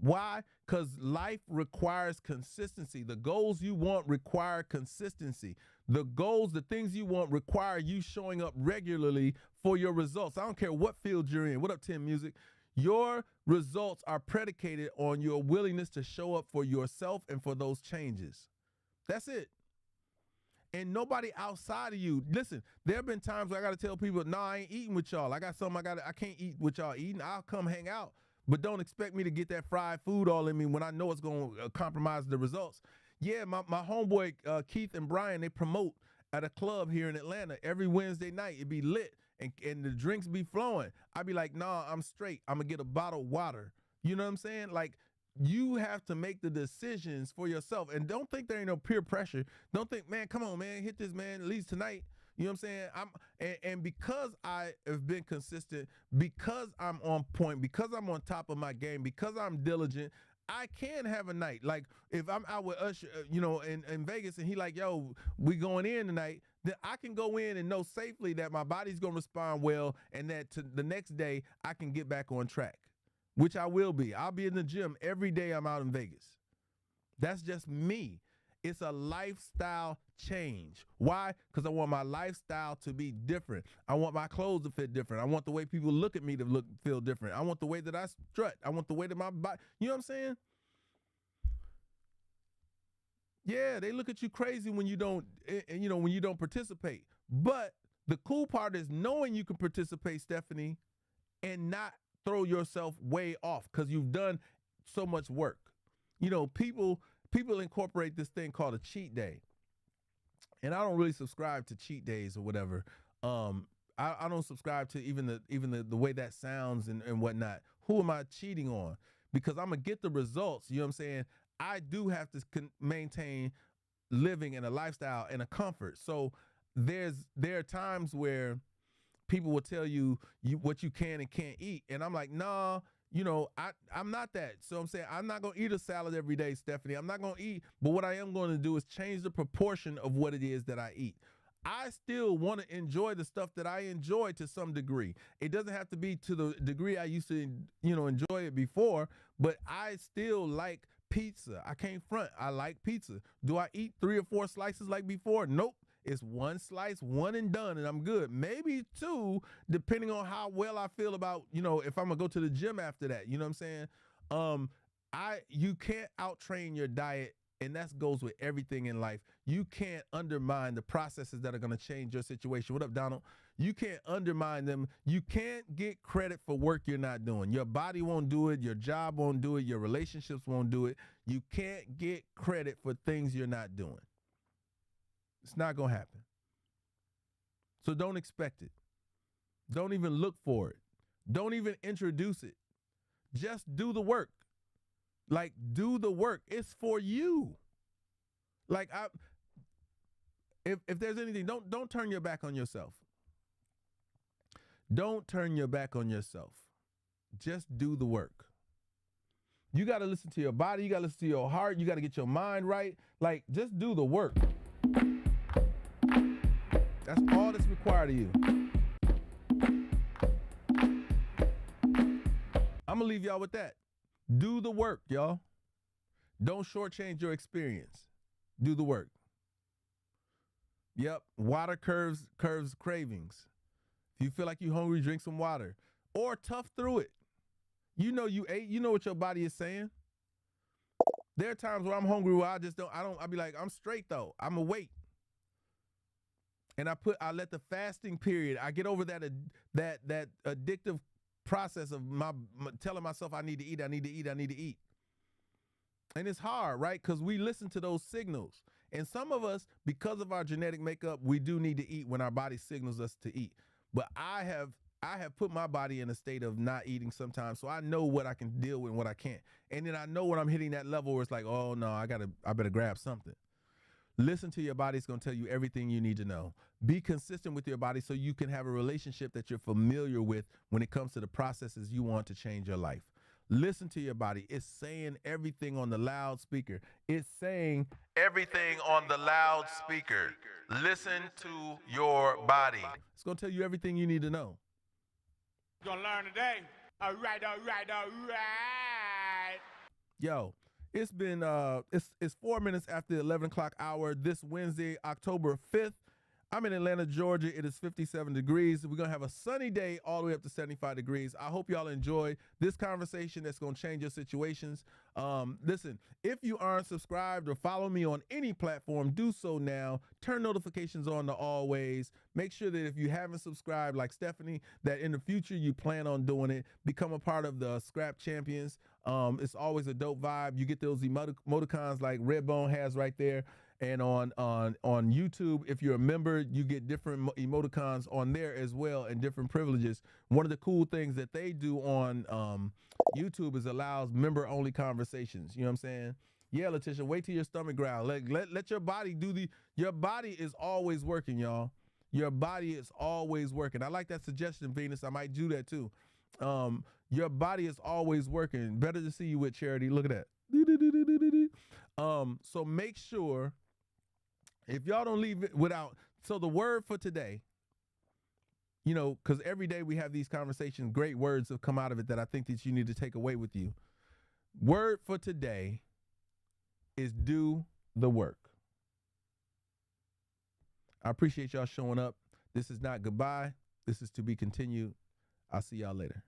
Why? Because life requires consistency. The goals you want require consistency. The goals, the things you want require you showing up regularly for your results. I don't care what field you're in. What up, Tim Music? Your results are predicated on your willingness to show up for yourself and for those changes. That's it. And nobody outside of you. Listen, there have been times where I got to tell people, no, I ain't eating with y'all. I got something I can't eat with y'all eating. I'll come hang out. But don't expect me to get that fried food all in me when I know it's going to compromise the results. Yeah, my homeboy Keith and Brian, they promote at a club here in Atlanta every Wednesday night. It be lit and the drinks be flowing. I be like, nah, I'm straight. I'm going to get a bottle of water. You know what I'm saying? Like, you have to make the decisions for yourself. And don't think there ain't no peer pressure. Don't think, man, come on, man, hit this, man, at least tonight. You know what I'm saying? And because I have been consistent, because I'm on point, because I'm on top of my game, because I'm diligent, I can have a night. Like if I'm out with Usher, you know, in Vegas and he like, yo, we going in tonight, then I can go in and know safely that my body's going to respond well and that the next day I can get back on track. Which I will be. I'll be in the gym every day I'm out in Vegas. That's just me. It's a lifestyle change. Why? Because I want my lifestyle to be different. I want my clothes to fit different. I want the way people look at me to feel different. I want the way that I strut. I want the way that my body, you know what I'm saying? Yeah, they look at you crazy when you don't, when you don't participate. But the cool part is knowing you can participate, Stephanie, and not throw yourself way off because you've done so much work. You know, people incorporate this thing called a cheat day. And I don't really subscribe to cheat days or whatever. I don't subscribe to even the way that sounds and whatnot. Who am I cheating on? Because I'm going to get the results. You know what I'm saying? I do have to maintain living in a lifestyle and a comfort. So there are times where people will tell you what you can and can't eat. And I'm like, nah, I'm not that. So I'm saying I'm not going to eat a salad every day, Stephanie. I'm not going to eat. But what I am going to do is change the proportion of what it is that I eat. I still want to enjoy the stuff that I enjoy to some degree. It doesn't have to be to the degree I used to, enjoy it before, but I still like pizza. I can't front. I like pizza. Do I eat 3 or 4 slices like before? Nope. It's 1 slice, 1 and done, and I'm good. Maybe 2, depending on how well I feel about, if I'm gonna go to the gym after that. You know what I'm saying? You can't out-train your diet, and that goes with everything in life. You can't undermine the processes that are gonna change your situation. What up, Donald? You can't undermine them. You can't get credit for work you're not doing. Your body won't do it. Your job won't do it. Your relationships won't do it. You can't get credit for things you're not doing. It's not going to happen. So don't expect it. Don't even look for it. Don't even introduce it. Just do the work. Like, do the work. It's for you. Like, if there's anything, don't turn your back on yourself. Don't turn your back on yourself. Just do the work. You got to listen to your body. You got to listen to your heart. You got to get your mind right. Like, just do the work. That's all that's required of you. I'm going to leave y'all with that. Do the work, y'all. Don't shortchange your experience. Do the work. Yep. Water curves cravings. If you feel like you're hungry, drink some water. Or tough through it. You know you ate. You know what your body is saying. There are times where I'm hungry where I'll be like, I'm straight though. I'm gonna wait. And I let the fasting period, I get over that addictive process of my telling myself I need to eat. And it's hard, right? Because we listen to those signals. And some of us, because of our genetic makeup, we do need to eat when our body signals us to eat. But I have put my body in a state of not eating sometimes, so I know what I can deal with and what I can't. And then I know when I'm hitting that level where it's like, oh no, I better grab something. Listen to your body. It's going to tell you everything you need to know. Be consistent with your body so you can have a relationship that you're familiar with when it comes to the processes you want to change your life. Listen to your body. It's saying everything on the loudspeaker. It's saying everything on the loudspeaker. Listen to your body. It's going to tell you everything you need to know. You're going to learn today. All right. Yo, it's been it's 4 minutes after the 11 o'clock hour this Wednesday, October 5th. I'm in Atlanta, Georgia. It is 57 degrees. We're going to have a sunny day all the way up to 75 degrees. I hope y'all enjoy this conversation that's going to change your situations. Listen, if you aren't subscribed or follow me on any platform, do so now. Turn notifications on to always. Make sure that if you haven't subscribed, like Stephanie, that in the future you plan on doing it. Become a part of the Scrap Champions. It's always a dope vibe. You get those emoticons like Redbone has right there. And on YouTube, if you're a member, you get different emoticons on there as well and different privileges. One of the cool things that they do on YouTube is allows member-only conversations. You know what I'm saying? Yeah, Letitia, wait till your stomach growl. Let your body your body is always working, y'all. Your body is always working. I like that suggestion, Venus. I might do that too. Your body is always working. Better to see you with Charity. Look at that. So make sure, if y'all don't leave it without, so the word for today, you know, because every day we have these conversations, great words have come out of it that I think that you need to take away with you. Word for today is do the work. I appreciate y'all showing up. This is not goodbye. This is to be continued. I'll see y'all later.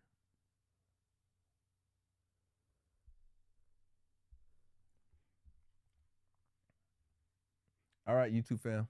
All right, YouTube fam.